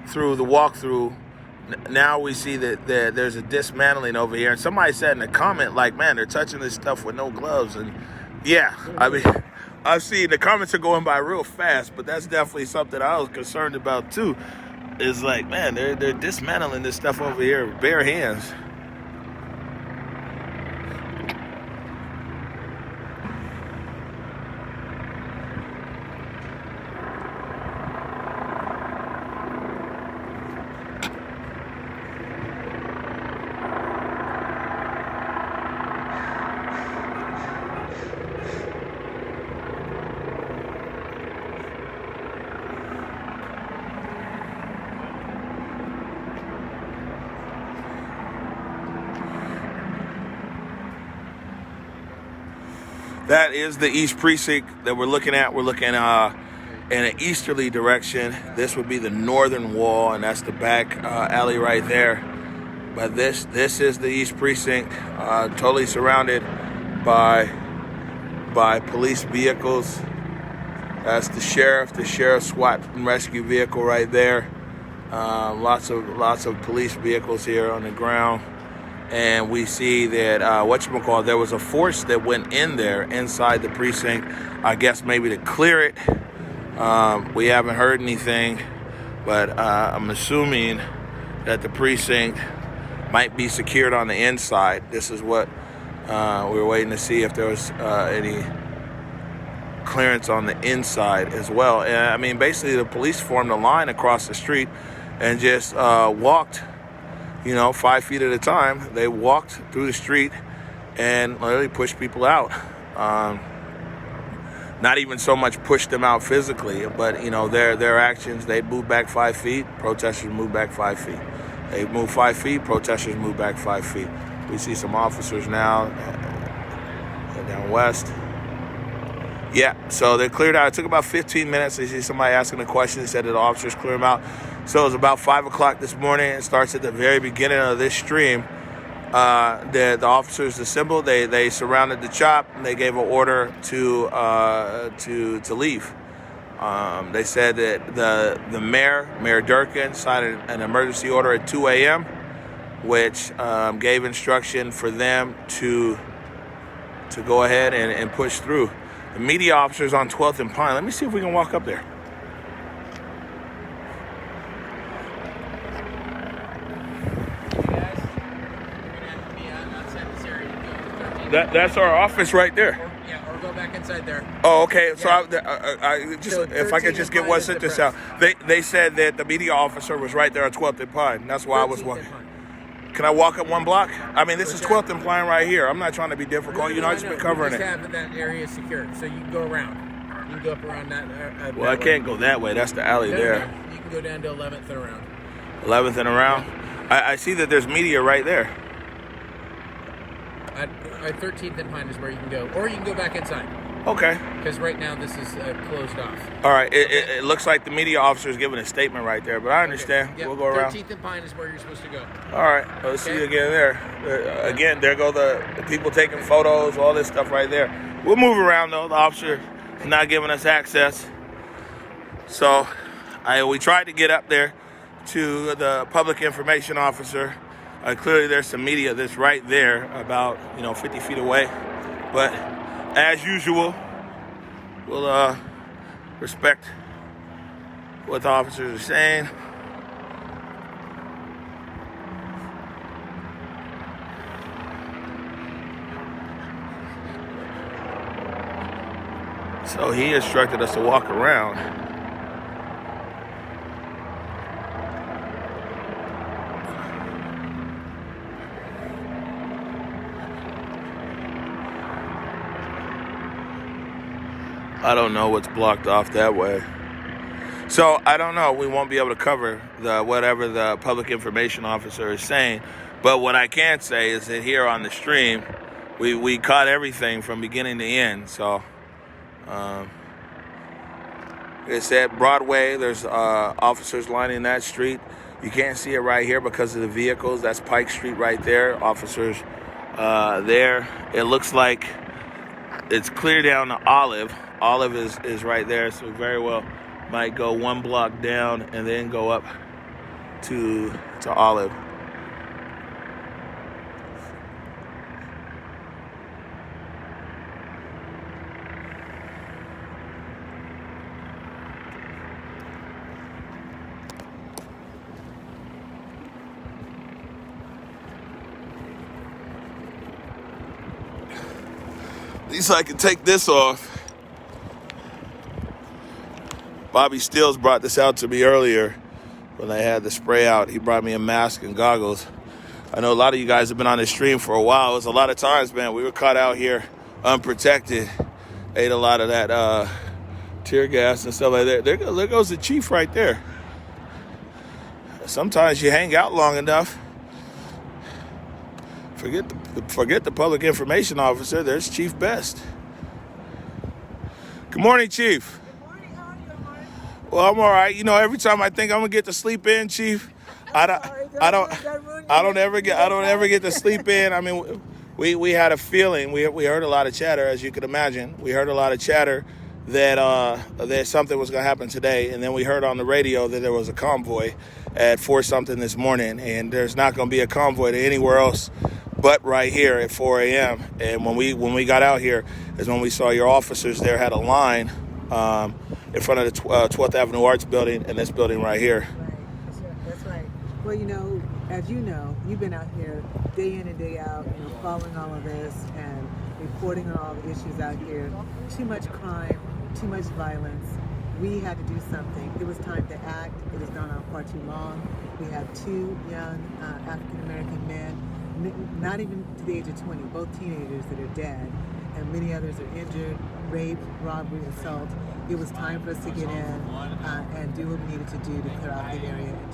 through the walkthrough, now we see that there's a dismantling over here. And somebody said in a comment, like, man, they're touching this stuff with no gloves. And yeah, I've seen the comments are going by real fast, but that's definitely something I was concerned about too. Is like, man, they're dismantling this stuff over here with bare hands. That is the East Precinct that we're looking at. We're looking in an easterly direction. This would be the northern wall, and that's the back alley right there. But this is the East Precinct, totally surrounded by police vehicles. That's the sheriff's SWAT and rescue vehicle right there. Lots of police vehicles here on the ground. And we see that, there was a force that went in there inside the precinct, I guess maybe to clear it. We haven't heard anything, but I'm assuming that the precinct might be secured on the inside. This is what we were waiting to see, if there was any clearance on the inside as well. And basically the police formed a line across the street and just walked 5 feet at a time. They walked through the street and literally pushed people out. Not even so much pushed them out physically, but their actions. They'd move back 5 feet, protesters move back 5 feet. They move 5 feet, protesters move back 5 feet. We see some officers now down west. Yeah, so they're cleared out. It took about 15 minutes. They see somebody asking a question. They said that the officers clear them out. So it was about 5 o'clock this morning. It starts at the very beginning of this stream. The officers assembled. They surrounded the CHOP, and they gave an order to leave. They said that the Mayor Durkin, signed an emergency order at 2 a.m., which gave instruction for them to go ahead and push through. The media officers on 12th and Pine. Let me see if we can walk up there. That's our office right there. go back inside there. Oh, okay. So, Yeah. I just, So if I could 13th just and get Pine one is the sentence press. out. They said that the media officer was right there on 12th and Pine. That's why I was 13th walking. and Pine. Can I walk up one block? I mean, this is 12th and Pine right here. I'm not trying to be difficult. You know, I've just been covering we it. just have that area secured, so you can go around. You can go up around that. Well, I can't go that way. That's the alley there. You can go down to 11th and around. 11th and around. I see that there's media right there. At 13th and Pine is where you can go, or you can go back inside. Okay. Because right now this is closed off. All right. It looks like the media officer is giving a statement right there, but I understand. Okay. Yep. We'll go around. 13th and Pine is where you're supposed to go. All right. Let's see you again there. Again, there go the people taking photos, all this stuff right there. We'll move around, though. The officer is not giving us access. So we tried to get up there to the public information officer. Clearly, there's some media that's right there about, 50 feet away. But as usual, we'll respect what the officers are saying. So he instructed us to walk around. I don't know what's blocked off that way. So I don't know. We won't be able to cover whatever the public information officer is saying. But what I can say is that here on the stream, we caught everything from beginning to end. So it's at Broadway. There's officers lining that street. You can't see it right here because of the vehicles. That's Pike Street right there. Officers there. It looks like it's clear down to Olive. Olive is right there, so we very well might go one block down and then go up to Olive. At least I can take this off. Bobby Stills brought this out to me earlier when I had the spray out. He brought me a mask and goggles. I know a lot of you guys have been on this stream for a while. It was a lot of times, man. We were caught out here unprotected. Ate a lot of that tear gas and stuff like that. There goes the chief right there. Sometimes you hang out long enough. Forget the public information officer. There's Chief Best. Good morning, Chief. Well, I'm all right. Every time I think I'm gonna get to sleep in, Chief, I don't ever get to sleep in. I mean, we had a feeling. We heard a lot of chatter, as you could imagine. We heard a lot of chatter that something was gonna happen today, and then we heard on the radio that there was a convoy at 4-something this morning, and there's not gonna be a convoy to anywhere else but right here at 4 a.m. And when we got out here is when we saw your officers there had a line in front of the 12th Avenue Arts building and this building right here. Right, that's right. Well, as you know, you've been out here day in and day out, following all of this and reporting on all the issues out here. Too much crime, too much violence. We had to do something. It was time to act. It has gone on far too long. We have 2 young African-American men, not even to the age of 20, both teenagers that are dead, and many others are injured, raped, robbery, assault. It was time for us to get in and do what we needed to do to clear out the area and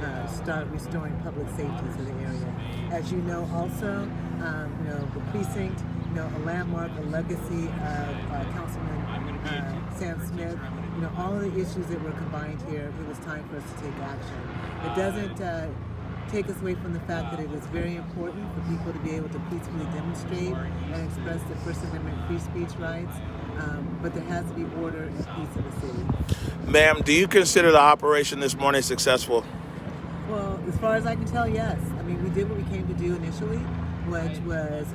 to start restoring public safety to the area. As you know, also, the precinct, a landmark, a legacy of Councilman Sam Smith. All of the issues that were combined here. It was time for us to take action. It doesn't take us away from the fact that it is very important for people to be able to peacefully demonstrate and express their First Amendment free speech rights. But there has to be order and peace in the city. Ma'am, do you consider the operation this morning successful? Well, as far as I can tell, yes. I mean, we did what we came to do initially, which was,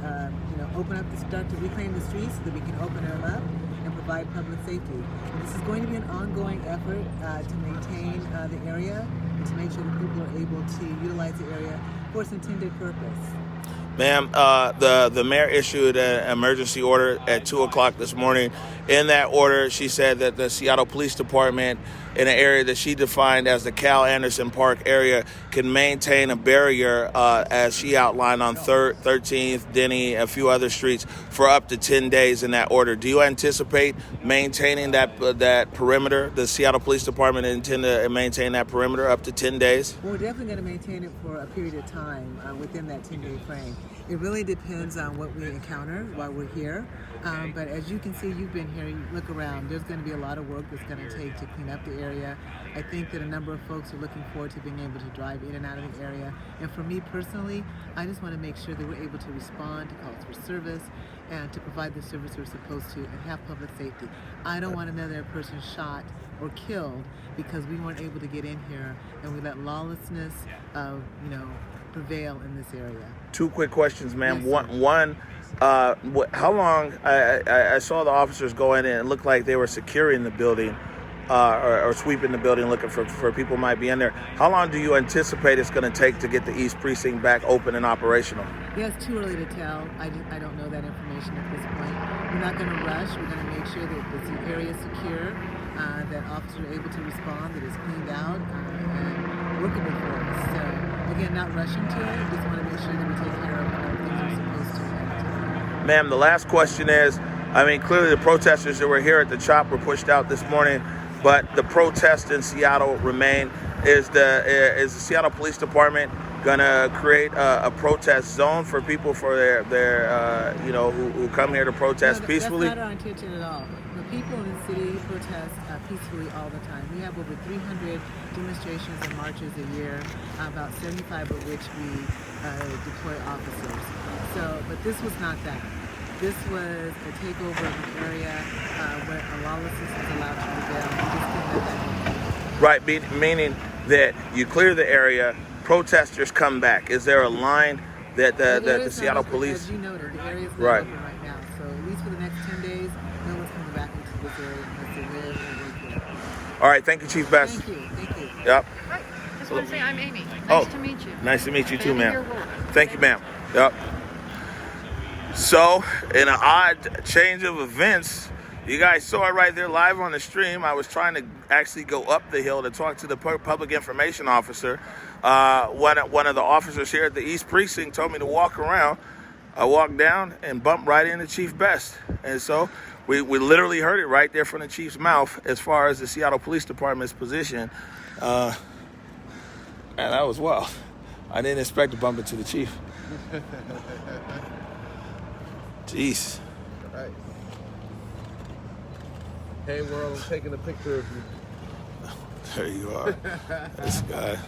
start to reclaim the streets so that we can open them up and provide public safety. And this is going to be an ongoing effort to maintain the area and to make sure that people are able to utilize the area for its intended purpose. Ma'am, the mayor issued an emergency order at 2 o'clock this morning. In that order, she said that the Seattle Police Department, in an area that she defined as the Cal Anderson Park area, can maintain a barrier, as she outlined on 13th, Denny, a few other streets, for up to 10 days in that order. Do you anticipate maintaining that perimeter? The Seattle Police Department intend to maintain that perimeter up to 10 days? Well, we're definitely going to maintain it for a period of time within that 10-day frame. It really depends on what we encounter while we're here. But as you can see, you've been here, you look around, there's going to be a lot of work that's going to take to clean up the area. I think that a number of folks are looking forward to being able to drive in and out of the area. And for me personally, I just want to make sure that we're able to respond to calls for service and to provide the service we're supposed to and have public safety. I don't want another person shot or killed because we weren't able to get in here and we let lawlessness, prevail in this area. Two quick questions, ma'am. Yes, One, how long? I saw the officers go in and it looked like they were securing the building, or sweeping the building, looking for people who might be in there. How long do you anticipate it's going to take to get the East Precinct back open and operational? Yeah, it's too early to tell. I don't know that information at this point. We're not going to rush. We're going to make sure that the area is secure, that officers are able to respond, that it's cleaned out, and workable for us. So, again, not rushing to it. Just want to make sure that we take care of what things are supposed to. Ma'am, the last question is, clearly the protesters that were here at the CHOP were pushed out this morning, but the protests in Seattle remain. Is the Seattle Police Department gonna create a protest zone for people for their who come here to protest peacefully? That's not our intention at all. The people in the city protest peacefully all the time. We have over 300 demonstrations and marches a year, about 75 of which we deploy officers. But this was not that. This was a takeover of an area where a lawlessness is allowed to prevail. We just couldn't let that happen. Right, meaning that you clear the area, protesters come back. Is there a line that the Seattle Police? As you noted, the area is not right. open right now. So at least for the next 10 days, no one's coming back into this area unless they live or work here. All right, thank you, Chief Best. Thank you. Yep. Hi. Just want to say I'm Amy. Nice to meet you. Nice to meet you too, Amy ma'am. here, Wolf. Thank you, ma'am. Yep. So, in an odd change of events, you guys saw it right there live on the stream. I was trying to actually go up the hill to talk to the public information officer. One of the officers here at the East Precinct told me to walk around. I walked down and bumped right into Chief Best. And so we literally heard it right there from the chief's mouth as far as the Seattle Police Department's position. And that was wild. I didn't expect to bump into the chief. Jeez. Right. Hey, world, I'm taking a picture of you. There you are. This guy.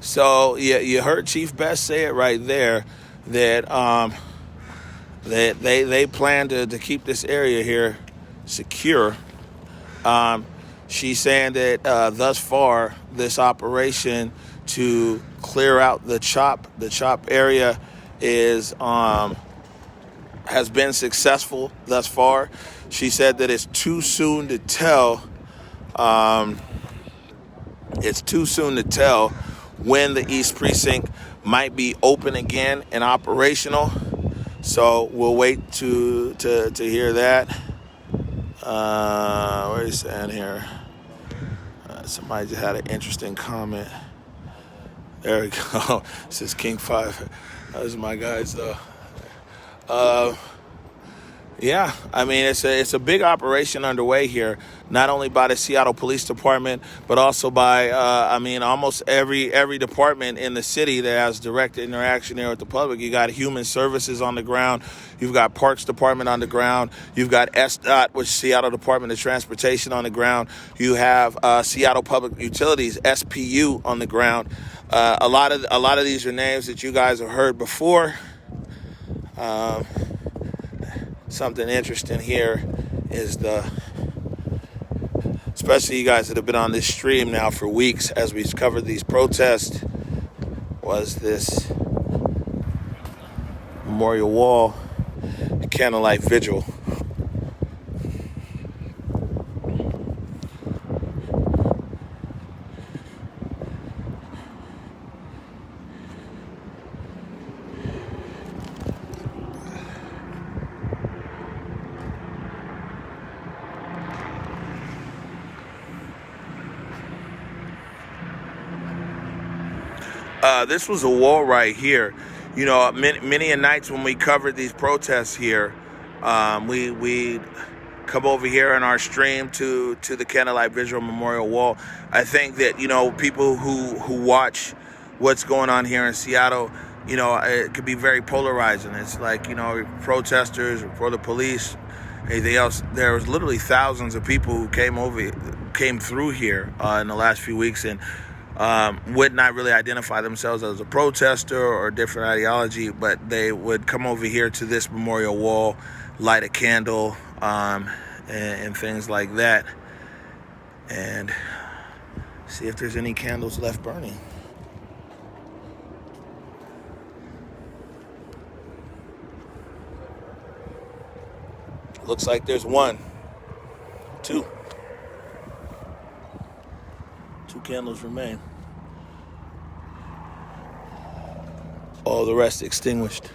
So, yeah, you heard Chief Best say it right there that they plan to keep this area here secure. She's saying that thus far, this operation to clear out the CHOP area has been successful thus far. She said that it's too soon to tell. It's too soon to tell when the East Precinct might be open again and operational. So we'll wait to hear that. What are you saying here? Somebody just had an interesting comment. There we go. This is King 5. Those are my guys, though. Yeah, it's a big operation underway here, not only by the Seattle Police Department, but also by, almost every department in the city that has direct interaction here with the public. You got Human Services on the ground. You've got Parks Department on the ground. You've got SDOT, which is Seattle Department of Transportation, on the ground. You have Seattle Public Utilities, SPU, on the ground. A lot of these are names that you guys have heard before. Something interesting here is especially you guys that have been on this stream now for weeks as we've covered these protests, was this memorial wall candlelight vigil. This was a wall right here. You know, many a nights when we covered these protests here, we'd come over here in our stream to the Candlelight Visual Memorial Wall. I think that, you know, people who watch what's going on here in Seattle, you know, it could be very polarizing. It's like, you know, protesters for the police, anything else. There was literally thousands of people who came through here in the last few weeks and would not really identify themselves as a protester or a different ideology, but they would come over here to this memorial wall, light a candle, and things like that, and see if there's any candles left burning. Looks like there's two candles remain. All the rest extinguished.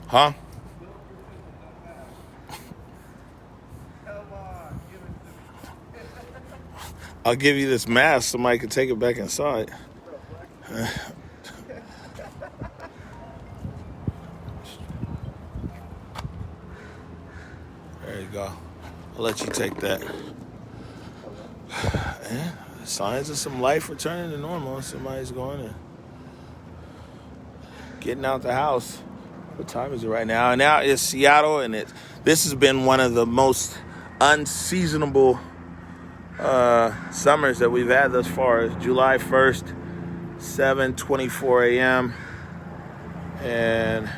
Huh? I'll give you this mask. Somebody can take it back inside. There you go. I'll let you take that. Yeah, signs of some life returning to normal. Somebody's going in. Getting out the house. What time is it right now? Now it's Seattle, and this has been one of the most unseasonable summers that we've had thus far. It's July 1st, 7:24 a.m. And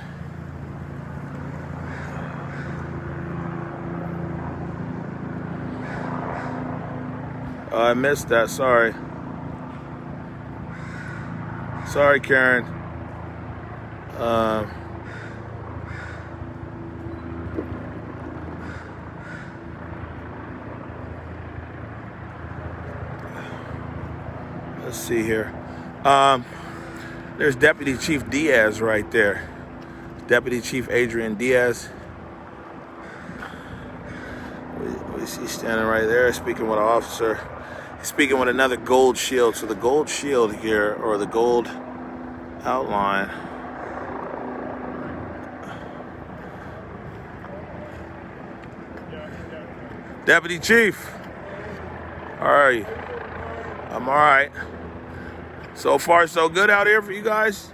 I missed that. Sorry, Karen. Let's see here. There's Deputy Chief Diaz right there. Deputy Chief Adrian Diaz. He's standing right there speaking with an officer. He's speaking with another gold shield. So the gold shield here, or the gold outline. Deputy Chief, how are you? I'm all right. So far, so good out here for you guys?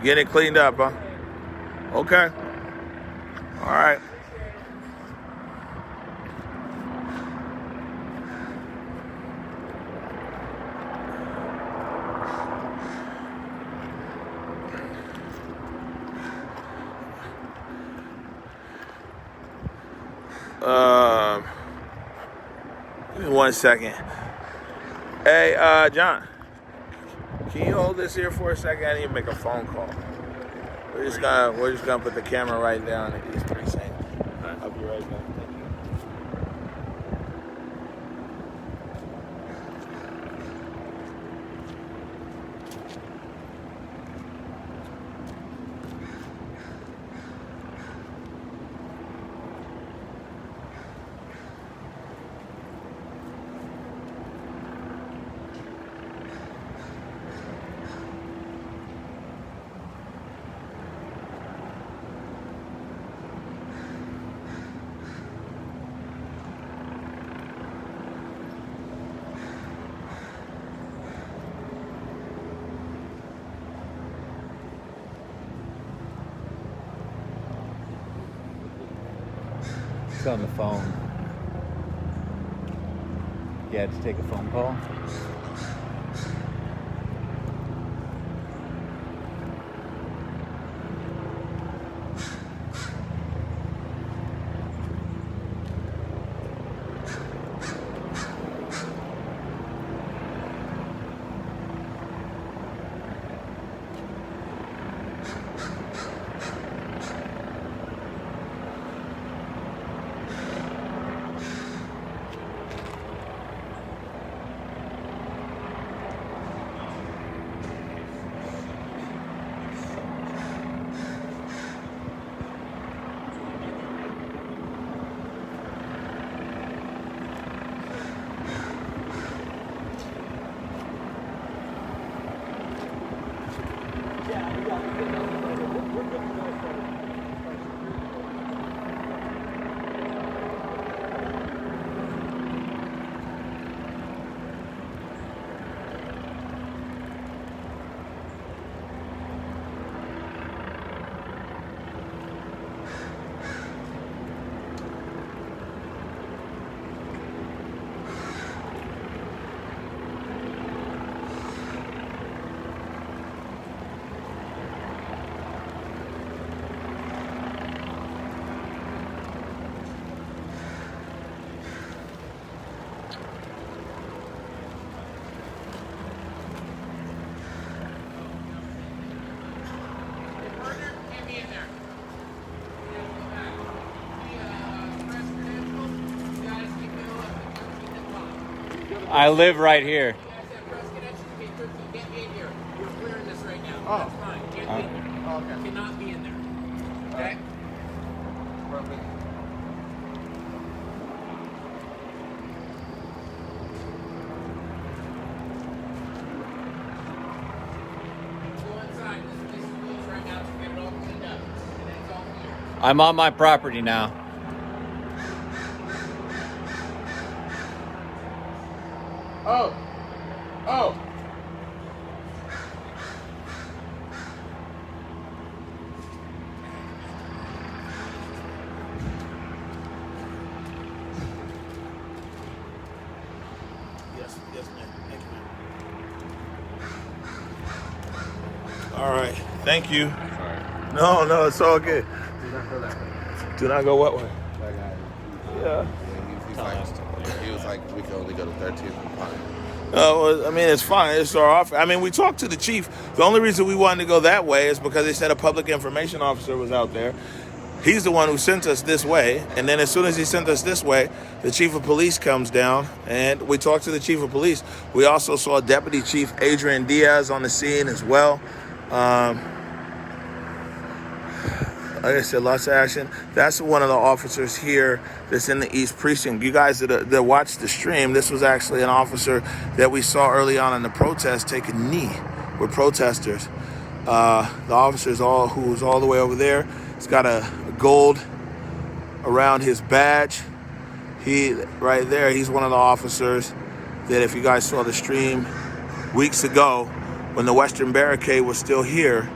Getting it cleaned up, huh? Okay. All right. Give me 1 second. Hey, John, can you hold this here for a second? I need to make a phone call. We're just gonna put the camera right down at East Precinct. I'll be right back. He's on the phone. You had to take a phone call? I live right here. Oh. Okay. Cannot be in there. Okay? I'm on my property now. Oh. Oh. Yes, ma'am. Thank you, All right. Thank you. No, it's all good. Do not go what way? Yeah. He was like, we can only go to 13th and Pine. I mean, it's fine. It's our offer. I mean, we talked to the chief. The only reason we wanted to go that way is because they said a public information officer was out there. He's the one who sent us this way. And then as soon as he sent us this way, the chief of police comes down and we talked to the chief of police. We also saw Deputy Chief Adrian Diaz on the scene as well. Like I said, lots of action. That's one of the officers here that's in the East Precinct. You guys that watched the stream, this was actually an officer that we saw early on in the protest take a knee with protesters. The officer who's all the way over there. He's got a gold around his badge. Right there, he's one of the officers that, if you guys saw the stream weeks ago when the Western Barricade was still here,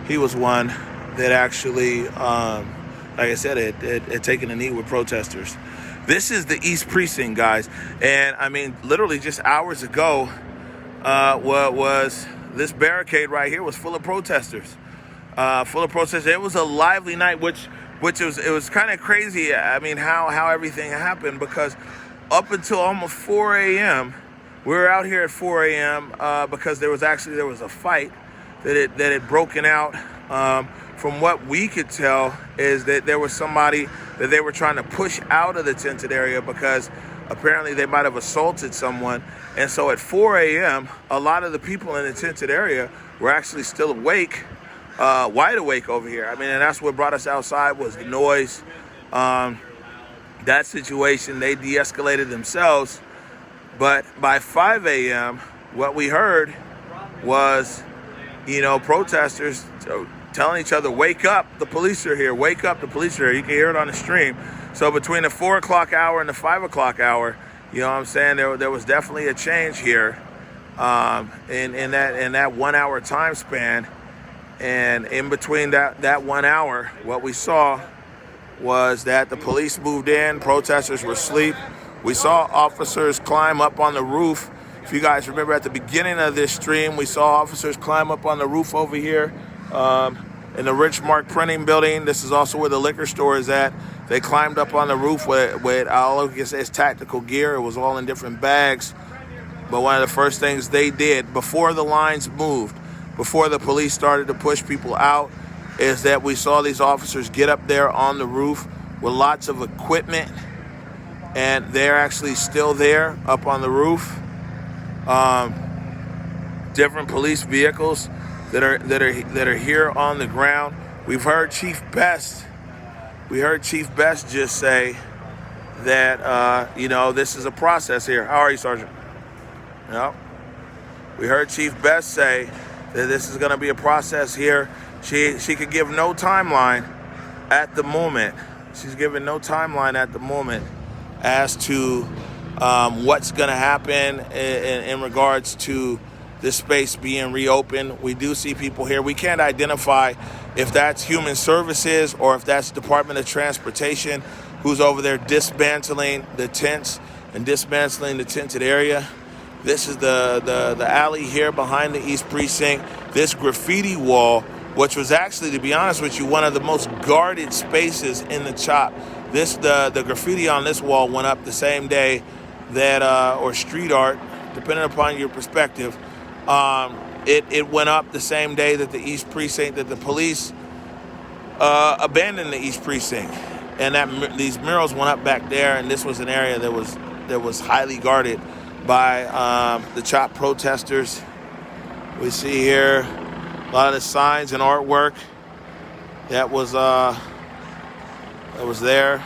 he was one that actually, like I said, had taken a knee with protesters. This is the East Precinct, guys. And I mean, literally just hours ago, what was this barricade right here was full of protesters. It was a lively night, which it was kind of crazy. I mean, how everything happened, because up until almost 4 a.m., we were out here at 4 a.m. Because there was a fight that had broken out. From what we could tell is that there was somebody that they were trying to push out of the tented area because apparently they might have assaulted someone. And so at 4 a.m., a lot of the people in the tented area were actually still awake, wide awake over here. I mean, and that's what brought us outside was the noise. That situation, they de-escalated themselves. But by 5 a.m., what we heard was, protesters telling each other, wake up, the police are here, wake up, the police are here. You can hear it on the stream. So between the 4 o'clock hour and the 5 o'clock hour, you know what I'm saying, there was definitely a change here in that 1 hour time span. And in between that 1 hour, what we saw was that the police moved in, protesters were asleep. We saw officers climb up on the roof. If you guys remember at the beginning of this stream, we saw officers climb up on the roof over here. In the Rich Mark Printing Building. This is also where the liquor store is at. They climbed up on the roof with all I can say is tactical gear. It was all in different bags. But one of the first things they did before the lines moved, before the police started to push people out, is that we saw these officers get up there on the roof with lots of equipment, and they're actually still there up on the roof. Different police vehicles that are here on the ground. We've heard Chief Best. We heard Chief Best just say that this is a process here. How are you, Sergeant? No. We heard Chief Best say that this is going to be a process here. She could give no timeline at the moment. She's giving no timeline at the moment as to what's going to happen in regards to this space being reopened. We do see people here. We can't identify if that's Human Services or if that's Department of Transportation who's over there dismantling the tents and dismantling the tented area. This is the alley here behind the East Precinct. This graffiti wall, which was actually, to be honest with you, one of the most guarded spaces in the CHOP. The graffiti on this wall went up the same day that, or street art, depending upon your perspective, it went up the same day that the East Precinct, that the police abandoned the East Precinct, and these murals went up back there. And this was an area that was highly guarded by the CHOP protesters. We see here a lot of the signs and artwork that was there.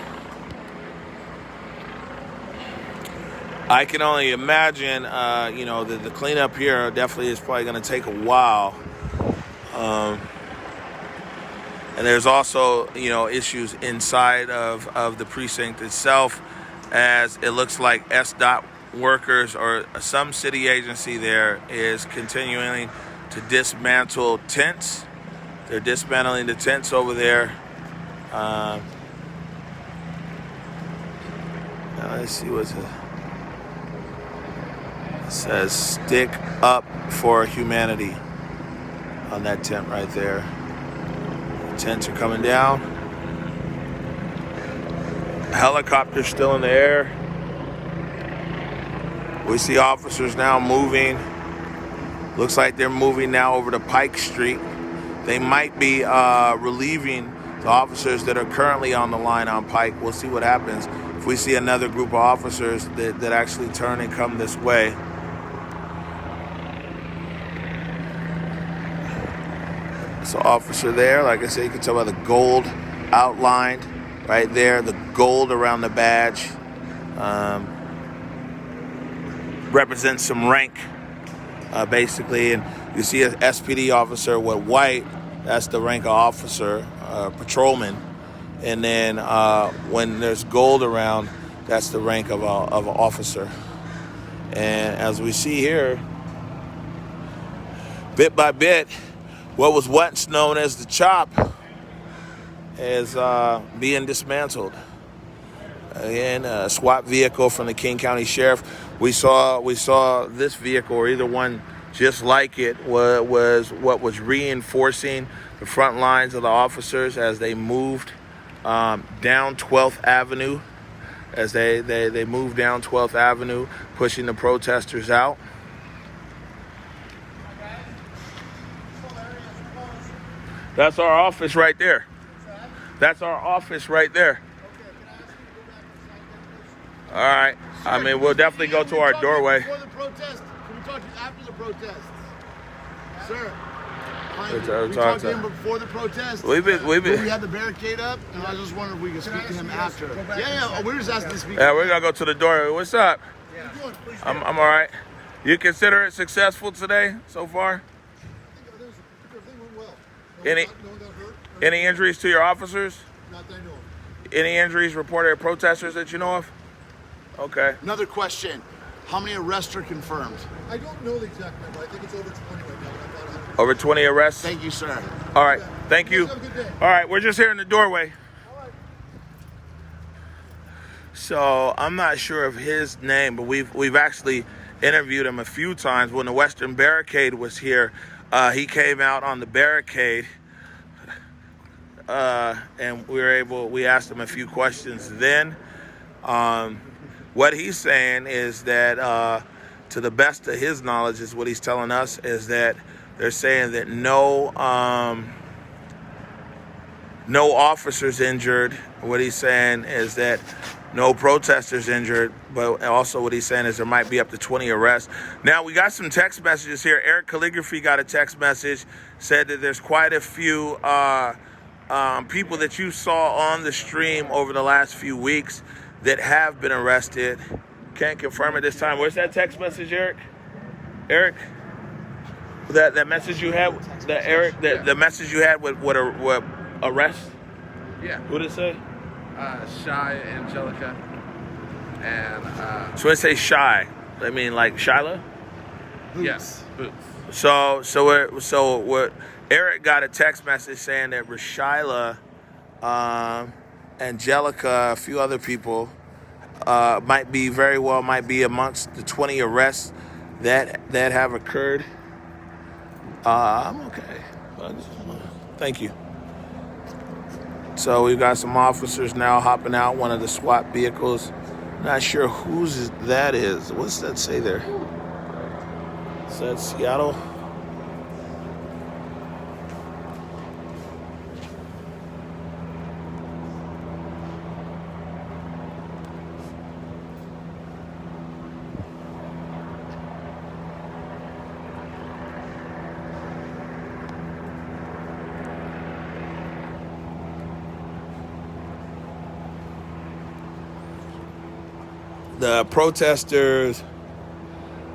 I can only imagine, the cleanup here definitely is probably going to take a while. And there's also, issues inside of the precinct itself, as it looks like SDOT workers or some city agency there is continuing to dismantle tents. They're dismantling the tents over there. Now let's see what's it. It says "Stick Up for Humanity" on that tent right there. The tents are coming down. Helicopter's still in the air. We see officers now moving. Looks like they're moving now over to Pike Street. They might be relieving the officers that are currently on the line on Pike. We'll see what happens if we see another group of officers that actually turn and come this way. So officer there, like I said, you can tell by the gold outlined right there, the gold around the badge. Represents some rank, basically, and you see an SPD officer with white, that's the rank of officer, patrolman, and then when there's gold around, that's the rank of an officer. And as we see here, bit by bit, what was once known as the CHOP is being dismantled. Again, a SWAT vehicle from the King County Sheriff. We saw this vehicle, or either one just like it, was what was reinforcing the front lines of the officers as they moved down 12th Avenue. As they moved down 12th Avenue, pushing the protesters out. That's our office right there. That's our office right there. All right. I mean, we'll definitely go to our doorway. Before the protest, can we talk to you after the protest? Sir, We're we talked to him before the protest. We had the barricade up, and I was just wondering if we could speak to him after. Yeah, we're just asking to speak. Yeah, we're going to go to the door. What's up? I'm all right. You consider it successful today so far? Any injuries to your officers? Not that I know of. Any injuries reported at protesters that you know of? Okay. Another question. How many arrests are confirmed? I don't know the exact number. I think it's over 20 right now. Over 20 arrests? Thank you, sir. All right. Thank you. Have a good day. All right. We're just here in the doorway. So I'm not sure of his name, but we've actually interviewed him a few times. When the Western Barricade was here, he came out on the barricade, and we asked him a few questions then. What he's saying is that, to the best of his knowledge, is what he's telling us, is that they're saying that no officers injured. What he's saying is that no protesters injured, but also what he's saying is there might be up to 20 arrests. Now, we got some text messages here. Eric Calligraphy got a text message, said that there's quite a few people that you saw on the stream over the last few weeks that have been arrested. Can't confirm at this time. Where's that text message, Eric? Eric? That message you had, the message you had with arrest? Yeah. What did it say? Shy, Angelica, and So when it say Shy, I mean like Shyla? Yes, Boots. So Eric got a text message saying that Rashyla, Angelica, a few other people might be amongst the 20 arrests that have occurred. I'm okay. Thank you. So we've got some officers now hopping out one of the SWAT vehicles. Not sure whose that is. What's that say there? Is that Seattle? the protesters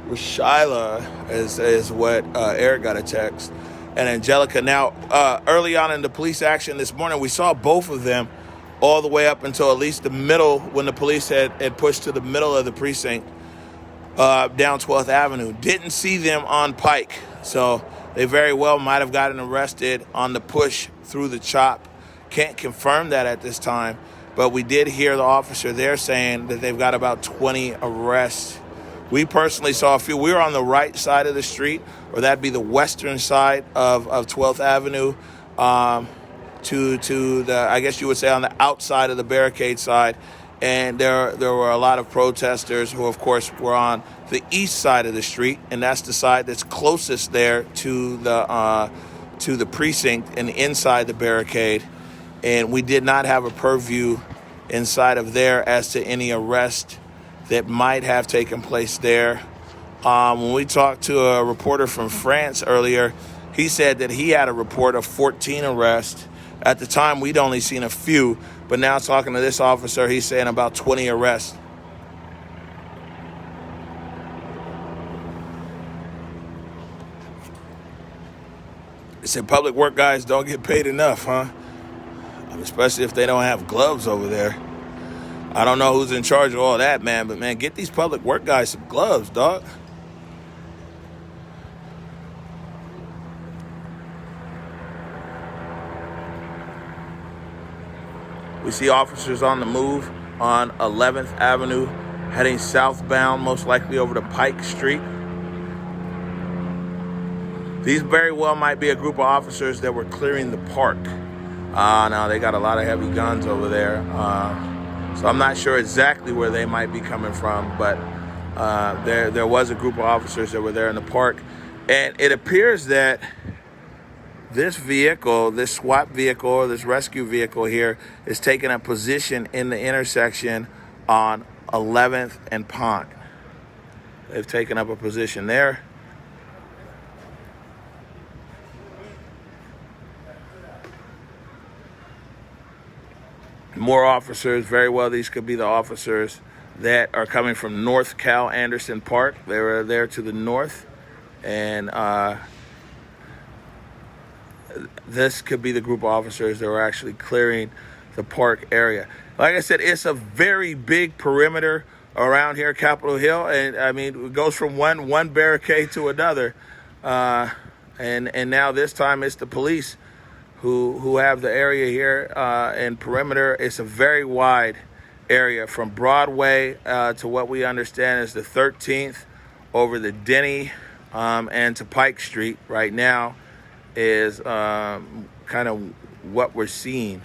with Shyla is what Eric got a text, and Angelica. Now, early on in the police action this morning, we saw both of them all the way up until at least the middle, when the police had pushed to the middle of the precinct, down 12th Avenue. Didn't see them on Pike, so they very well might have gotten arrested on the push through the chop. Can't confirm that at this time, but we did hear the officer there saying that they've got about 20 arrests. We personally saw a few. We were on the right side of the street, or that'd be the western side of 12th Avenue, to the, I guess you would say, on the outside of the barricade side. And there were a lot of protesters who, of course, were on the east side of the street, and that's the side that's closest there to the precinct and inside the barricade. And we did not have a purview inside of there as to any arrest that might have taken place there. When we talked to a reporter from France earlier, he said that he had a report of 14 arrests. At the time, we'd only seen a few, but now talking to this officer, he's saying about 20 arrests. He said public work guys don't get paid enough, huh? Especially if they don't have gloves over there. I don't know who's in charge of all that, man, but, man, get these public work guys some gloves, dog. We see officers on the move on 11th Avenue, heading southbound, most likely over to Pike Street. These very well might be a group of officers that were clearing the park. Now they got a lot of heavy guns over there. So I'm not sure exactly where they might be coming from, but there was a group of officers that were there in the park. And it appears that this vehicle, this SWAT vehicle, or this rescue vehicle here, is taking a position in the intersection on 11th and Pond. They've taken up a position there. More officers, very well, these could be the officers that are coming from North Cal Anderson Park. They were there to the north, and this could be the group of officers that were actually clearing the park area. Like I said, it's a very big perimeter around here, Capitol Hill, and I mean, it goes from one barricade to another, and now this time it's the police who have the area here and perimeter. It's a very wide area from Broadway to what we understand is the 13th over the Denny and to Pike Street right now is kind of what we're seeing.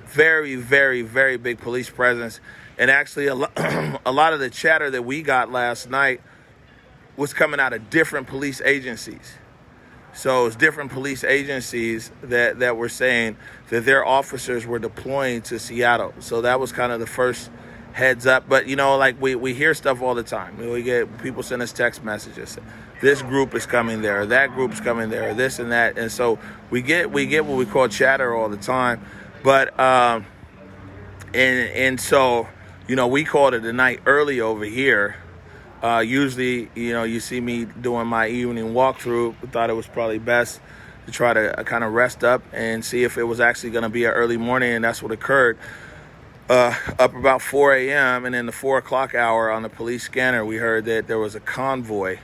Very, very, very big police presence. And actually a lot of the chatter that we got last night was coming out of different police agencies. So it's different police agencies that were saying that their officers were deploying to Seattle. So that was kind of the first heads up. But, you know, like we hear stuff all the time. We get people send us text messages. This group is coming there. That group's coming there. This and that. And so we get what we call chatter all the time. But and so, you know, we called it a night early over here. Usually, you know, you see me doing my evening walkthrough. We thought it was probably best to try to kind of rest up and see if it was actually going to be an early morning, and that's what occurred. Up about 4 a.m., and in the 4 o'clock hour on the police scanner, we heard that there was a convoy.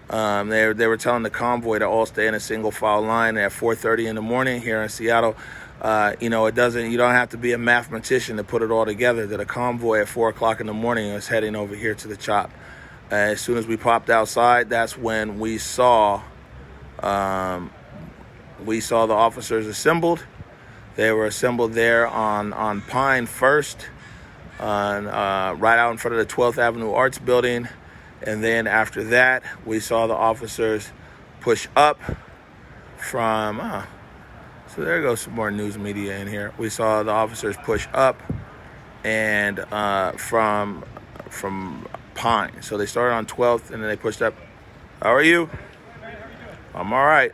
They were telling the convoy to all stay in a single file line at 4:30 in the morning here in Seattle. You know, you don't have to be a mathematician to put it all together that a convoy at 4 o'clock in the morning is heading over here to the CHOP. As soon as we popped outside, that's when we saw the officers assembled. They were assembled there on Pine First, right out in front of the 12th Avenue Arts Building. And then after that, we saw the officers push up from, so there goes some more news media in here. We saw the officers push up and from Pine. So they started on 12th and then they pushed up. How are you? I'm all right.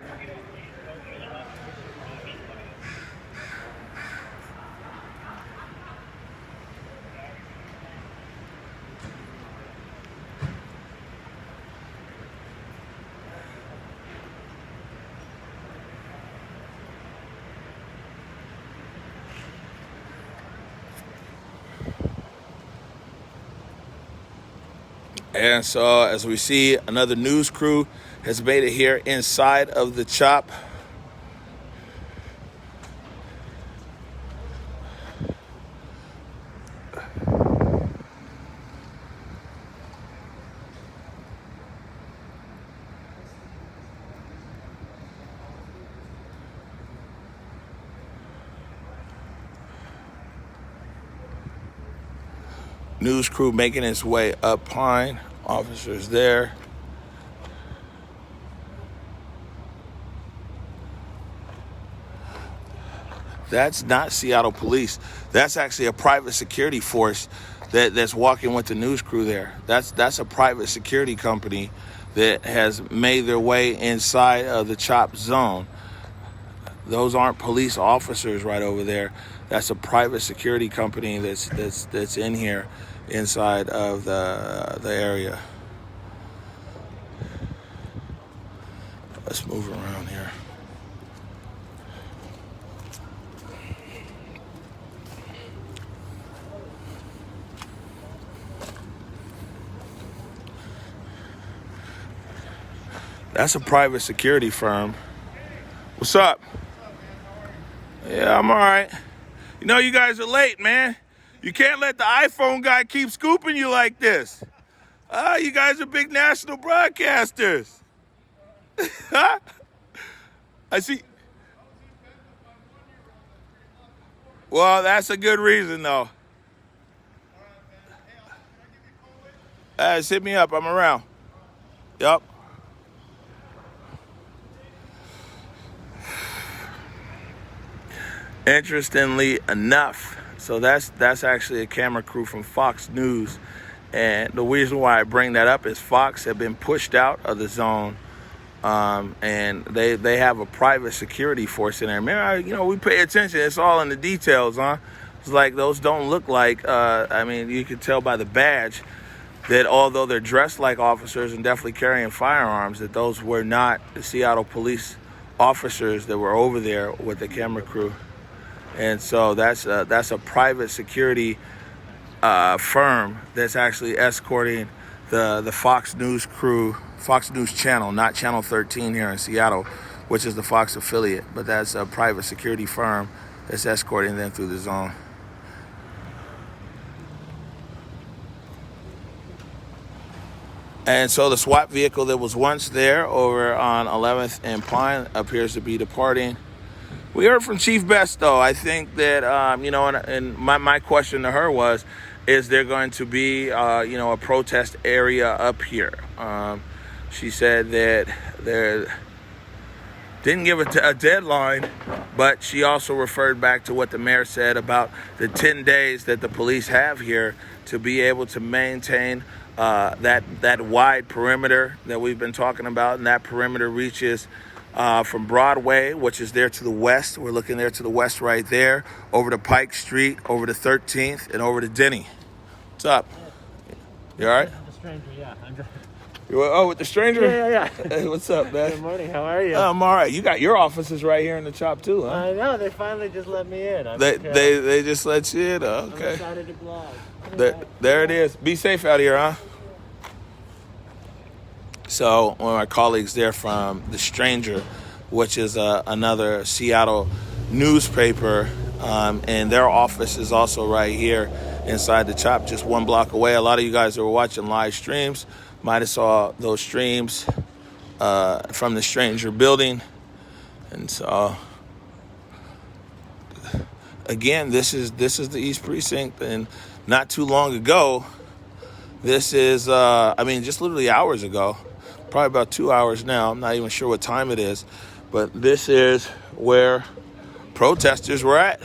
And so as we see, another news crew has made it here inside of the CHOP. News crew making its way up Pine. Officers there. That's not Seattle police. That's actually a private security force that's walking with the news crew there. That's a private security company that has made their way inside of the CHOP zone. Those aren't police officers right over there. That's a private security company that's in here inside of the area. Let's move around here. That's a private security firm. What's up? Yeah, I'm all right. You know, you guys are late, man. You can't let the iPhone guy keep scooping you like this. You guys are big national broadcasters. I see. Well, that's a good reason, though. Just hit me up. I'm around. Yup. Interestingly enough, so that's actually a camera crew from Fox News, and the reason why I bring that up is Fox have been pushed out of the zone, and they have a private security force in there. Man, we pay attention. It's all in the details, huh? It's like those don't look like. You can tell by the badge that although they're dressed like officers and definitely carrying firearms, that those were not the Seattle police officers that were over there with the camera crew. And so that's a private security firm that's actually escorting the Fox News crew, Fox News channel, not Channel 13 here in Seattle, which is the Fox affiliate, but that's a private security firm that's escorting them through the zone. And so the SWAT vehicle that was once there over on 11th and Pine appears to be departing. We heard from Chief Best, though. I think that, and my question to her was, is there going to be, a protest area up here? She said that there didn't give a deadline, but she also referred back to what the mayor said about the 10 days that the police have here to be able to maintain that wide perimeter that we've been talking about, and that perimeter reaches from Broadway, which is there to the west. We're looking there to the west right there, over to Pike Street, over to 13th, and over to Denny. What's up? You all right? The stranger, yeah. With the stranger? Yeah. Hey, what's up, man? Good morning. How are you? I'm all right. You got your offices right here in the CHOP too, huh? I know. They finally just let me in. They just let you in? Okay. I'm excited to blog. There it is. Be safe out here, huh? So one of my colleagues there from The Stranger, which is another Seattle newspaper, and their office is also right here inside the CHOP, just one block away. A lot of you guys that were watching live streams might have saw those streams from The Stranger building. And so, again, this is the East Precinct, and not too long ago, this is, just literally hours ago, probably about 2 hours now. I'm not even sure what time it is, but this is where protesters were at.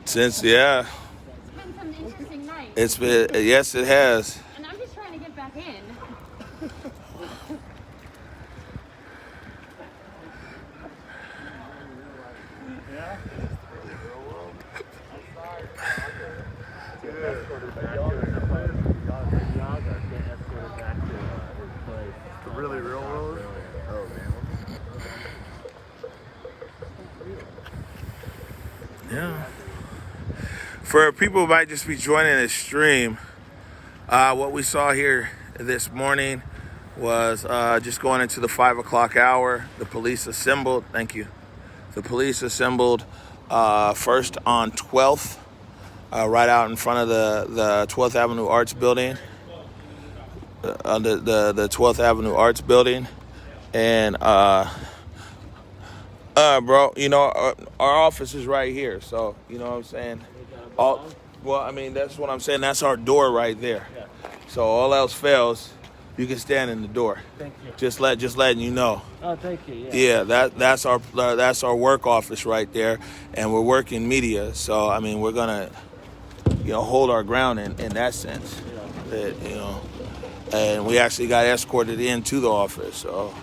Since, yeah. It's been some interesting nights. It's been, yes, it has. And I'm just trying to get back in. The really real world? Oh, man. Yeah. For people who might just be joining this stream, what we saw here this morning was just going into the 5 o'clock hour. The police assembled. Thank you. The police assembled first on 12th, right out in front of the 12th Avenue Arts Building. The 12th Avenue Arts Building. And, bro, you know, our office is right here. So, you know what I'm saying? Well, I mean, that's what I'm saying. That's our door right there. So all else fails, you can stand in the door. Thank you. Just letting you know. Oh, thank you. Yeah, that's our work office right there, and we're working media. So I mean, we're gonna, hold our ground in that sense. That, and we actually got escorted into the office. So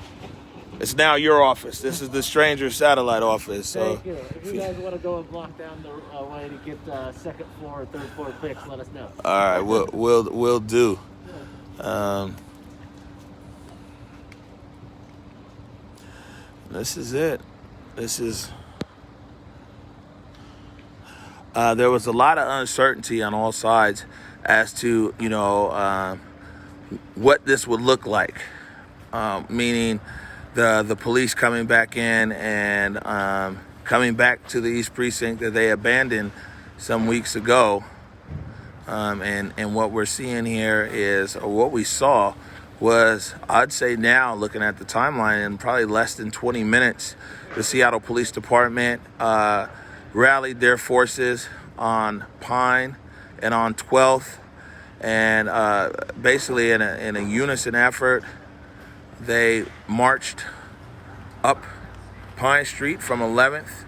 it's now your office. This is the Stranger Satellite office. So thank you. If you guys want to go and block down the way to get second floor or third floor pics, let us know. All right, we'll do. This is it. There was a lot of uncertainty on all sides as to, what this would look like. Meaning the police coming back in and coming back to the East Precinct that they abandoned some weeks ago. And what we're seeing here is, or what we saw was, I'd say now, looking at the timeline, in probably less than 20 minutes, the Seattle Police Department rallied their forces on Pine and on 12th, and basically in a unison effort, they marched up Pine Street from 11th.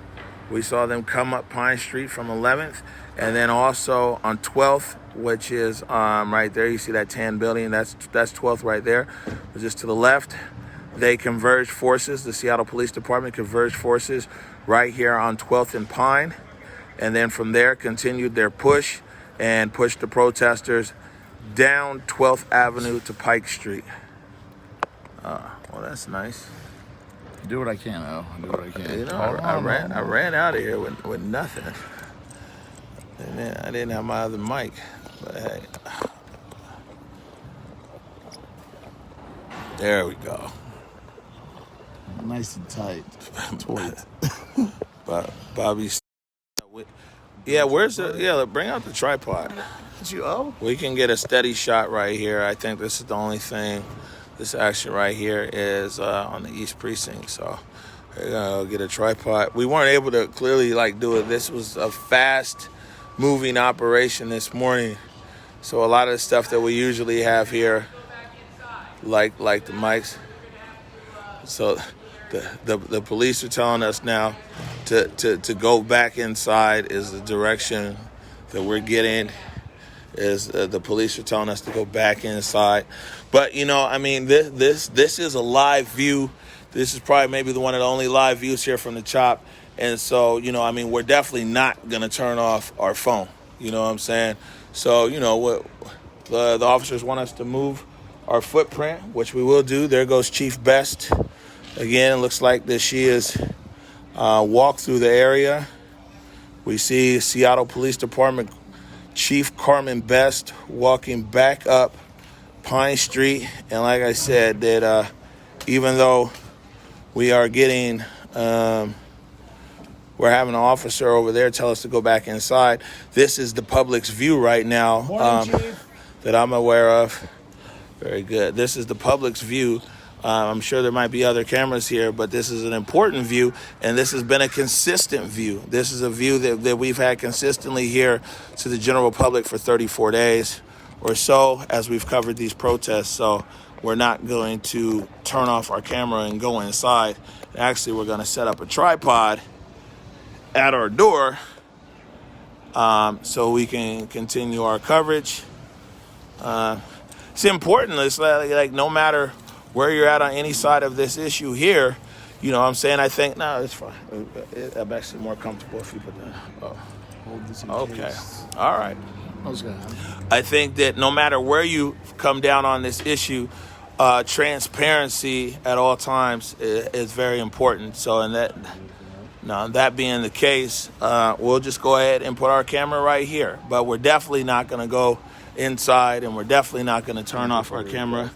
We saw them come up Pine Street from 11th, and then also on 12th, which is right there. You see that tan building? That's 12th right there. Just to the left, they converged forces. The Seattle Police Department converged forces right here on 12th and Pine, and then from there continued their push and pushed the protesters down 12th Avenue to Pike Street. Well, that's nice. Do what I can, though. Do what I can. I ran out of here with nothing. And then I didn't have my other mic, but hey. There we go. Nice and tight. Bobby. Yeah, bring out the tripod. We can get a steady shot right here. I think this is the only thing. This action right here is on the East Precinct, so we're gonna get a tripod. We weren't able to clearly do it. This was a fast moving operation this morning, so a lot of the stuff that we usually have here, like the mics. So the police are telling us now to go back inside is the direction that we're getting. Is the police are telling us to go back inside. But, this is a live view. This is probably maybe one of the only live views here from the CHOP. And so, we're definitely not going to turn off our phone. You know what I'm saying? So, what the officers want us to move our footprint, which we will do. There goes Chief Best. Again, it looks like that she is walked through the area. We see Seattle Police Department Chief Carmen Best walking back up Pine Street. And like I said, that even though we are getting, we're having an officer over there tell us to go back inside, this is the public's view right now that I'm aware of. Very good. This is the public's view. I'm sure there might be other cameras here, but this is an important view, and this has been a consistent view. This is a view that we've had consistently here to the general public for 34 days or so as we've covered these protests. So we're not going to turn off our camera and go inside. Actually, we're going to set up a tripod at our door so we can continue our coverage. It's important. It's like no matter where you're at on any side of this issue here, you know what I'm saying? I think, no, it's fine. I'm actually more comfortable if you put that. Oh. Hold this in Okay. case. All right. I was gonna have. I think that no matter where you come down on this issue, transparency at all times is very important. So, that being the case, we'll just go ahead and put our camera right here. But we're definitely not going to go inside, and we're definitely not going to turn off our camera.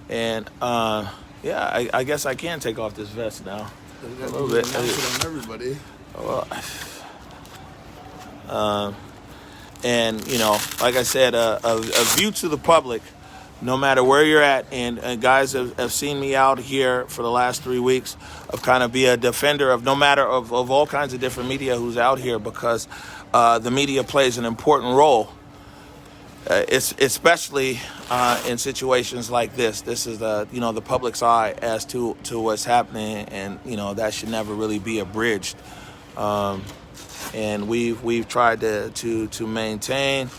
And I guess I can take off this vest now. A little bit. On everybody. And like I said, a view to the public, no matter where you're at. And guys have seen me out here for the last 3 weeks of kind of be a defender of no matter of all kinds of different media who's out here, because the media plays an important role. It's especially in situations like this. This is the public's eye as to what's happening, and that should never really be abridged. And we've tried to maintain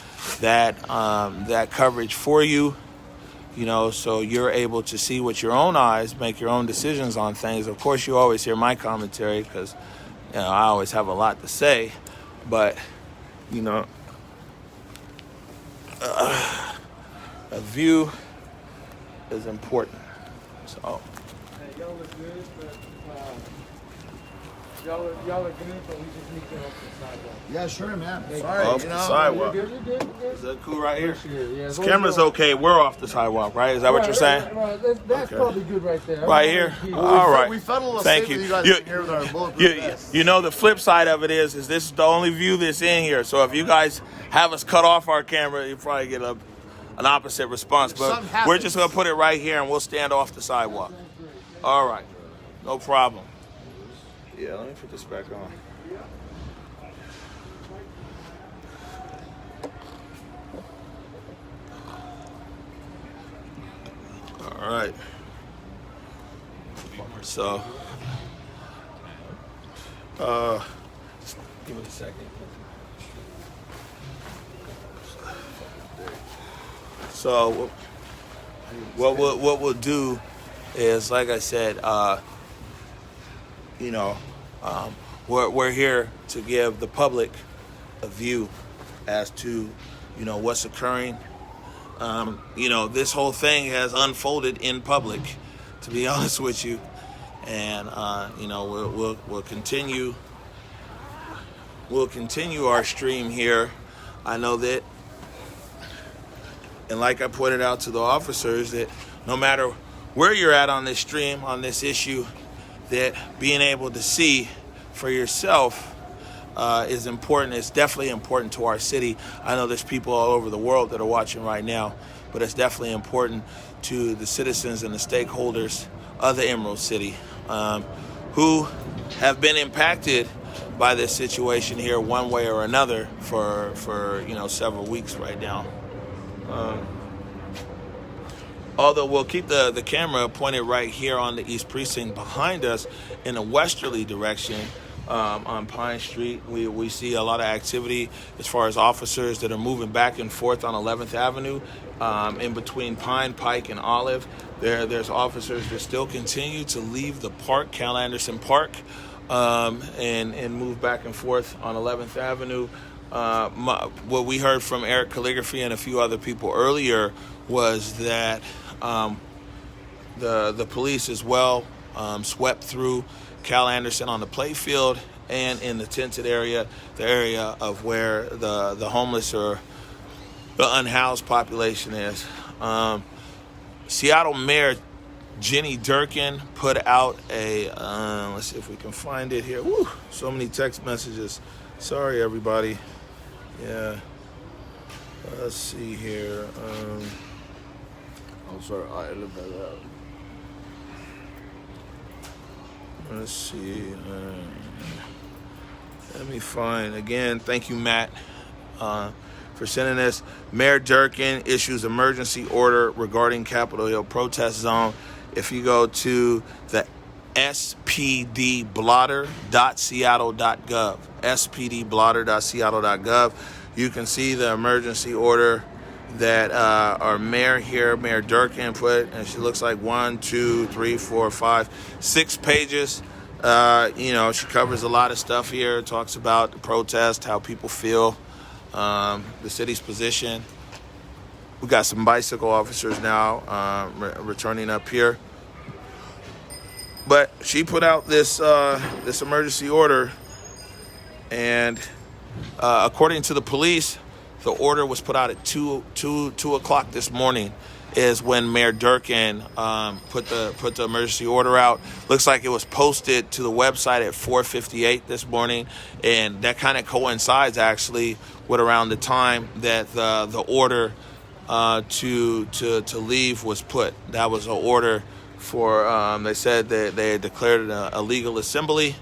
that coverage for you, so you're able to see with your own eyes, make your own decisions on things. Of course, you always hear my commentary because I always have a lot to say, but a view is important. So. Y'all look good, but y'all are good, but we just need to get off the sidewalk. Yeah, sure, man. Sorry, off the sidewalk. You're good. Is that cool right here? Yeah, This camera's okay. We're off the sidewalk, right? Is that what you're saying? Right. That's probably good right there. Right here? All right. We felt a little Thank safer you. you guys in here with our bulletproof vests. The flip side of it is this is the only view that's in here. So if you guys have us cut off our camera, you probably get an opposite response. But we're just going to put it right here, and we'll stand off the sidewalk. All right. No problem. Yeah, let me put this back on. All right. So, give me a second. So, what we'll do is, like I said, we're here to give the public a view as to, what's occurring. This whole thing has unfolded in public, to be honest with you, and we'll continue. We'll continue our stream here. I know that, and like I pointed out to the officers, that no matter where you're at on this stream, on this issue, that being able to see for yourself is important. It's definitely important to our city. I know there's people all over the world that are watching right now, but it's definitely important to the citizens and the stakeholders of the Emerald City who have been impacted by this situation here one way or another for several weeks right now. Although we'll keep the camera pointed right here on the East Precinct behind us in a westerly direction on Pine Street. We see a lot of activity as far as officers that are moving back and forth on 11th Avenue in between Pine, Pike, and Olive. There's officers that still continue to leave the park, Cal Anderson Park, and move back and forth on 11th Avenue. What we heard from Eric Calligraphy and a few other people earlier was that the police as well swept through Cal Anderson on the playfield and in the tented area, the area of where the homeless or the unhoused population is. Seattle Mayor Jenny Durkin put out a, let's see if we can find it here. Woo, so many text messages. Sorry, everybody. Yeah. Let's see here. I'm sorry, I looked at that. Let's see. Let me find. Again, thank you, Matt, for sending this. Mayor Durkin issues emergency order regarding Capitol Hill protest zone. If you go to the spdblotter.seattle.gov, spdblotter.seattle.gov, you can see the emergency order that our mayor here, Mayor Durkin, put, and she looks like 1, 2, 3, 4, 5, 6 pages. She covers a lot of stuff here. Talks about the protest, how people feel, the city's position. We got some bicycle officers now returning up here. But she put out this this emergency order, and according to the police, the order was put out at 2 o'clock this morning. Is when Mayor Durkin put the emergency order out. Looks like it was posted to the website at 4:58 this morning, and that kind of coincides actually with around the time that the order to leave was put. That was an order for they said that they had declared a illegal assembly,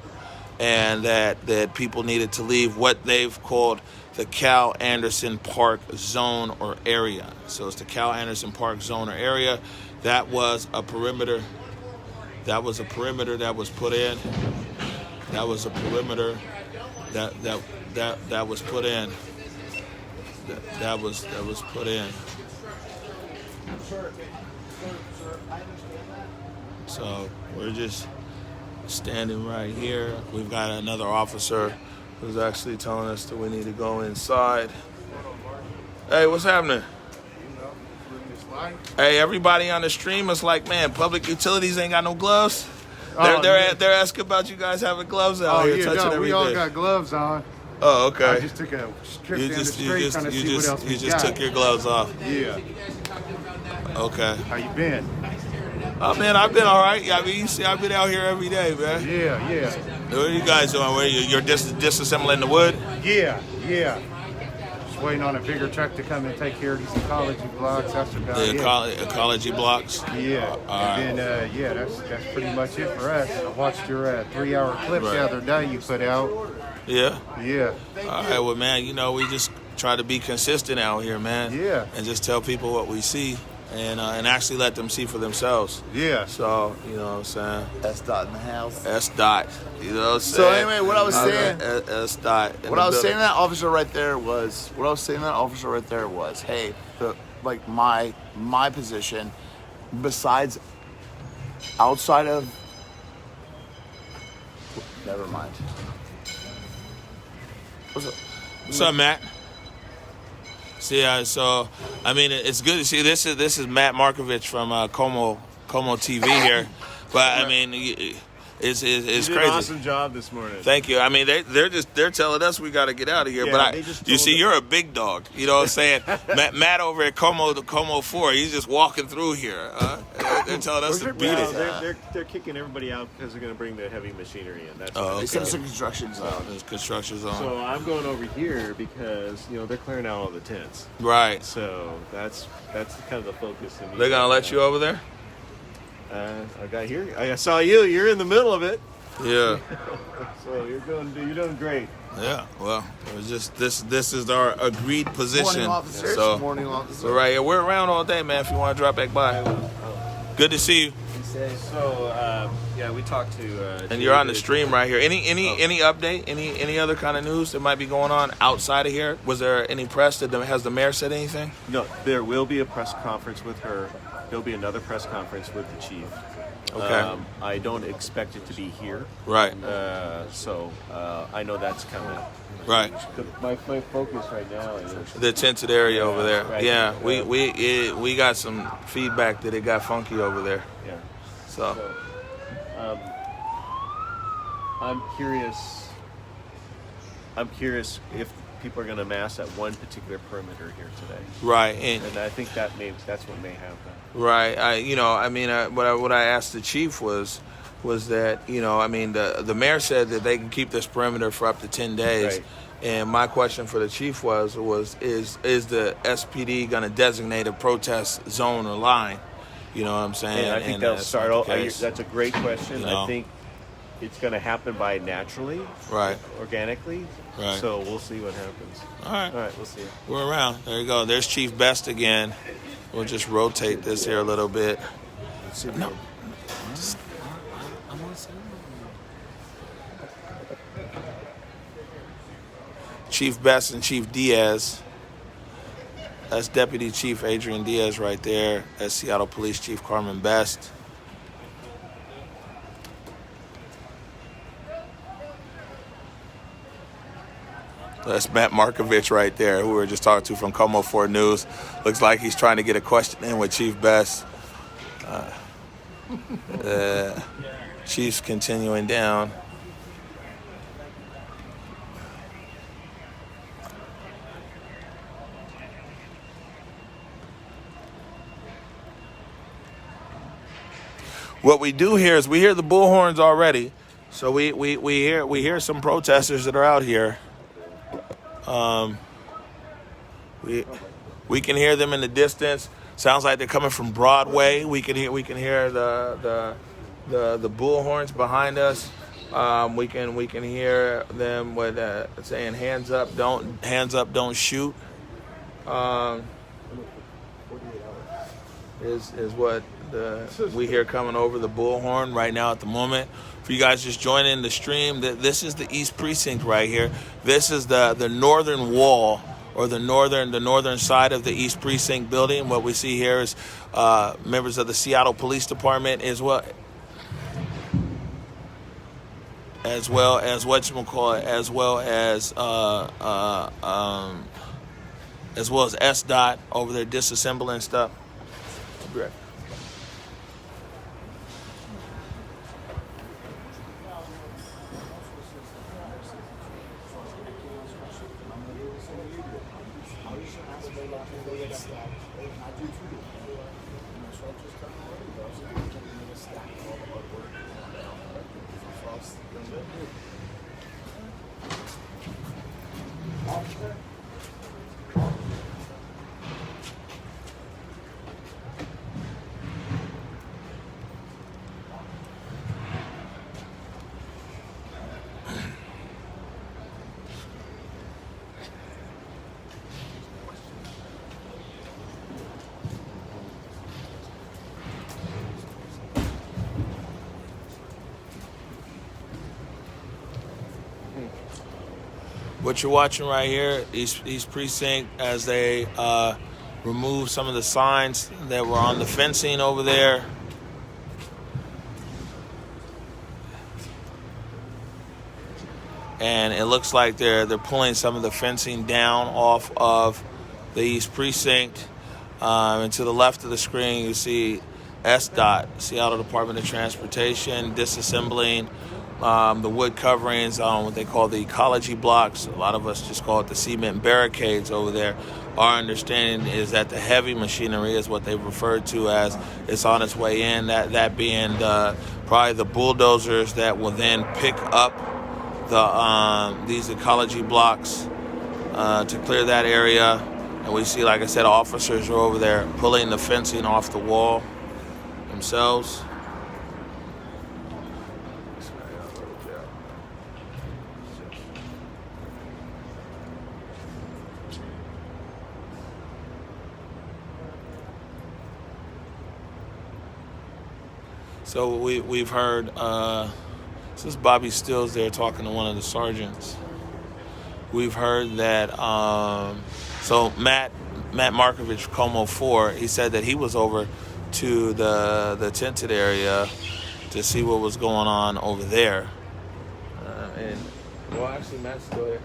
and that people needed to leave what they've called the Cal Anderson Park zone or area. So it's the Cal Anderson Park zone or area. That was a perimeter. That was a perimeter that was put in. That was a perimeter that was put in. That was put in. So we're just standing right here. We've got another officer who's actually telling us that we need to go inside. Hey, what's happening? Hey, everybody on the stream is like, man, public utilities ain't got no gloves. They're asking about you guys having gloves out here touching everything. We all got gloves on. Oh, okay. I just took a trip down the street trying to see what else we got. You just took your gloves off. Yeah. Okay. How you been? Oh, man, I've been all right. I mean, you see, I've been out here every day, man. Yeah. What are you guys doing? You're disassembling the wood? Yeah. Just waiting on a bigger truck to come and take care of these ecology blocks. That's about it. Ecology blocks? Yeah. And then, that's pretty much it for us. I watched your 3-hour clip the other day you put out. Yeah? Yeah. All right, well, man, we just try to be consistent out here, man. Yeah. And just tell people what we see. And actually let them see for themselves. Yeah. So, you know what I'm saying? S. Dot in the house. S. Dot. You know what I'm saying? So anyway, what I was saying. S. Dot. What I was saying to that officer right there was, hey, my position, besides outside of. Never mind. What's up, Matt? See, so I mean, it's good to see. This is Matt Markovich from Como TV here, but I mean, it's you crazy. Did an awesome job this morning. Thank you. I mean, they're telling us we got to get out of here. Yeah, but you see, you're a big dog. You know what I'm saying? Matt over at Como 4, he's just walking through here. They're telling us to beat it. They're kicking everybody out because they're going to bring the heavy machinery in. That's okay. It's a construction zone. It's construction zone. So I'm going over here because they're clearing out all the tents. Right. So that's kind of the focus. They're gonna let you over there. I got here. I saw you. You're in the middle of it. Yeah. So you're doing great. Yeah. Well, it was just this is our agreed position. Morning, officers. Morning, officer. So right here, we're around all day, man. If you want to drop back by. Good to see you. So we talked to. And you're on the stream right here. Any update? Any other kind of news that might be going on outside of here? Was there any press? Has the mayor said anything? No, there will be a press conference with her. There'll be another press conference with the chief. Okay. I don't expect it to be here. Right. So I know that's kind of right. My focus right now is the tented area over there. Right. Yeah, we got some feedback that it got funky over there. Yeah. So I'm curious if people are going to mass at one particular perimeter here today. Right. And I think that's what may happen. Right. What I asked the chief was that, the mayor said that they can keep this perimeter for up to 10 days. Right. And my question for the chief is the SPD going to designate a protest zone or line? You know what I'm saying? And I think that'll start. That's a great question. I think it's going to happen by naturally, right? Organically, right? So we'll see what happens. All right, we'll see. We're around. There you go. There's Chief Best again. We'll just rotate this here a little bit. Let's see if Chief Best and Chief Diaz. That's Deputy Chief Adrian Diaz right there. That's Seattle Police Chief Carmen Best. That's Matt Markovich right there, who we were just talking to from Como 4 News. Looks like he's trying to get a question in with Chief Best. Chief's continuing down. What we do here is we hear the bullhorns already, so we hear some protesters that are out here. We can hear them in the distance. Sounds like they're coming from Broadway. We can hear the bullhorns behind us. We can hear them with saying hands up, don't shoot. Is what we hear coming over the bullhorn right now at the moment. For you guys just joining the stream, this is the East Precinct right here. This is the northern wall, or the northern side of the East Precinct building. What we see here is members of the Seattle Police Department as well as SDOT over there disassembling stuff. I'll be right back. What you're watching right here, East Precinct, as they remove some of the signs that were on the fencing over there. And it looks like they're pulling some of the fencing down off of the East Precinct. And to the left of the screen, you see SDOT, Seattle Department of Transportation, disassembling the wood coverings on what they call the ecology blocks. A lot of us just call it the cement barricades over there. Our understanding is that the heavy machinery is what they've referred to as it's on its way in, that being probably the bulldozers that will then pick up these ecology blocks to clear that area. And we see, like I said, officers are over there pulling the fencing off the wall themselves. So we've heard, this is Bobby Stills there talking to one of the sergeants. We've heard that, so Matt Markovich, Como 4, he said that he was over to the tented area to see what was going on over there. Actually, Matt's still here.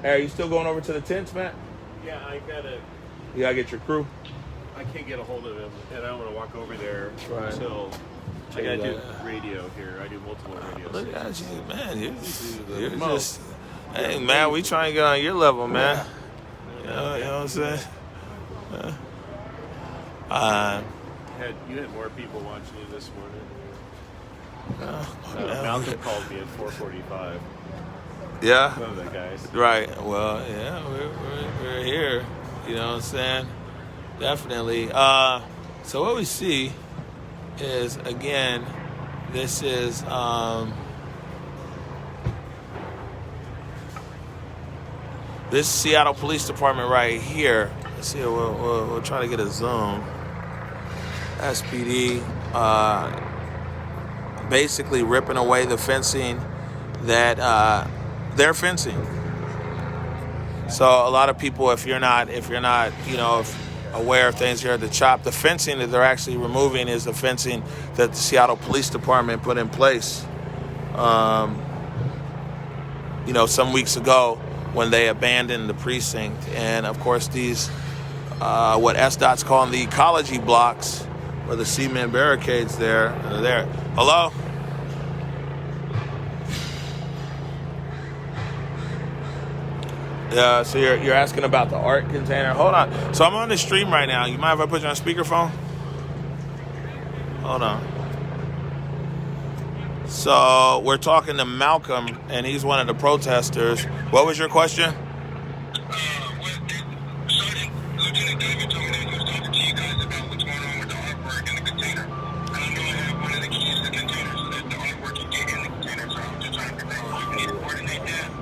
Hey, are you still going over to the tents, Matt? Yeah, You gotta get your crew? I can't get a hold of him, and I don't want to walk over there until I gotta do radio here. I do multiple radio Look at stations. you, man. You're just, hey, man, we trying to get on your level, man. You know what I'm saying? You had more people watching you this morning. Malcolm called me at 4:45. Yeah. One of the guys. Right. Well, yeah, we're here. You know what I'm saying? Definitely. So what we see is, again, this is this Seattle Police Department right here. Let's see, we'll try to get a zoom. SPD basically ripping away the fencing that they're fencing. So a lot of people, if you're not, aware of things here at the CHOP, the fencing that they're actually removing is the fencing that the Seattle Police Department put in place. Some weeks ago when they abandoned the precinct. And of course, these what SDOT's calling the ecology blocks, or the cement barricades there. Hello? So you're asking about the art container. Hold on. So I'm on the stream right now. You mind if I put you on speakerphone? Hold on. So we're talking to Malcolm, and he's one of the protesters. What was your question?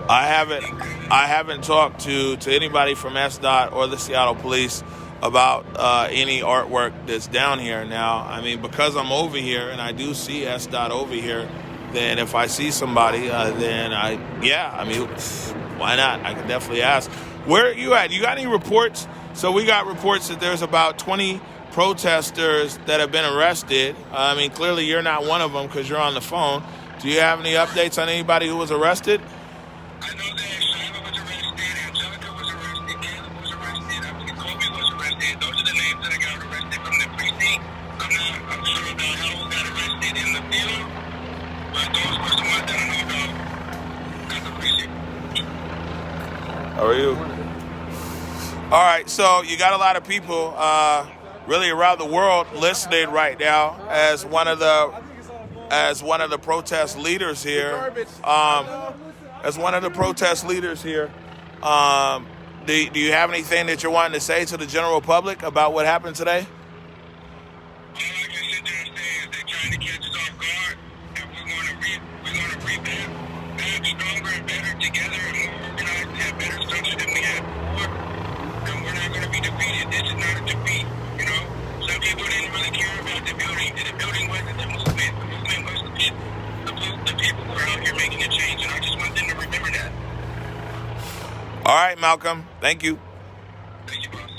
I haven't talked to anybody from SDOT or the Seattle Police about any artwork that's down here. Now, I mean, because I'm over here and I do see SDOT over here, then if I see somebody, then why not? I can definitely ask. Where are you at? You got any reports? So we got reports that there's about 20 protesters that have been arrested. I mean, clearly you're not one of them because you're on the phone. Do you have any updates on anybody who was arrested? I know that Shaiva was arrested, Angelica was arrested, Caleb was arrested, Kobe was arrested. Those are the names that I got arrested from the precinct. I'm sure about how got arrested in the field, but those were the ones that I know about at the precinct. How are you? All right, so you got a lot of people really around the world listening right now as one of the protest leaders here. As one of the protest leaders here, do you have anything that you're wanting to say to the general public about what happened today? All I can sit there and say is they're trying to catch us off guard, and we're going to revamp, back stronger and better together, and more organized, and have better structure than we had before. And we're not going to be defeated. This is not a defeat. You know, some people didn't really care about the building. The building wasn't the movement. The movement was the people who are out here making a change, and I just want them to remember that. All right, Malcolm. Thank you. Thank you, boss.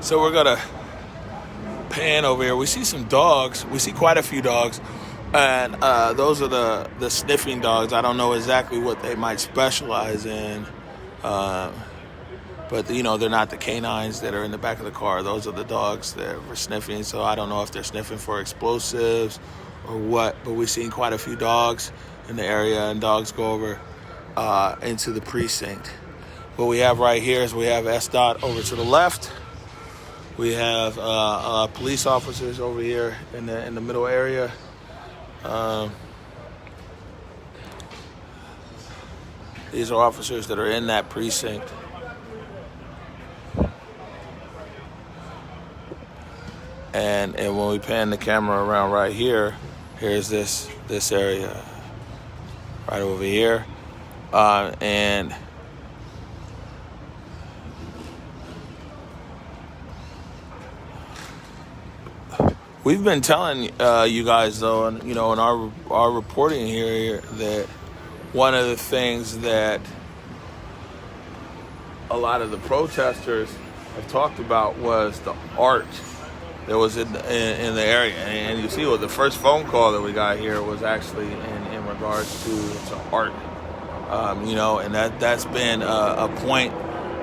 So we're gonna pan over here. We see some dogs. We see quite a few dogs, and those are the sniffing dogs. I don't know exactly what they might specialize in, but you know, they're not the canines that are in the back of the car. Those are the dogs that were sniffing. So I don't know if they're sniffing for explosives or what. But we've seen quite a few dogs in the area, and dogs go over into the precinct. What we have right here is we have SDOT over to the left. We have police officers over here in the middle area. These are officers that are in that precinct. And when we pan the camera around right here, here's this area right over here, and we've been telling you guys, though, and you know, in our reporting here, that one of the things that a lot of the protesters have talked about was the art that was in the area. And you see, well, the first phone call that we got here was actually in regards to art. You know, and that's been a point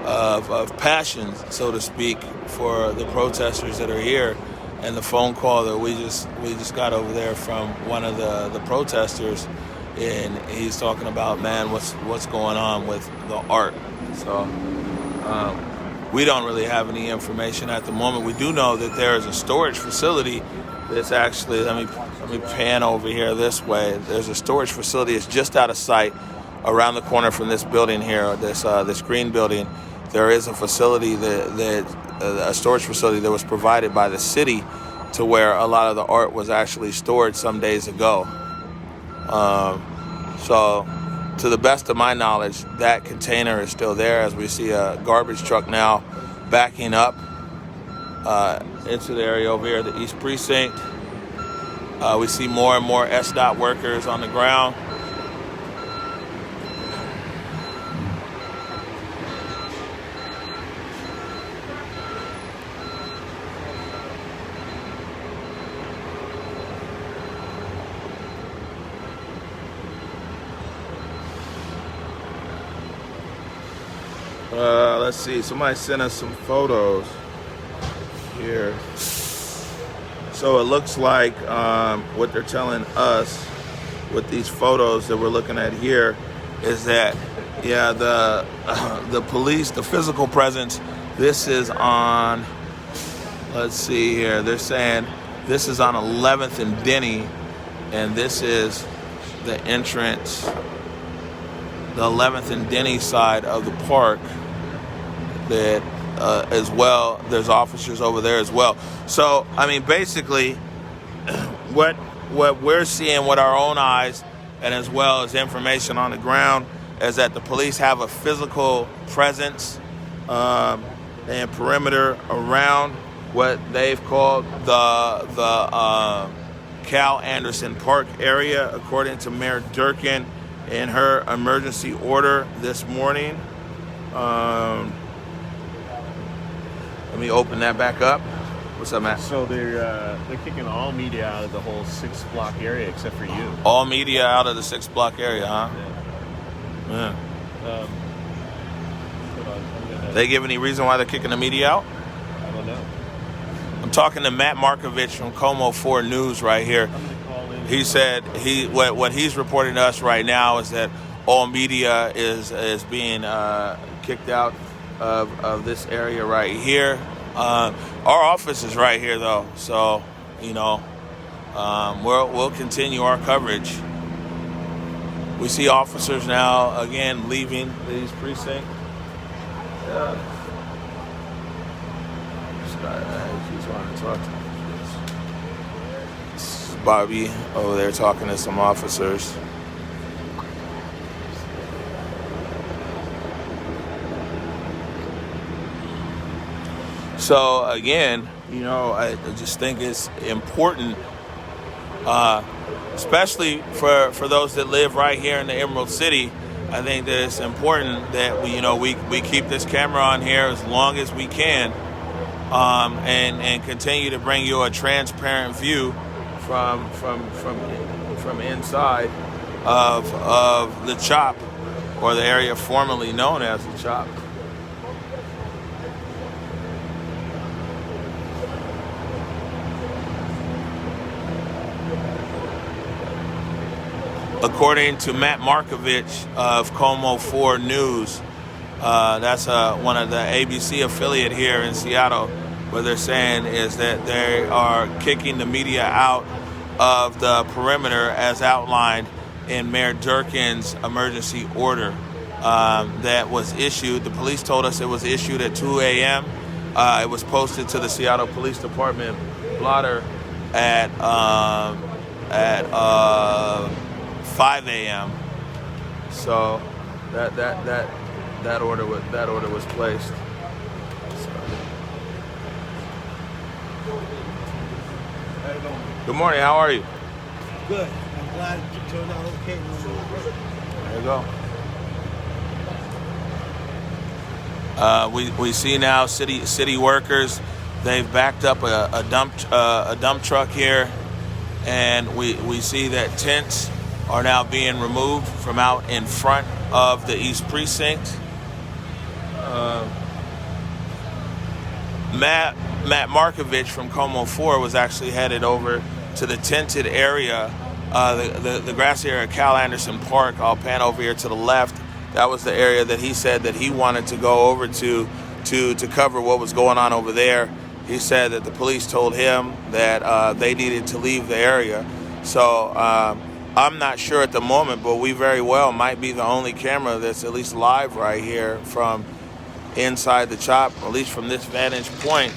of passion, so to speak, for the protesters that are here. And the phone call that we just got over there from one of the protesters, and he's talking about, man, what's going on with the art. So we don't really have any information at the moment. We do know that there is a storage facility that's actually, let me pan over here this way. There's a storage facility. It's just out of sight around the corner from this building here, this green building. There is a facility a storage facility that was provided by the city to where a lot of the art was actually stored some days ago. So to the best of my knowledge, that container is still there, as we see a garbage truck now backing up into the area over here, the East Precinct. We see more and more SDOT workers on the ground. Let's see, somebody sent us some photos here. So it looks like what they're telling us with these photos that we're looking at here is that, yeah, the police, the physical presence, this is on, let's see here, they're saying this is on 11th and Denny, and this is the entrance, the 11th and Denny side of the park. That as well, there's officers over there as well. So, I mean, basically, what we're seeing with our own eyes, and as well as information on the ground, is that the police have a physical presence and perimeter around what they've called the Cal Anderson Park area, according to Mayor Durkin in her emergency order this morning. Let me open that back up. What's up, Matt? So they're kicking all media out of the whole 6-block area except for you. All media out of the 6-block area, huh? Yeah. They give any reason why they're kicking the media out? I don't know. I'm talking to Matt Markovich from Como 4 News right here. He said what he's reporting to us right now is that all media is being kicked out of this area right here. Our office is right here though, so you know, we'll continue our coverage. We see officers now again leaving these precincts. This guy, he's wanting to talk to me. This is Bobby over there talking to some officers. So again, you know, I just think it's important, especially for those that live right here in the Emerald City. I think that it's important that we keep this camera on here as long as we can, and continue to bring you a transparent view from inside of the CHOP, or the area formerly known as the CHOP. According to Matt Markovich of Como 4 News, that's one of the ABC affiliate here in Seattle, what they're saying is that they are kicking the media out of the perimeter as outlined in Mayor Durkin's emergency order that was issued. The police told us it was issued at 2 a.m. It was posted to the Seattle Police Department blotter at 5 a.m. So that order was placed. Good morning. How are you? Good. I'm glad it turned out okay. There you go. We see now city workers. They've backed up a dump truck here, and we see that tents are now being removed from out in front of the East Precinct. Matt Markovich from Como 4 was actually headed over to the tented area, the grassy area of Cal Anderson Park. I'll pan over here to the left. That was the area that he said that he wanted to go over to cover what was going on over there. He said that the police told him that they needed to leave the area. So I'm not sure at the moment, but we very well might be the only camera that's at least live right here from inside the CHOP, at least from this vantage point.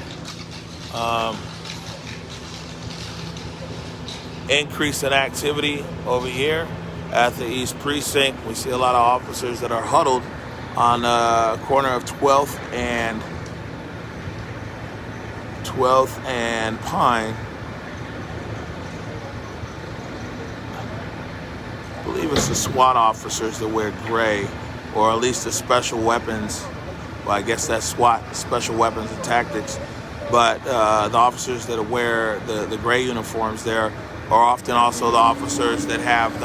Increase in activity over here at the East Precinct. We see a lot of officers that are huddled on the corner of 12th and Pine. I believe it's the SWAT officers that wear gray, or at least the special weapons. Well, I guess that's SWAT, special weapons and tactics. But the officers that wear the gray uniforms there are often also the officers that have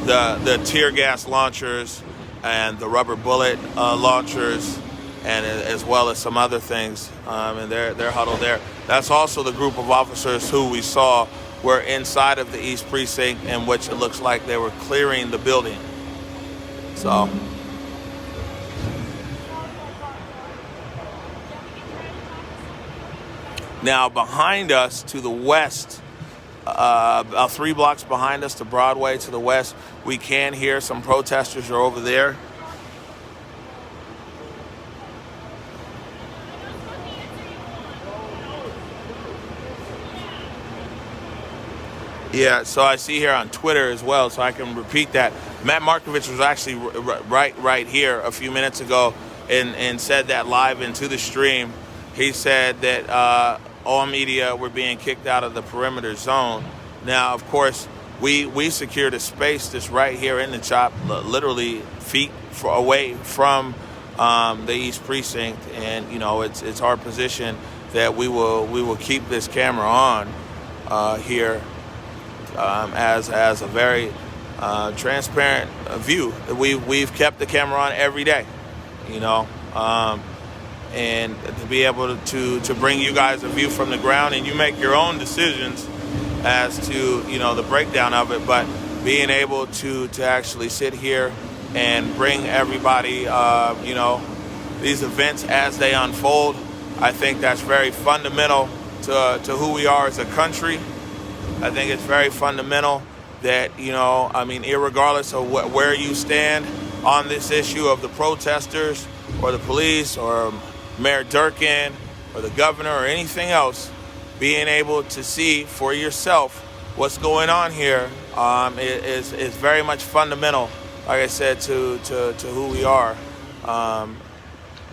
the tear gas launchers and the rubber bullet launchers, and as well as some other things, and they're huddled there. That's also the group of officers who we saw were inside of the East Precinct, in which it looks like they were clearing the building. So. Now behind us to the west, about 3 blocks behind us to Broadway to the west, we can hear some protesters are over there. Yeah, so I see here on Twitter as well, so I can repeat that. Matt Markovich was actually right here a few minutes ago and said that live into the stream. He said that all media were being kicked out of the perimeter zone. Now, of course, we secured a space that's right here in the CHOP, literally feet away from the East Precinct, and it's our position that we will keep this camera on here as a very transparent view. We've kept the camera on every day, and to be able to bring you guys a view from the ground, and you make your own decisions as to the breakdown of it, but being able to actually sit here and bring everybody these events as they unfold, I think that's very fundamental to who we are as a country. I think it's very fundamental that irregardless of where you stand on this issue of the protesters or the police or Mayor Durkin or the governor or anything else, being able to see for yourself what's going on here is very much fundamental, like I said, to who we are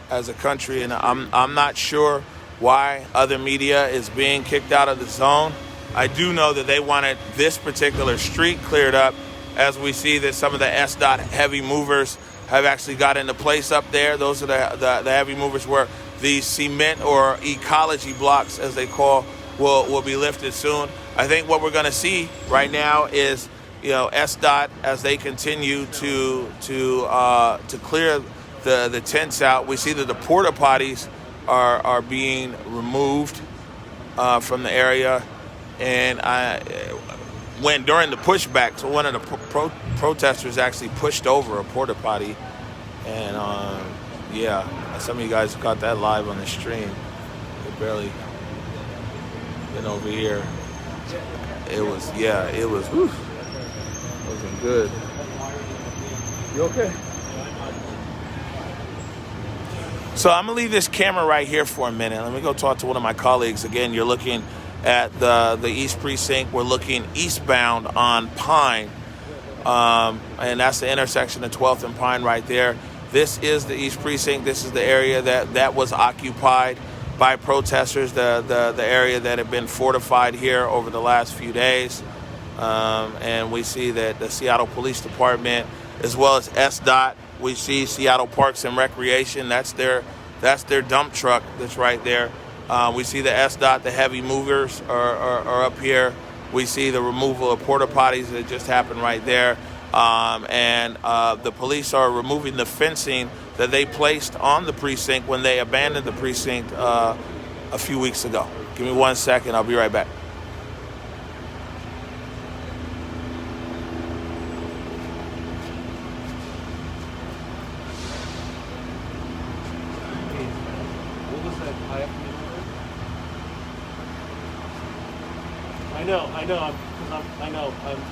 as a country. And I'm not sure why other media is being kicked out of the zone. I do know that they wanted this particular street cleared up, as we see that some of the SDOT heavy movers have actually got into place up there. Those are the heavy movers where these cement or ecology blocks, as they call, will be lifted soon. I think what we're going to see right now is, SDOT, as they continue to clear the tents out. We see that the porta potties are being removed from the area, and during the pushback, so one of the protesters actually pushed over a porta potty, and some of you guys got that live on the stream. It barely been over here. It was whew, it wasn't good. You okay? So I'm gonna leave this camera right here for a minute. Let me go talk to one of my colleagues. Again, you're looking at the East Precinct. We're looking eastbound on Pine, and that's the intersection of 12th and Pine right there. This is the East Precinct. This is the area that was occupied by protesters, the area that had been fortified here over the last few days. And we see that the Seattle Police Department, as well as SDOT, we see Seattle Parks and Recreation. That's their dump truck that's right there. We see the SDOT, the heavy movers are up here We see the removal of porta potties that just happened right there. And the police are removing the fencing that they placed on the precinct when they abandoned the precinct a few weeks ago. Give me 1 second. I'll be right back.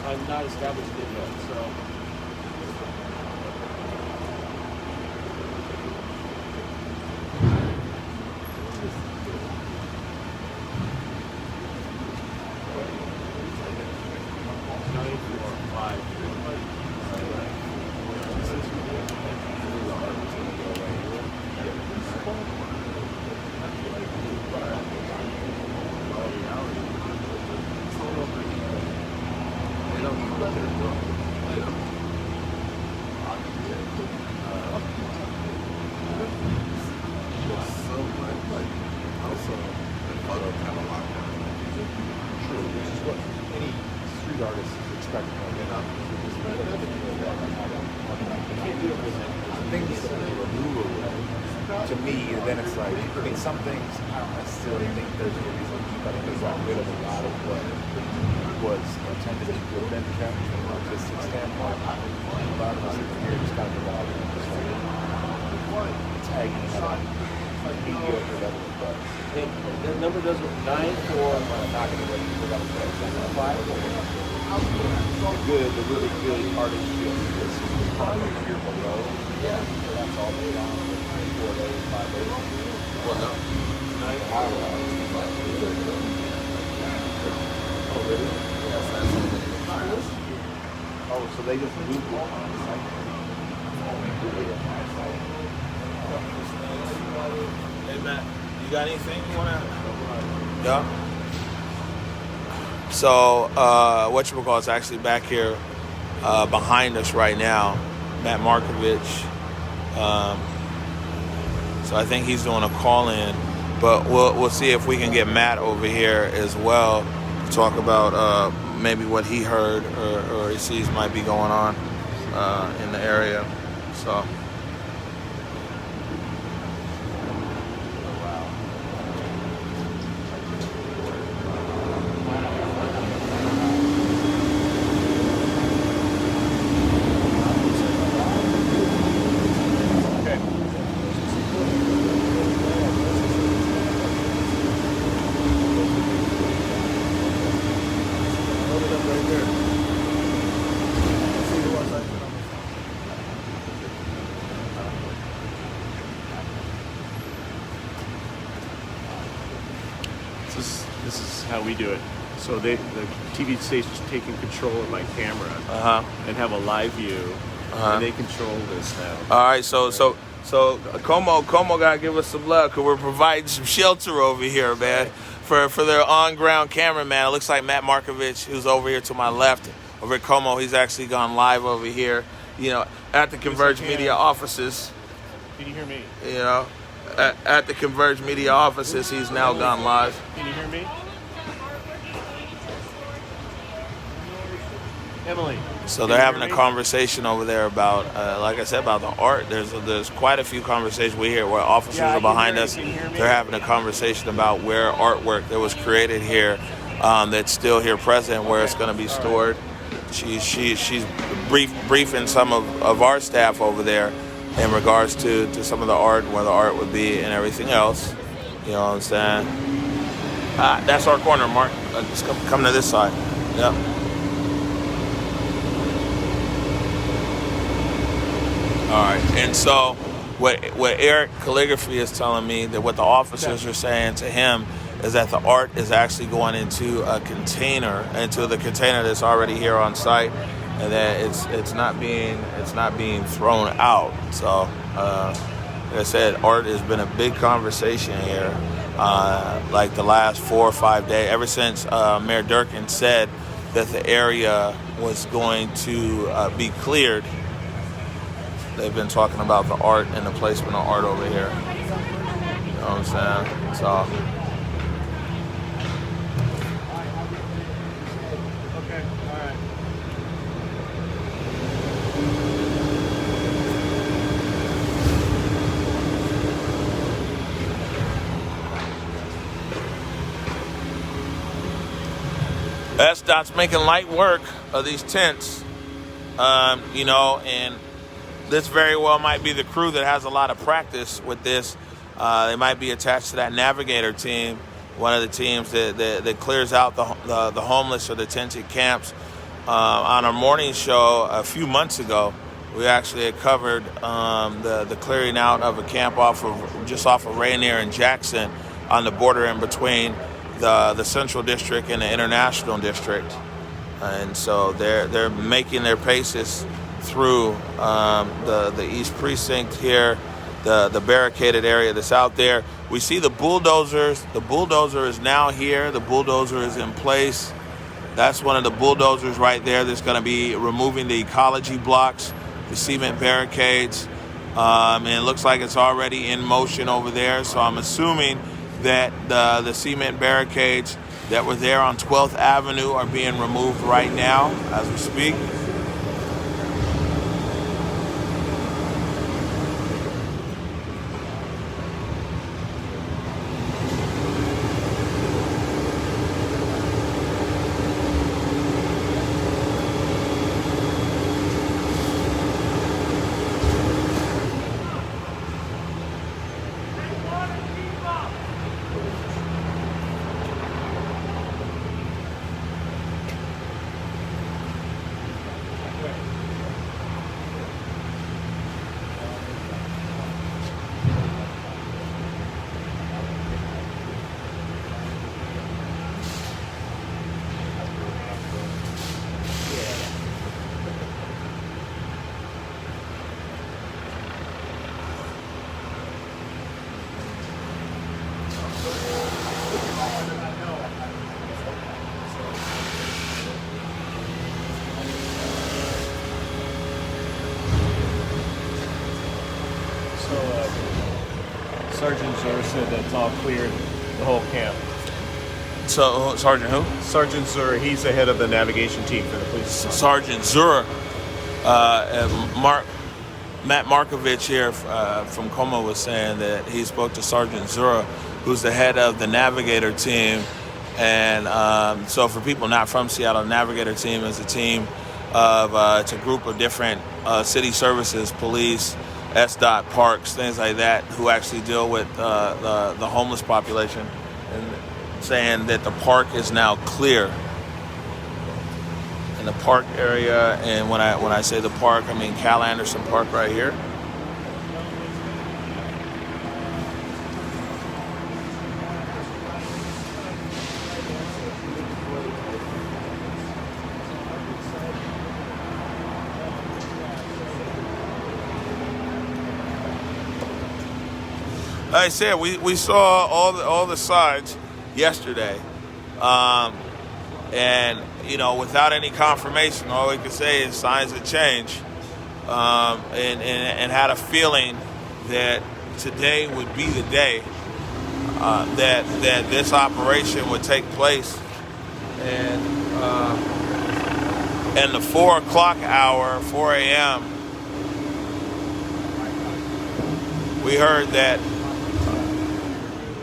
I'm not established in yet, so. To me, then it's like, I mean, some things I still think there's a reason to keep. I think there's got rid of a lot of what was intended to have been kept from an artistic standpoint. A lot of us here just kind of about just like tagging it on mediocre level of bugs. The number doesn't 9 for not going to let people that was 5 for the really good artist field is here below. Yeah, so that's all they got. 4 days, 5 days. Well, no. 9 hours. Oh, really? Yes, that's something. Oh, so they just moved it on the site. Hey, Matt, you got anything you want to? Yeah. So, whatchamacallit's actually back here behind us right now, Matt Markovich. So I think he's doing a call-in, but we'll see if we can get Matt over here as well to talk about maybe what he heard or he sees might be going on in the area. So. This is how we do it. So the TV station's taking control of my camera and have a live view, and they control this now. All right, so Como gotta give us some love because we're providing some shelter over here, man, for their on-ground cameraman. It looks like Matt Markovich, who's over here to my left, over at Como. He's actually gone live over here, at the ConvergeMedia offices. Can you hear me? At the ConvergeMedia offices, he's now gone live. Can you hear me? Emily. So they're having a conversation over there about, like I said, about the art. There's quite a few conversations we hear where officers are behind us. They're having a conversation about where artwork that was created here that's still here present, where it's going to be stored. She's briefing some of our staff over there in regards to some of the art, where the art would be, and everything else. You know what I'm saying? That's our corner, Mark. Just come to this side. Yep. All right, and so what Eric Calligraphy is telling me, that what the officers are saying to him is that the art is actually going into the container that's already here on site, and that it's not being thrown out. So, like I said, art has been a big conversation here, like the last 4 or 5 days, ever since Mayor Durkin said that the area was going to be cleared. They've been talking about the art and the placement of art over here. You know what I'm saying? So. SDOT's making light work of these tents, you know, and this very well might be the crew that has a lot of practice with this. They might be attached to that navigator team, one of the teams that clears out the homeless or the tented camps. On our morning show a few months ago, we actually had covered the clearing out of a camp just off of Rainier and Jackson on the border in between the Central District and the International District. And so they're making their paces through the East Precinct here, the barricaded area that's out there. We see the bulldozers. The bulldozer is now here. The bulldozer is in place. That's one of the bulldozers right there that's going to be removing the ecology blocks, the cement barricades. And it looks like it's already in motion over there. So I'm assuming that the cement barricades that were there on 12th Avenue are being removed right now as we speak. Sergeant Zur said that's all cleared, the whole camp. So, Sergeant who? Sergeant Zur, he's the head of the navigation team for the police. Sergeant Zur, Matt Markovich here from Como was saying that he spoke to Sergeant Zur, who's the head of the navigator team. And so for people not from Seattle, the navigator team is a team of, it's a group of different city services, police, SDOT, parks, things like that, who actually deal with the homeless population, and saying that the park is now clear. In the park area, and when I say the park, I mean Cal Anderson Park right here. Like I said, we saw all the signs yesterday, and you know, without any confirmation, all we could say is signs of change, and had a feeling that today would be the day that this operation would take place, and the 4 o'clock hour, 4 a.m., we heard that.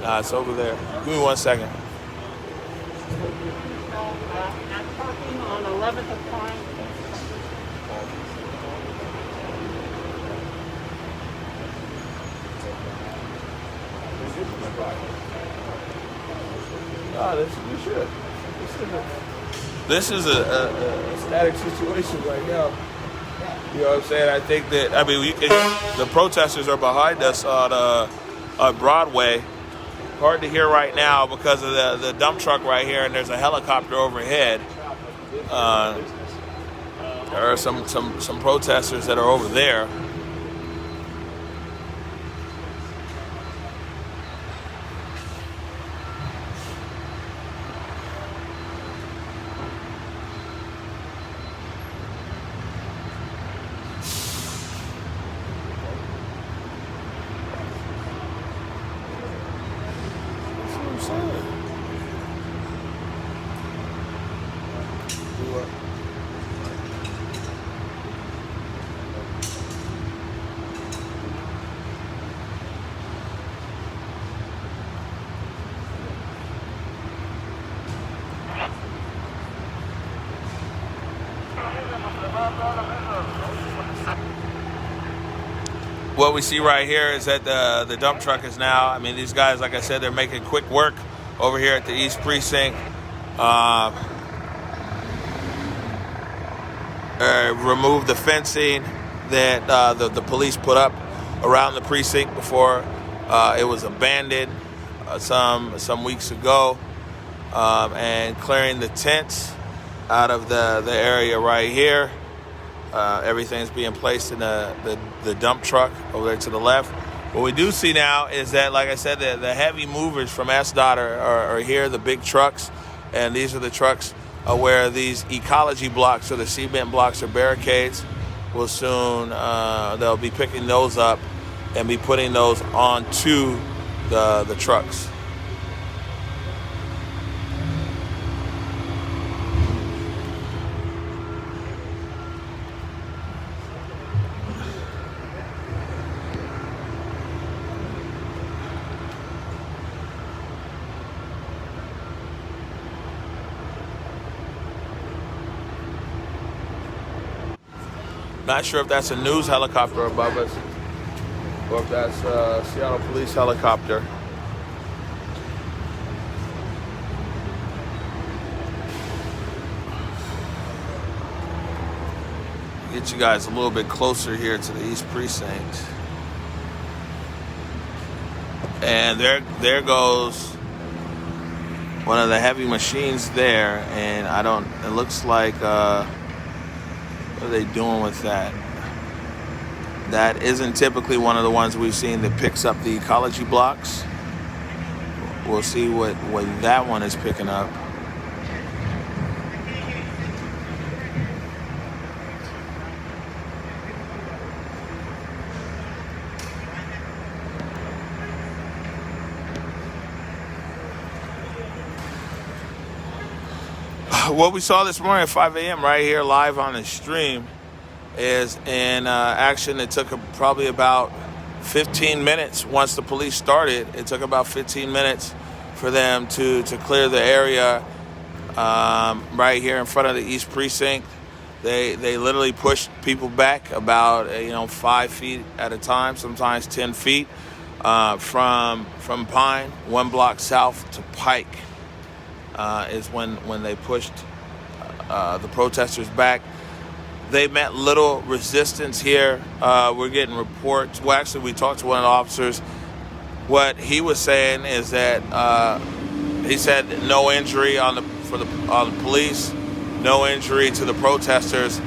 It's over there. Give me 1 second. Parking on 11th of Pine. You should. This is a static situation right now. You know what I'm saying? I think that, I mean, the protesters are behind us on Broadway. Hard to hear right now because of the dump truck right here, and there's a helicopter overhead. There are some protesters that are over there. What we see right here is that the dump truck is now, I mean, these guys, like I said, they're making quick work over here at the East Precinct. Remove the fencing that the police put up around the precinct before it was abandoned some weeks ago, and clearing the tents out of the area right here. Everything's being placed in the dump truck over there to the left. What we do see now is that, like I said, the heavy movers from SDOT are here, the big trucks, and these are the trucks where these ecology blocks or the cement blocks or barricades will soon, they'll be picking those up and be putting those onto the trucks. Not sure if that's a news helicopter above us or if that's a Seattle police helicopter. Get you guys a little bit closer here to the East Precinct. And there goes one of the heavy machines there, and it looks like, what are they doing with that? That isn't typically one of the ones we've seen that picks up the ecology blocks. We'll see what that one is picking up. What we saw this morning at 5 a.m. right here live on the stream is in action. It took probably about 15 minutes once the police started. It took about 15 minutes for them to clear the area right here in front of the East Precinct. They literally pushed people back about 5 feet at a time, sometimes 10 feet from Pine, 1 block south to Pike. Is when they pushed the protesters back. They met little resistance here. We're getting reports. Well, actually, we talked to one of the officers. What he was saying is that he said no injury on the police, no injury to the protesters,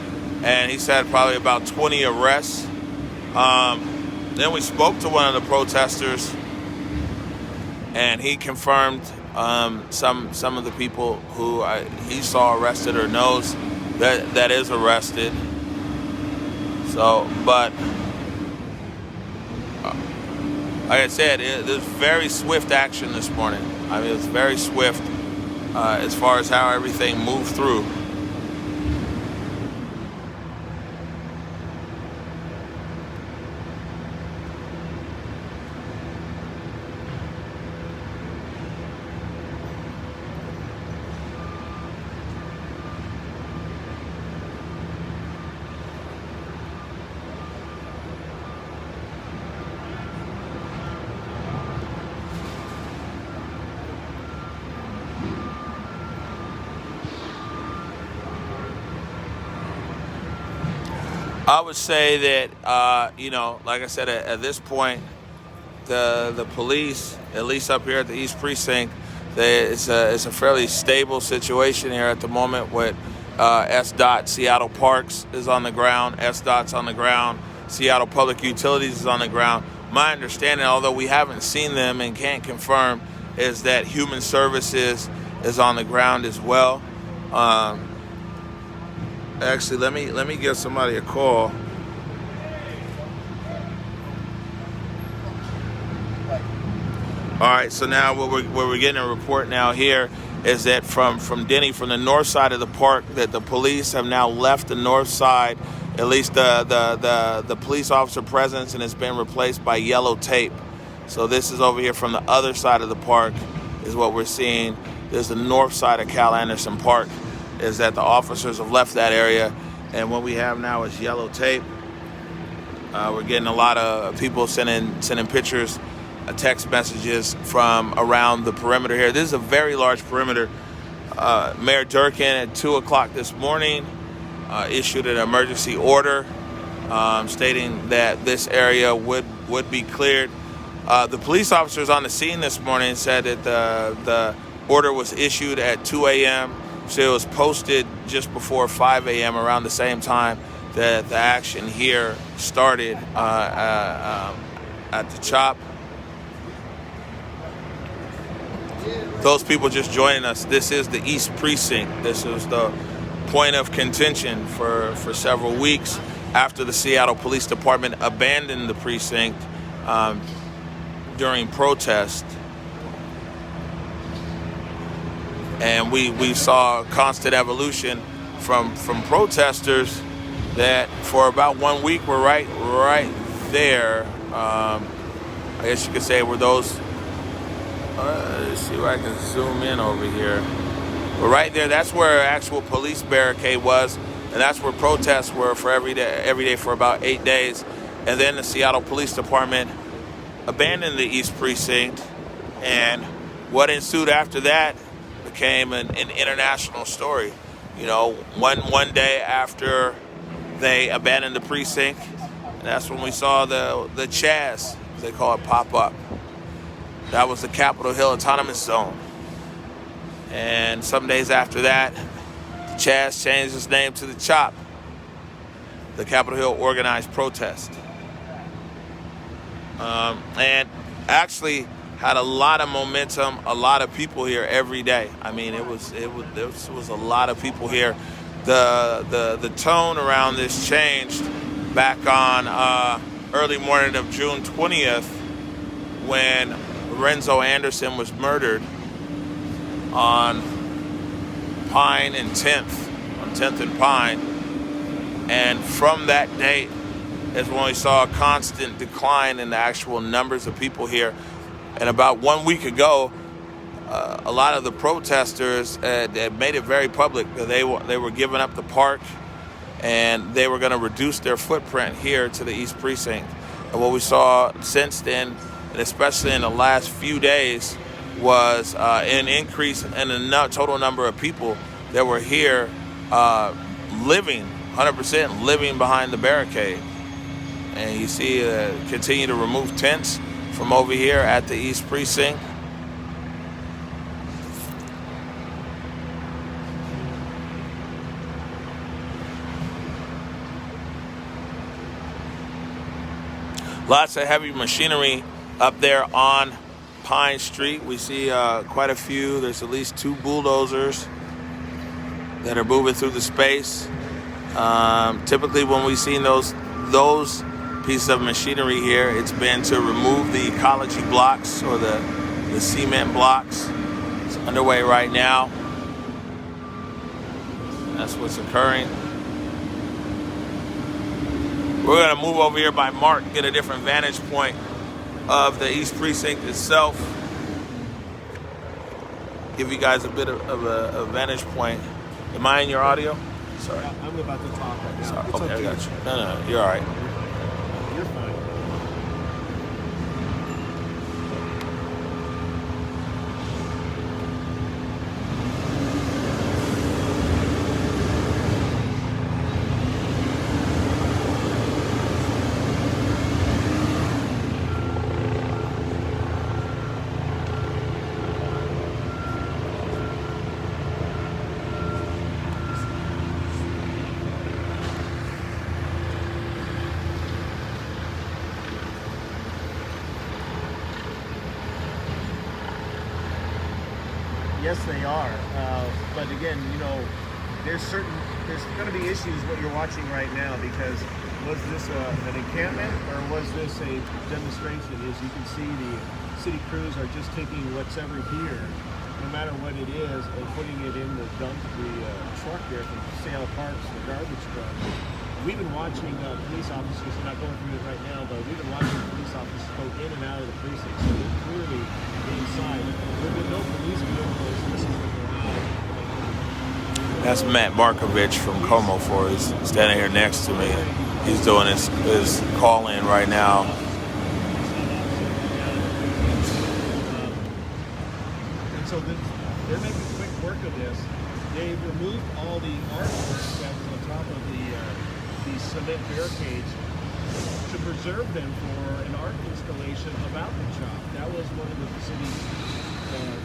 and he said probably about 20 arrests. Then we spoke to one of the protesters, and he confirmed some of the people who he saw arrested or knows that is arrested. So, but like I said, there's very swift action this morning. I mean, it's very swift as far as how everything moved through. I would say that, like I said, at this point, the police, at least up here at the East Precinct, it's a fairly stable situation here at the moment with SDOT, Seattle Parks is on the ground, SDOT's on the ground, Seattle Public Utilities is on the ground. My understanding, although we haven't seen them and can't confirm, is that Human Services is on the ground as well. Actually, let me give somebody a call. All right, so now what we're getting a report now here is that from Denny, from the north side of the park, that the police have now left the north side, at least the police officer presence, and it's been replaced by yellow tape. So this is over here from the other side of the park is what we're seeing. There's the north side of Cal Anderson Park, is that the officers have left that area and what we have now is yellow tape. We're getting a lot of people sending pictures, text messages from around the perimeter here. This is a very large perimeter. Mayor Durkin at 2 o'clock this morning issued an emergency order stating that this area would be cleared. The police officers on the scene this morning said that the order was issued at 2 a.m. So it was posted just before 5 a.m. around the same time that the action here started at the CHOP. Those people just joining us, this is the East Precinct. This is the point of contention for several weeks after the Seattle Police Department abandoned the precinct during protest. And we saw constant evolution from protesters that for about 1 week were right there. I guess you could say were those. Let's see if I can zoom in over here. But right there, that's where actual police barricade was, and that's where protests were for every day for about 8 days. And then the Seattle Police Department abandoned the East Precinct, and what ensued after that became an international story. You know, one day after they abandoned the precinct, and that's when we saw the Chaz, as they call it, pop up. That was the Capitol Hill Autonomous Zone. And some days after that, the Chaz changed its name to the CHOP, the Capitol Hill Organized Protest. And actually had a lot of momentum, a lot of people here every day. I mean, there was a lot of people here. The tone around this changed back on early morning of June 20th when Lorenzo Anderson was murdered on Pine and 10th, on 10th and Pine. And from that date is when we saw a constant decline in the actual numbers of people here. And about 1 week ago, a lot of the protesters had made it very public that they were giving up the park and they were going to reduce their footprint here to the East Precinct. And what we saw since then, and especially in the last few days, was an increase in the total number of people that were here living, 100% living behind the barricade. And you see continue to remove tents from over here at the East Precinct. Lots of heavy machinery up there on Pine Street. We see quite a few. There's at least 2 bulldozers that are moving through the space. Typically when we've seen those pieces of machinery here, it's been to remove the ecology blocks or the cement blocks. It's underway right now. That's what's occurring. We're going to move over here by Mark, get a different vantage point of the East Precinct itself. Give you guys a bit of a vantage point. Am I in your audio? Sorry. Yeah, I'm about to talk right now. Sorry. Okay, I got you. No, you're all right. You're fine. Yes, they are. But again, you know, there's going to be issues what you're watching right now, because was this an encampment or was this a demonstration? As you can see, the city crews are just taking whatever here, no matter what it is, and putting it in the truck there from Seattle Parks, the garbage truck. We've been watching police officers, not going through it right now, but we've been watching police officers go in and out of the precinct, so they're clearly inside. There have been no police vehicles. This is the garage. That's Matt Markovich from Como for. He's standing here next to me. He's doing his call in right now. And so they're making quick work of this. They removed all the artwork that was on top of the cement barricades to preserve them for an art installation about the chop. That was one of the city's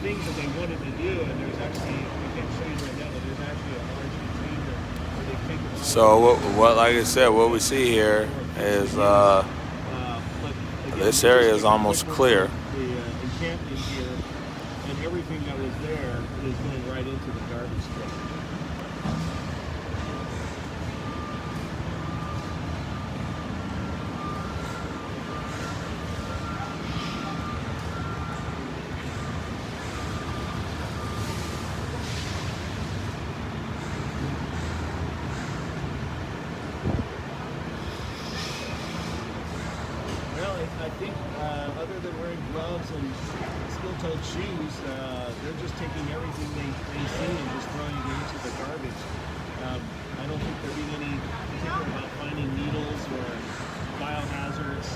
things that they wanted to do, and there's actually, we can show you right now, that there's actually a large container where they've taken. So what, like I said, what we see here is this area is almost clear. The encampment here, and everything that was there is going right into the garbage truck. I think other than wearing gloves and steel-toed shoes, they're just taking everything they see and just throwing it into the garbage. I don't think they're being any particular about finding needles or biohazards.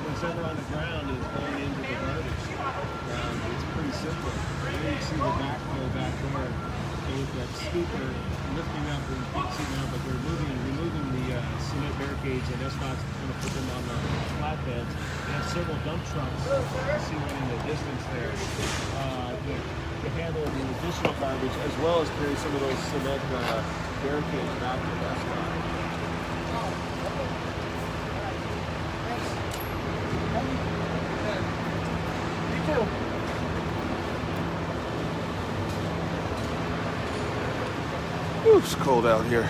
Whatever on the ground is going into the garbage. It's pretty simple. There you see the backhoe back there. And with that scooper lifting up, and you can't see now, but they're removing the cement barricades, and SDOT's going to put them on the flatbeds. They have several dump trucks. You see one in the distance there. To handle the additional garbage, as well as carry some of those cement barricades back to SDOT. Me too. Ooh, it's cold out here.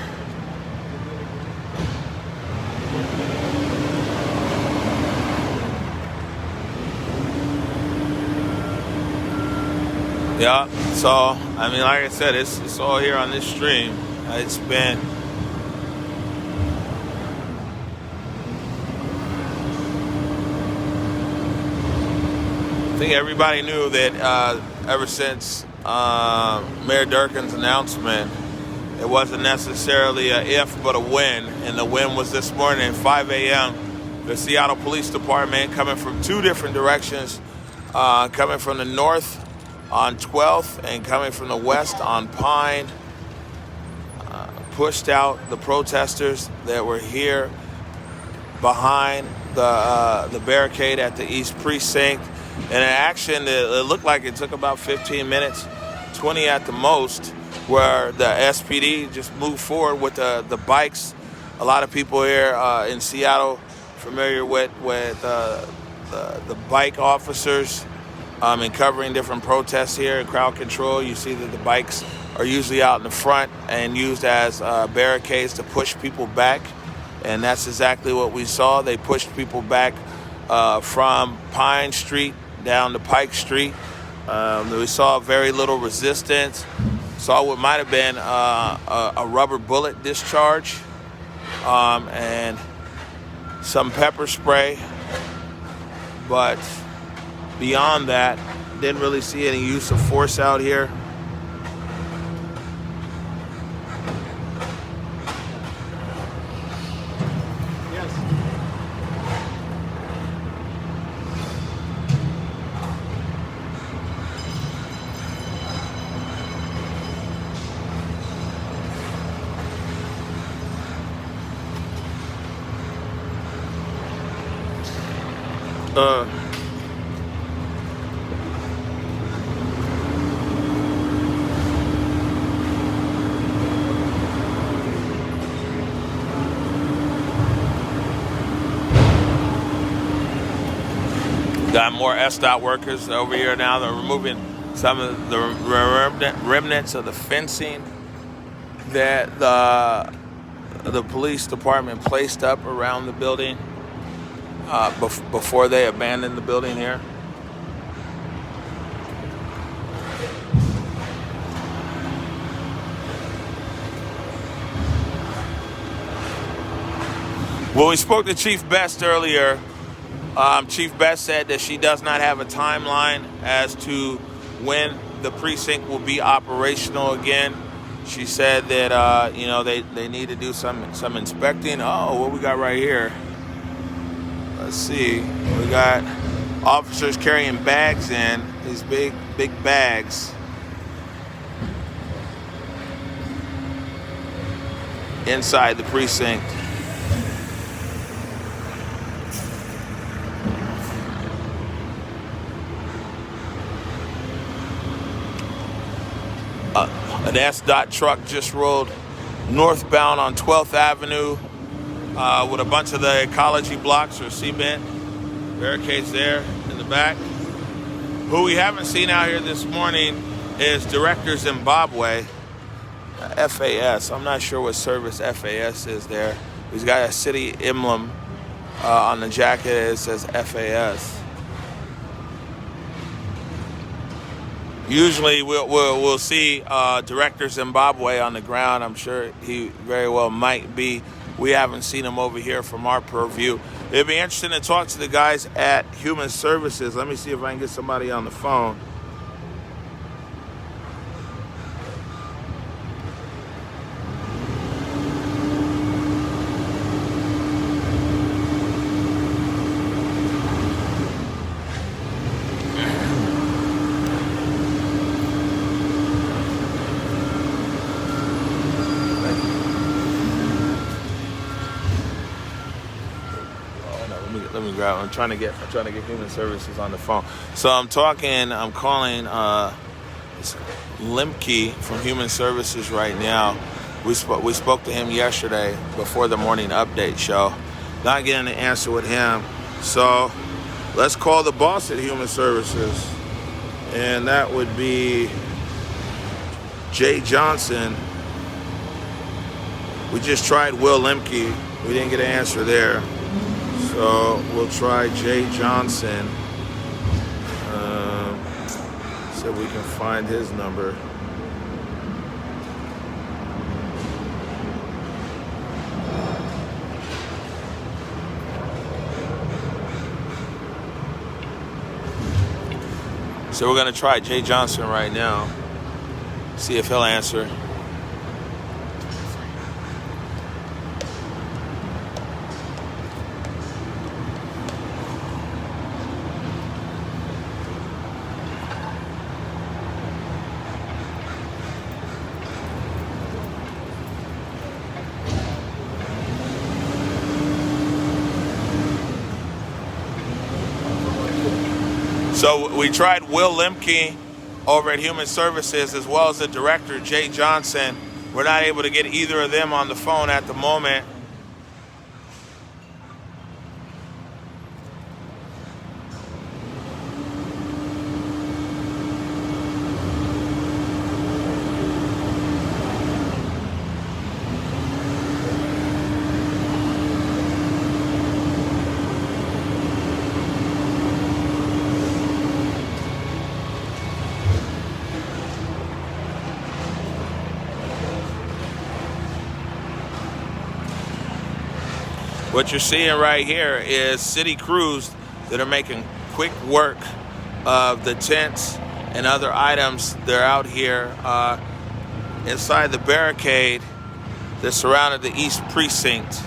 Yeah, so, I mean, like I said, it's all here on this stream. It's been... I think everybody knew that ever since Mayor Durkin's announcement, it wasn't necessarily a if, but a when. And the when was this morning at 5 a.m. The Seattle Police Department, coming from two different directions, coming from the north on 12th and coming from the west on Pine, pushed out the protesters that were here behind the barricade at the East Precinct. And in action, it looked like it took about 15 minutes, 20 at the most, where the SPD just moved forward with the bikes. A lot of people here in Seattle familiar with the bike officers and covering different protests here in crowd control. You see that the bikes are usually out in the front and used as barricades to push people back. And that's exactly what we saw. They pushed people back from Pine Street down to Pike Street. We saw very little resistance. Saw what might have been a rubber bullet discharge and some pepper spray. But beyond that, didn't really see any use of force out here. Got more SDOT workers over here now. They're removing some of the remnants of the fencing that the police department placed up around the building before they abandoned the building here. Well, we spoke to Chief Best earlier. Chief Best said that she does not have a timeline as to when the precinct will be operational again. She said that you know, they need to do some inspecting. Oh, what we got right here? Let's see. We got officers carrying bags in, these big bags. Inside the precinct. An S-Dot truck just rolled northbound on 12th Avenue with a bunch of the ecology blocks or cement barricades there in the back. Who we haven't seen out here this morning is Director Zimbabwe, FAS. I'm not sure what service FAS is there. He's got a city emblem on the jacket. It says FAS. Usually we'll see Director Zimbabwe on the ground. I'm sure he very well might be. We haven't seen him over here from our purview. It'd be interesting to talk to the guys at Human Services. Let me see if I can get somebody on the phone. I'm trying to get Human Services on the phone. So I'm calling Limke from Human Services right now. We spoke to him yesterday before the morning update show. Not getting an answer with him. So let's call the boss at Human Services. And that would be Jay Johnson. We just tried Will Limke. We didn't get an answer there. So we'll try Jay Johnson. See if we can find his number. So we're going to try Jay Johnson right now. See if he'll answer. So we tried Will Limke over at Human Services as well as the director, Jay Johnson. We're not able to get either of them on the phone at the moment. What you're seeing right here is city crews that are making quick work of the tents and other items. They're out here inside the barricade that surrounded the East Precinct.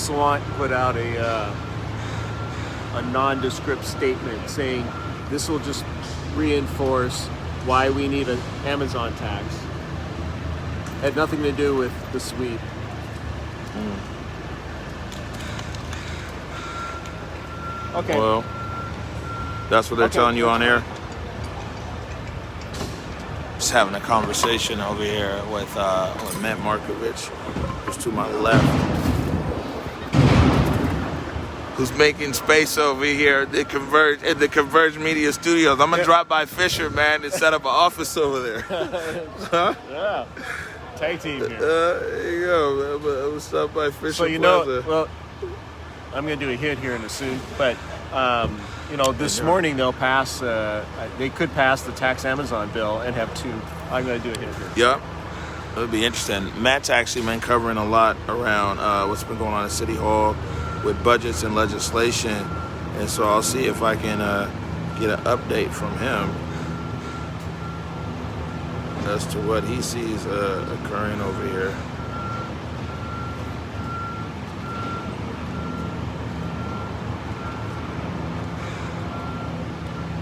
Salon put out a nondescript statement saying this will just reinforce why we need an Amazon tax. Had nothing to do with the sweep. Okay. Well, that's what they're telling you on air. Just having a conversation over here with Matt Markovich, who's to my left, who's making space over here at the ConvergeMedia studios. I'm gonna drop by Fisher, man, and set up an office over there. Huh? Yeah. Tag team here. There you go, man. I'm gonna stop by Fisher. So well, I'm gonna do a hit here in a soon, but this morning they'll pass. They could pass the tax Amazon bill and have two. I'm gonna do a hit here. Yep. It would be interesting. Matt's actually been covering a lot around what's been going on at City Hall with budgets and legislation, and so I'll see if I can get an update from him as to what he sees occurring over here.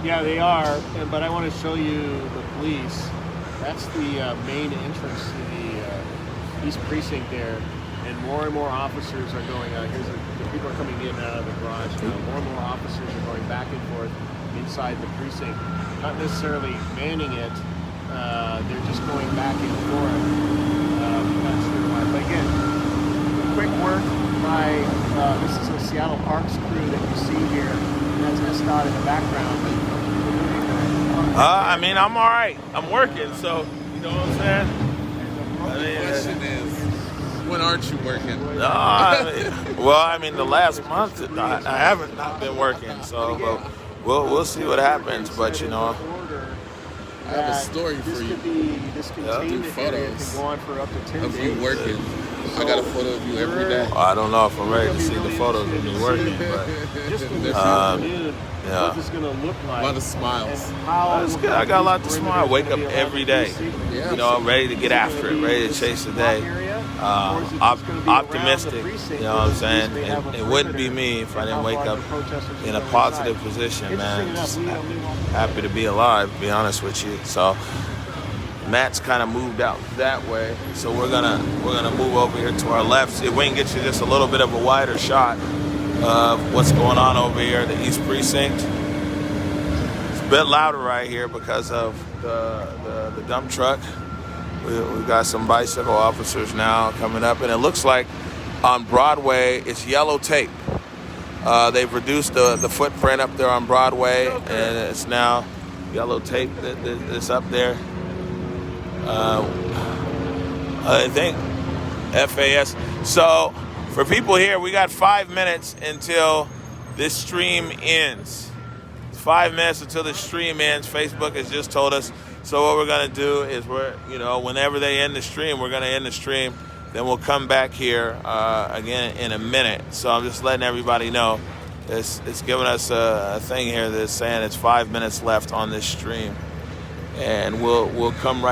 Yeah, they are, but I want to show you the police. That's the main entrance to the East Precinct there, and more officers are going out. Here's the people are coming in and out of the garage now. More and more officers are going back and forth inside the precinct. Not necessarily manning it, they're just going back and forth. Not sure why. But again, quick work by, this is the Seattle Parks crew that you see here. That's SDOT in the background. I mean, I'm all right. I'm working, so you know what I'm saying. The question is, when aren't you working? The last month I haven't not been working, so we'll see what happens. But I have a story for you. I'll do photos of you working. I got a photo of you every day. I don't know if I'm ready to see the photos of me working, but what it's going to look like. A lot of smiles. That's good. I got a lot to smile. Wake up every day, ready to get after it, ready to chase the day. Optimistic, you know what I'm saying? It wouldn't be me if I didn't wake up in a positive position, man. Just happy to be alive, to be honest with you. So Matt's kind of moved out that way, so we're gonna move over here to our left. See if we can get you just a little bit of a wider shot of what's going on over here at the East Precinct. It's a bit louder right here because of the dump truck. We've got some bicycle officers now coming up, and it looks like on Broadway it's yellow tape. They've reduced the footprint up there on Broadway, and it's now yellow tape that's up there. I think FAS. So for people here, we got 5 minutes until this stream ends. 5 minutes until the stream ends. Facebook has just told us. So what we're gonna do is whenever they end the stream, we're gonna end the stream. Then we'll come back here again in a minute. So I'm just letting everybody know. It's giving us a thing here that's saying it's 5 minutes left on this stream, and we'll come right